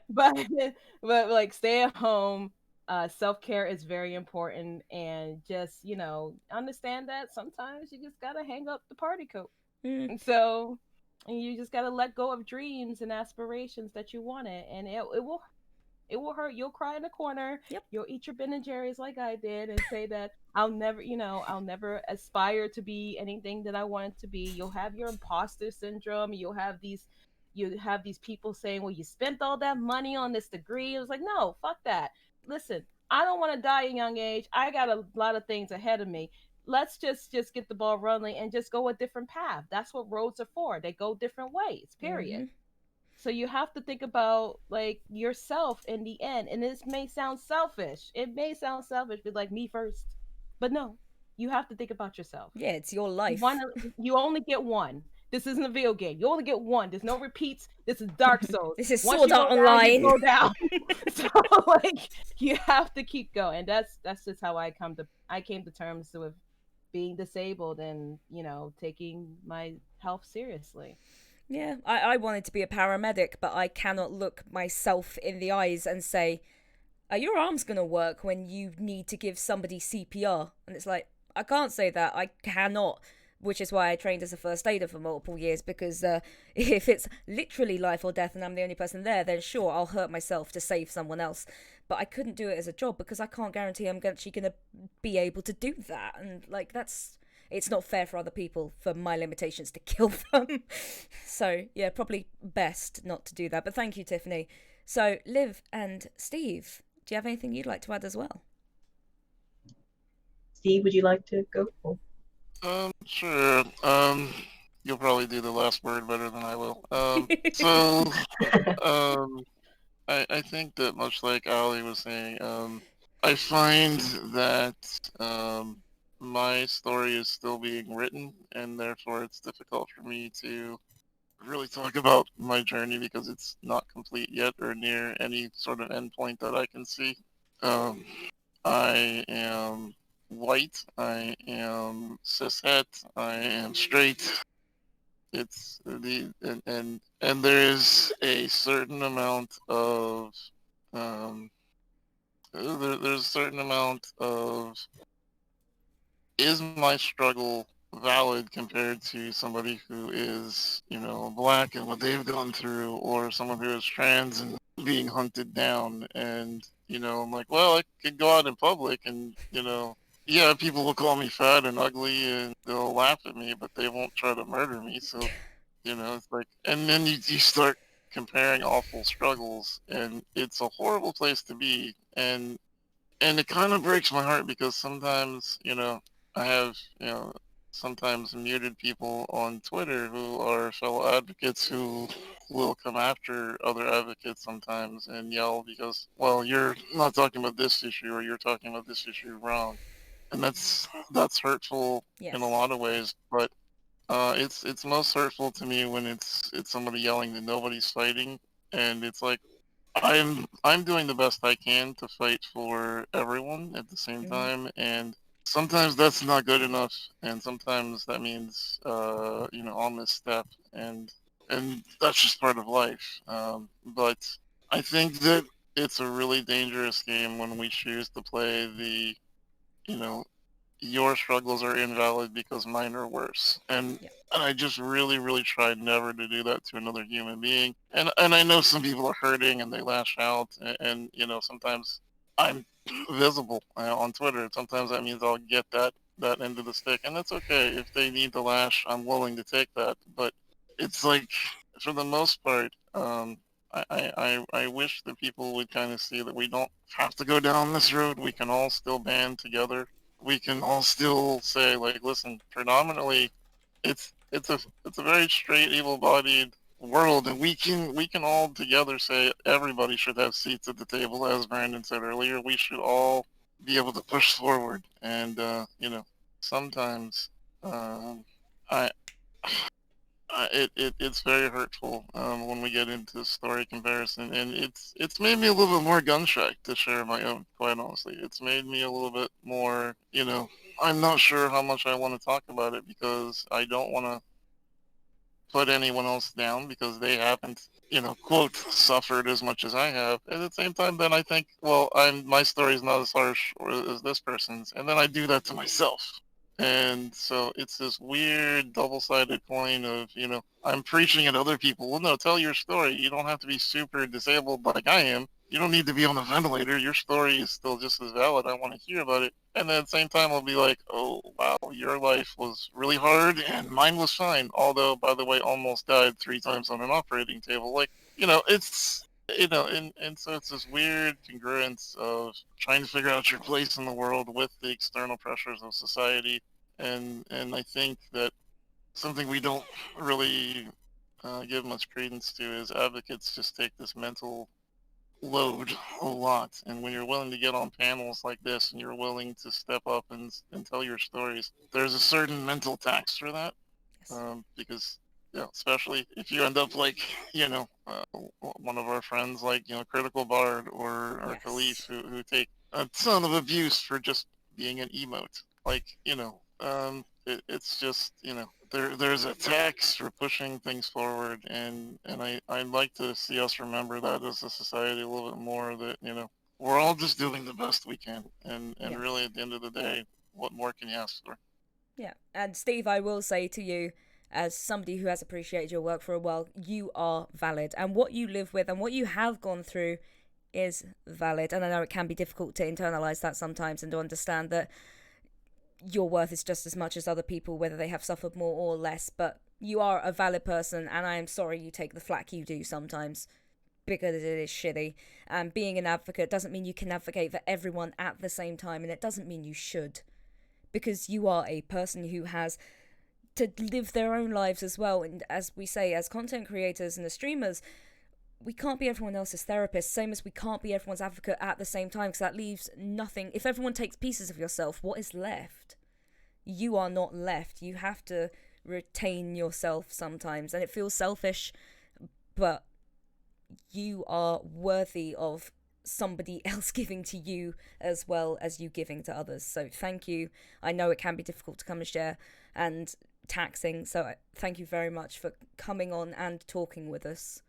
S5: but like stay at home. Self-care is very important, and just understand that sometimes you just gotta hang up the party coat. So and you just gotta let go of dreams and aspirations that you wanted, and it will hurt. You'll cry in the corner.
S1: Yep.
S5: You'll eat your Ben and Jerry's like I did, and say that I'll never aspire to be anything that I wanted to be. You'll have your imposter syndrome. You have these people saying, well, you spent all that money on this degree. It was like, no, fuck that. Listen, I don't want to die at a young age. I got a lot of things ahead of me. Let's just get the ball rolling and just go a different path. That's what roads are for. They go different ways, period. So you have to think about like yourself in the end. And this may sound selfish. It may sound selfish, but like me first. But no, you have to think about yourself.
S1: Yeah, it's your life.
S5: You only get one. This isn't a video game. You only get one. There's no repeats. This is Dark Souls.
S1: This is
S5: Once
S1: Sword
S5: you
S1: Art
S5: go down, you
S1: Online.
S5: go down. So like you have to keep going. That's just how I came to terms with being disabled and, you know, taking my health seriously.
S1: Yeah, I wanted to be a paramedic, but I cannot look myself in the eyes and say, are your arms going to work when you need to give somebody CPR? And it's like, I can't say that. I cannot. Which is why I trained as a first aider for multiple years, because if it's literally life or death and I'm the only person there, then sure, I'll hurt myself to save someone else. But I couldn't do it as a job because I can't guarantee I'm actually going to be able to do that. And, like, it's not fair for other people for my limitations to kill them. So, yeah, probably best not to do that. But thank you, Tiffany. So, Liv and Steve, do you have anything you'd like to add as well?
S7: Steve, would you like to go?
S4: Sure. You'll probably do the last word better than I will. So, I think that much like Ali was saying, I find that my story is still being written, and therefore it's difficult for me to really talk about my journey because it's not complete yet or near any sort of endpoint that I can see. Um, I am white. I am cishet. I am straight. It's the and there is a certain amount of there's a certain amount of, is my struggle valid compared to somebody who is, you know, black and what they've gone through, or someone who is trans and being hunted down. And, you know, I'm like, well, I could go out in public and, you know, yeah, people will call me fat and ugly and they'll laugh at me, but they won't try to murder me. So, you know, it's like, and then you start comparing awful struggles, and it's a horrible place to be. And it kind of breaks my heart because sometimes, you know, I have, you know, sometimes muted people on Twitter who are fellow advocates who will come after other advocates sometimes and yell because, well, you're not talking about this issue or you're talking about this issue wrong. And that's hurtful
S1: Yes.
S4: in a lot of ways, but it's most hurtful to me when it's somebody yelling that nobody's fighting, and it's like, I'm doing the best I can to fight for everyone at the same time, and sometimes that's not good enough, and sometimes that means you know, I'll misstep, and that's just part of life. But I think that it's a really dangerous game when we choose to play the, you know, your struggles are invalid because mine are worse. And I just really, really tried never to do that to another human being. And I know some people are hurting and they lash out, and you know, sometimes I'm visible on Twitter. Sometimes that means I'll get that end of the stick, and that's okay. If they need to lash, I'm willing to take that. But it's like, for the most part, I wish that people would kind of see that we don't have to go down this road. We can all still band together. We can all still say, like, listen, predominantly it's a very straight, able-bodied world, and we can all together say everybody should have seats at the table, as Brandon said earlier. We should all be able to push forward, and you know, sometimes I it's very hurtful when we get into story comparison, and it's made me a little bit more gun shy to share my own. Quite honestly, it's made me a little bit more. You know, I'm not sure how much I want to talk about it because I don't want to put anyone else down because they haven't, you know, quote, suffered as much as I have. At the same time, then I think, well, my story is not as harsh as this person's, and then I do that to myself. And so it's this weird double-sided coin of, you know, I'm preaching at other people. Well, no, tell your story. You don't have to be super disabled like I am. You don't need to be on a ventilator. Your story is still just as valid. I want to hear about it. And then at the same time, I'll be like, oh, wow, your life was really hard and mine was fine. Although, by the way, almost died 3 times on an operating table. Like, you know, it's, you know, and so it's this weird congruence of trying to figure out your place in the world with the external pressures of society. And I think that something we don't really give much credence to is advocates just take this mental load a lot. And when you're willing to get on panels like this and you're willing to step up and tell your stories, there's a certain mental tax for that. Because especially if you end up like, one of our friends, like, Critical Bard or Khalif,
S1: Yes.
S4: who take a ton of abuse for just being an emote. Like, it's just, there's a tax for pushing things forward, and I'd like to see us remember that as a society a little bit more, that, we're all just doing the best we can, and
S1: Yeah.
S4: really at the end of the day, what more can you ask for?
S1: Yeah, and Steve, I will say to you, as somebody who has appreciated your work for a while, you are valid, and what you live with and what you have gone through is valid. And I know it can be difficult to internalize that sometimes and to understand that your worth is just as much as other people, whether they have suffered more or less. But you are a valid person, and I am sorry you take the flack you do sometimes, because it is shitty. And being an advocate doesn't mean you can advocate for everyone at the same time, and it doesn't mean you should, because you are a person who has to live their own lives as well. And as we say, as content creators and as streamers, we can't be everyone else's therapist, same as we can't be everyone's advocate at the same time, because that leaves nothing. If everyone takes pieces of yourself, what is left? You are not left. You have to retain yourself sometimes, and it feels selfish, but you are worthy of somebody else giving to you as well as you giving to others. So thank you. I know it can be difficult to come and share and taxing, so thank you very much for coming on and talking with us.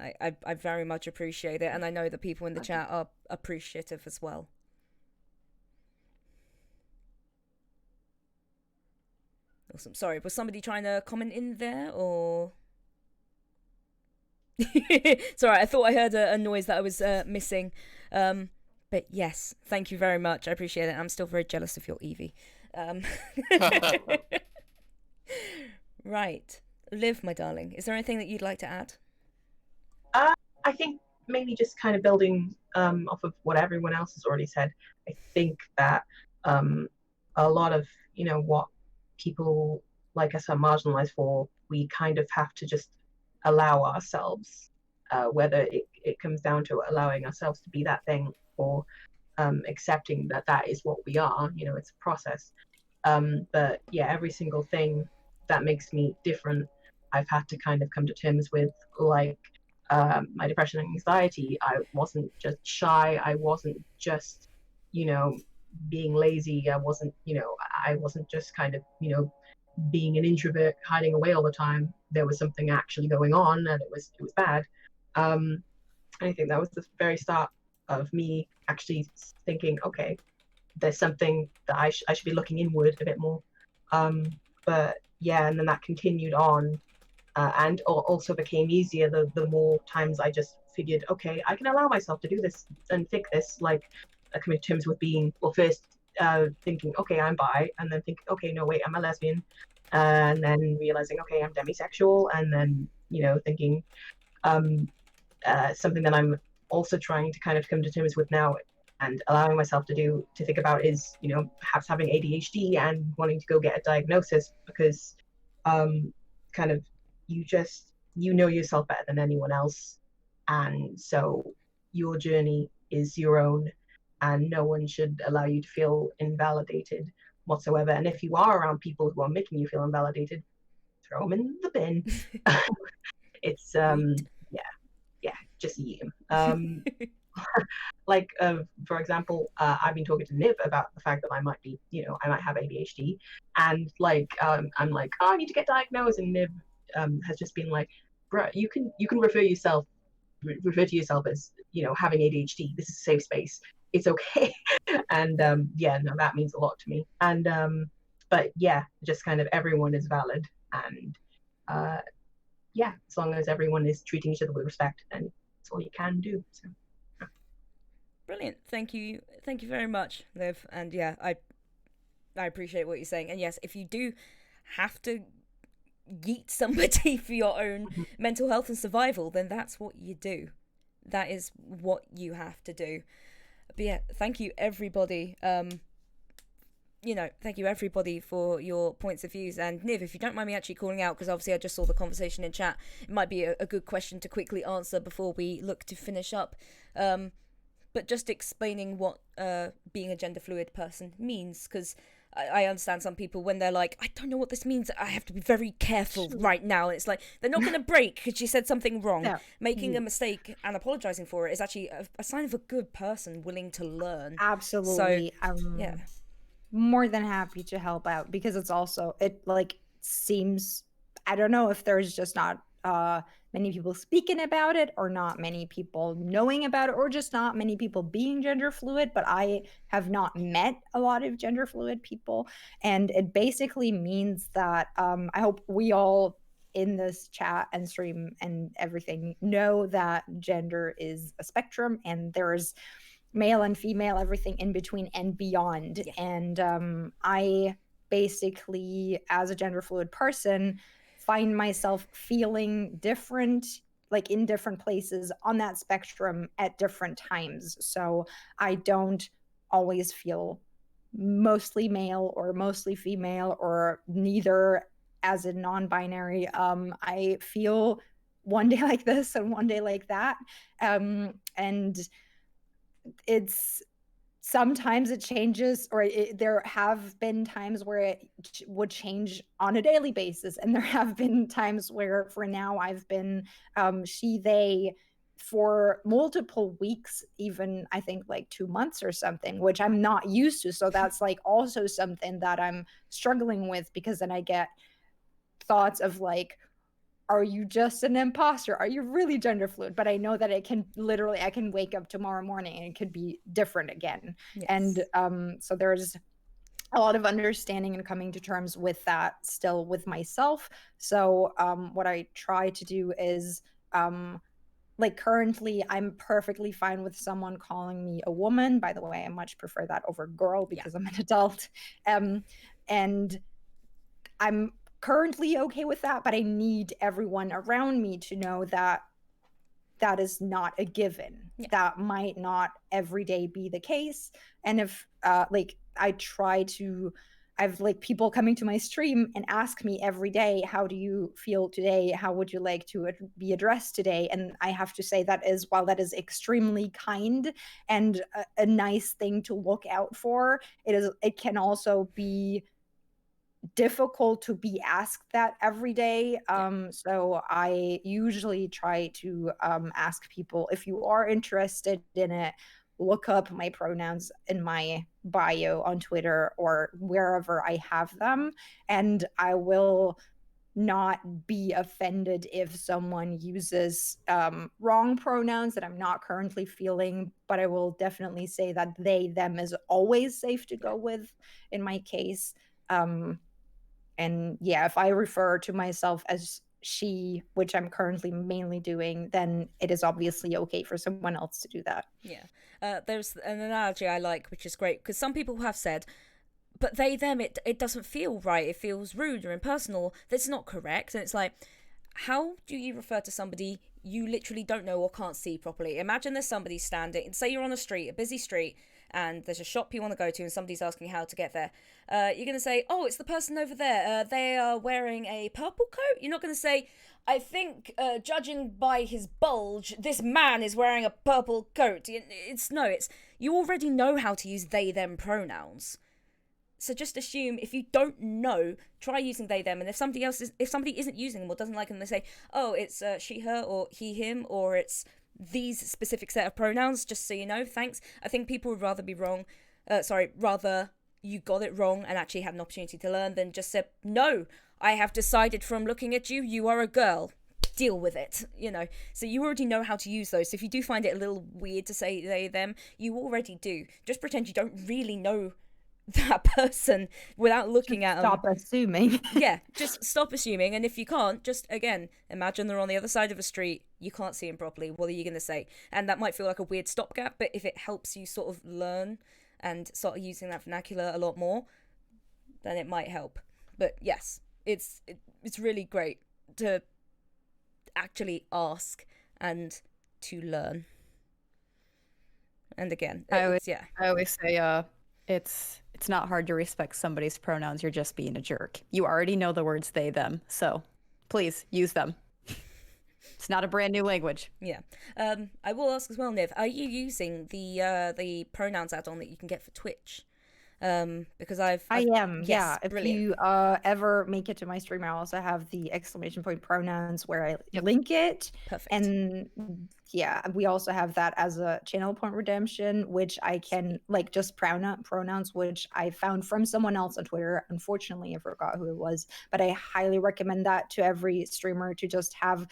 S1: I very much appreciate it, and I know the people in the chat are appreciative as well. Awesome. Sorry, was somebody trying to comment in there, or? Sorry, I thought I heard a noise that I was missing. But yes, thank you very much. I appreciate it. I'm still very jealous of your Eevee. Right. Liv, my darling, is there anything that you'd like to add?
S7: I think mainly just kind of building off of what everyone else has already said. I think that a lot of, what people like us are marginalized for, we kind of have to just allow ourselves, whether it comes down to allowing ourselves to be that thing, or accepting that that is what we are. It's a process. But yeah, every single thing that makes me different, I've had to kind of come to terms with, like my depression and anxiety. I wasn't just shy. I wasn't just, being lazy. I wasn't just kind of, being an introvert hiding away all the time. There was something actually going on, and it was bad. I think that was the very start of me actually thinking, okay, there's something that I should be looking inward a bit more. But yeah, and then that continued on, and also became easier the more times I just figured, okay, I can allow myself to do this and think this. Like, I come to terms with being, well, first thinking, okay, I'm bi, and then thinking, okay, no, wait, I'm a lesbian, and then realizing, okay, I'm demisexual, and then, thinking something that I'm also trying to kind of come to terms with now and allowing myself to think about is, perhaps having ADHD and wanting to go get a diagnosis, because kind of you know yourself better than anyone else, and so your journey is your own, and no one should allow you to feel invalidated whatsoever. And if you are around people who are making you feel invalidated, throw them in the bin. It's just eat them. Like, for example, I've been talking to Niv about the fact that I might be, I might have ADHD, and like, I'm like, oh, I need to get diagnosed, and Niv has just been like, bruh, you can refer to yourself as, having ADHD. This is a safe space. It's okay. And yeah, no, that means a lot to me. And but yeah, just kind of everyone is valid, and yeah, as long as everyone is treating each other with respect, then that's all you can do. So.
S1: Brilliant. Thank you very much, Liv. And yeah, I appreciate what you're saying. And yes, if you do have to yeet somebody for your own mental health and survival, then that's what you do. That is what you have to do. But yeah, thank you everybody. Thank you everybody for your points of views. And Niv, if you don't mind me actually calling out, because obviously I just saw the conversation in chat, it might be a good question to quickly answer before we look to finish up. But just explaining what being a gender fluid person means, because I understand some people when they're like, I don't know what this means. I have to be very careful right now. And it's like, they're not going to break because you said something wrong.
S3: No.
S1: Making a mistake and apologizing for it is actually a sign of a good person willing to learn.
S3: Absolutely.
S1: So, yeah.
S3: More than happy to help out, because it's also, it like seems, I don't know if there's just not many people speaking about it, or not many people knowing about it, or just not many people being gender fluid, but I have not met a lot of gender fluid people. And it basically means that I hope we all in this chat and stream and everything know that gender is a spectrum, and there's male and female, everything in between and beyond.
S1: Yeah.
S3: And I basically, as a gender fluid person, find myself feeling different, like in different places on that spectrum at different times. So I don't always feel mostly male or mostly female, or neither as a non-binary. I feel one day like this and one day like that. And it's sometimes it changes, or there have been times where it would change on a daily basis, and there have been times where for now I've been she, they for multiple weeks, even I think like 2 months or something, which I'm not used to. So that's like also something that I'm struggling with, because then I get thoughts of like, are you just an imposter? Are you really gender fluid? But I know that it can literally, I can wake up tomorrow morning and it could be different again.
S1: Yes.
S3: And so there's a lot of understanding and coming to terms with that still with myself. So what I try to do is like currently I'm perfectly fine with someone calling me a woman. By the way, I much prefer that over girl, because I'm an adult. And I'm currently okay with that, but I need everyone around me to know that that is not a given. That might not every day be the case. And if like I try to, I've like people coming to my stream and ask me every day, how do you feel today? How would you like to be addressed today? And I have to say that is, while that is extremely kind and a nice thing to look out for, it can also be difficult to be asked that every day. So I usually try to ask people, if you are interested in it, look up my pronouns in my bio on Twitter or wherever I have them, and I will not be offended if someone uses wrong pronouns that I'm not currently feeling, but I will definitely say that they, them is always safe to go with in my case. And yeah, if I refer to myself as she, which I'm currently mainly doing, then it is obviously okay for someone else to do that.
S1: Yeah. There's an analogy I like, which is great, because some people have said, but they, them, it doesn't feel right. It feels rude or impersonal. That's not correct. And it's like, how do you refer to somebody you literally don't know or can't see properly? Imagine there's somebody standing, say you're on a street, a busy street, and there's a shop you want to go to and somebody's asking how to get there. You're going to say, oh, it's the person over there. They are wearing a purple coat. You're not going to say, I think, judging by his bulge, this man is wearing a purple coat. It's you already know how to use they, them pronouns. So just assume, if you don't know, try using they, them. And if somebody isn't using them or doesn't like them, they say, oh, it's she, her, or he, him, or it's these specific set of pronouns, just so you know, thanks. I think people would rather be wrong, rather you got it wrong and actually had an opportunity to learn than just said, no, I have decided from looking at you, you are a girl. Deal with it, So you already know how to use those. So if you do find it a little weird to say they, them, you already do. Just pretend you don't really know that person without looking at them.
S3: Stop assuming.
S1: Yeah, just stop assuming. And if you can't, just again imagine they're on the other side of a street, you can't see them properly, what are you going to say? And that might feel like a weird stopgap, but if it helps you sort of learn and start using that vernacular a lot more, then it might help. But yes, it's really great to actually ask and to learn. And again,
S2: I always say it's not hard to respect somebody's pronouns. You're just being a jerk. You already know the words they, them, so please use them. It's not a brand new language.
S1: Yeah. I will ask as well, Niv, are you using the pronouns add-on that you can get for Twitch? Because
S3: I am,
S1: yes,
S3: yeah. If
S1: brilliant.
S3: you ever make it to my stream, I also have the exclamation point pronouns where I
S2: Yep.
S3: link it.
S1: Perfect.
S3: And yeah, we also have that as a channel point redemption, which I can like just pronouns, which I found from someone else on Twitter. Unfortunately, I forgot who it was, but I highly recommend that to every streamer to just have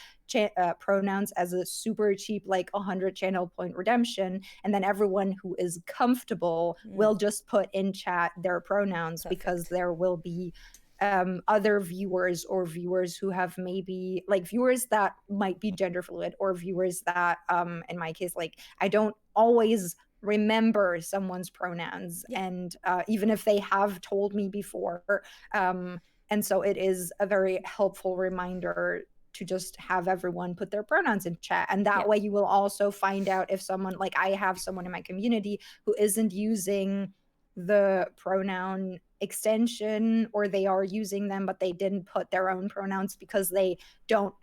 S3: pronouns as a super cheap, like 100 channel point redemption. And then everyone who is comfortable will just put in chat their pronouns, because
S1: Perfect.
S3: there will be other viewers or viewers who have maybe like viewers that might be gender fluid, or viewers that in my case, like I don't always remember someone's pronouns.
S1: Yeah.
S3: And even if they have told me before, and so it is a very helpful reminder to just have everyone put their pronouns in chat. And that
S1: Yeah.
S3: way you will also find out if someone, like I have someone in my community who isn't using the pronoun extension, or they are using them but they didn't put their own pronouns because they don't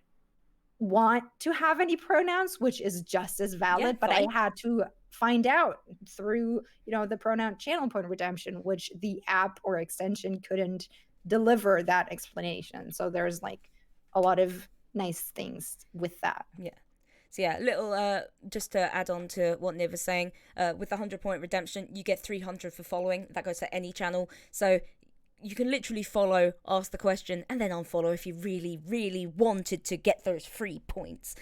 S3: want to have any pronouns, which is just as valid. But
S1: fine.
S3: I had to find out through, you know, the pronoun channel point redemption, which the app or extension couldn't deliver that explanation. So there's like a lot of nice things with that.
S1: Yeah. So yeah, little just to add on to what Niv was saying, with the 100-point redemption, you get 300 for following. That goes to any channel. So you can literally follow, ask the question, and then unfollow if you really, really wanted to get those free points.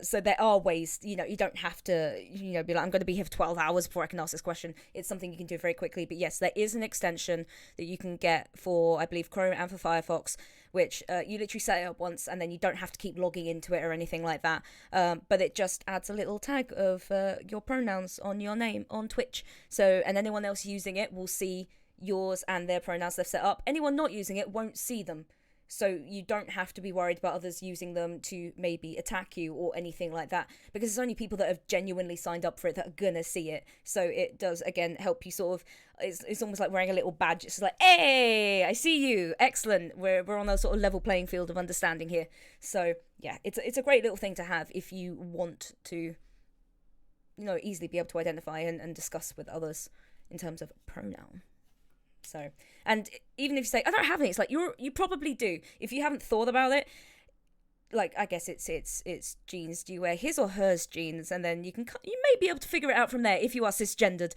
S1: So there are ways, you know, you don't have to, you know, be like, I'm going to be here for 12 hours before I can ask this question. It's something you can do very quickly. But yes, there is an extension that you can get for, I believe, Chrome and for Firefox, which you literally set it up once and then you don't have to keep logging into it or anything like that. But it just adds a little tag of your pronouns on your name on Twitch. So, and anyone else using it will see yours and their pronouns they've set up. Anyone not using it won't see them. So you don't have to be worried about others using them to maybe attack you or anything like that, because it's only people that have genuinely signed up for it that are gonna see it. So it does, again, help you sort of, it's almost like wearing a little badge. It's like, hey, I see you, excellent, we're on a sort of level playing field of understanding here. So yeah, it's a great little thing to have if you want to, you know, easily be able to identify and discuss with others in terms of pronoun. So, and even if you say I don't have any, it's like you probably do. If you haven't thought about it, like I guess it's jeans. Do you wear his or hers jeans? And then you may be able to figure it out from there if you are cisgendered.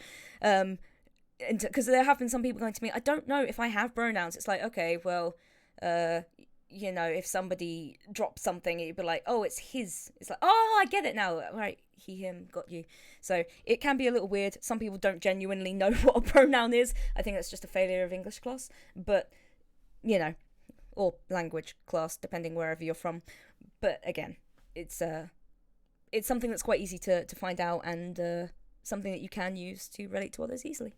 S1: Because there have been some people going to me, I don't know if I have pronouns. It's like, okay, well, you know, if somebody drops something, you'd be like, oh, it's his. It's like, oh, I get it now. Right, he, him, got you. So it can be a little weird. Some people don't genuinely know what a pronoun is. I think that's just a failure of English class. But, you know, or language class, depending wherever you're from. But again, it's something that's quite easy to find out, and something that you can use to relate to others easily.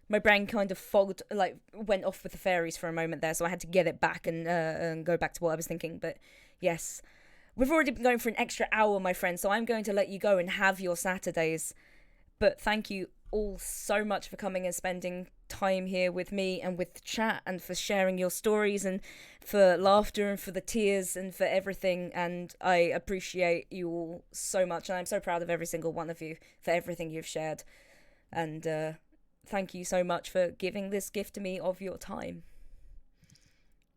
S1: My brain kind of fogged, like went off with the fairies for a moment there, so I had to get it back and go back to what I was thinking. But yes, we've already been going for an extra hour, my friend, so I'm going to let you go and have your Saturdays. But thank you all so much for coming and spending time here with me and with the chat, and for sharing your stories, and for laughter, and for the tears, and for everything. And I appreciate you all so much, and I'm so proud of every single one of you for everything you've shared. And thank you so much for giving this gift to me of your time.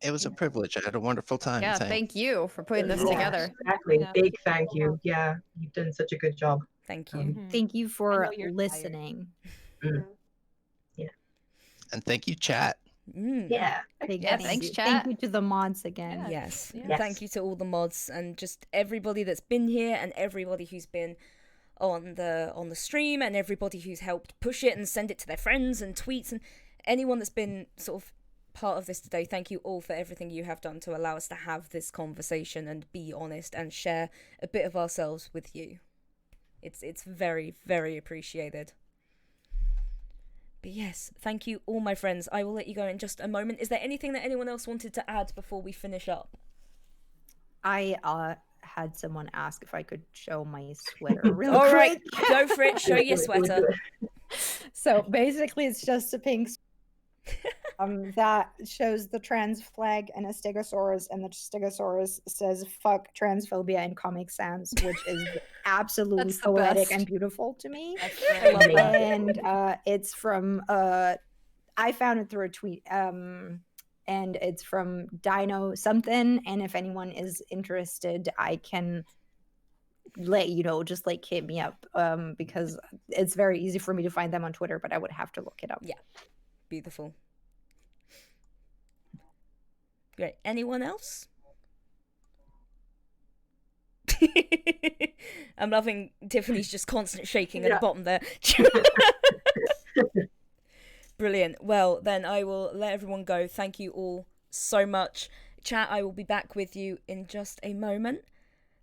S8: It was a privilege. I had a wonderful time.
S2: Yeah, thank you for putting this together.
S7: Exactly.
S5: Yeah.
S7: Big thank you. Yeah, you've done such a good job.
S1: Thank you.
S3: Thank you for
S5: know you're tired.
S3: listening.
S8: And thank you, chat.
S7: Yeah.
S3: Big
S2: Yeah,
S3: thank
S2: thanks,
S3: you.
S2: chat.
S3: Thank you to the mods again.
S1: Yes.
S5: Yes.
S1: Thank you to all the mods and just everybody that's been here, and everybody who's been on the stream, and everybody who's helped push it and send it to their friends and tweets, and anyone that's been sort of part of this today. Thank you all for everything you have done to allow us to have this conversation and be honest and share a bit of ourselves with you. It's very, very appreciated. But yes, thank you all, my friends. I will let you go in just a moment. Is there anything that anyone else wanted to add before we finish up?
S3: I had someone ask if I could show my sweater real
S1: All
S3: quick.
S1: right, go for it. Show your sweater.
S3: So basically, it's just a pink that shows the trans flag and a stegosaurus, and the stegosaurus says "fuck transphobia" in Comic Sans, which is absolutely
S2: That's the
S3: poetic
S2: best.
S3: and beautiful to me.
S5: That's great.
S3: And it's from I found it through a tweet. And it's from Dino something. And if anyone is interested, I can let you know, just like hit me up, because it's very easy for me to find them on Twitter, but I would have to look it up.
S1: Yeah. Beautiful. Great. Anyone else? I'm loving Tiffany's just constant shaking at the bottom there. Brilliant. Well, then I will let everyone go. Thank you all so much. Chat, I will be back with you in just a moment.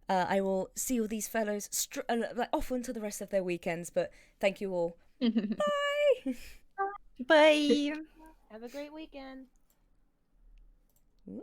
S1: I will see all these fellows off onto the rest of their weekends, but thank you all. Bye!
S3: Bye!
S5: Have a great weekend.
S1: Ooh.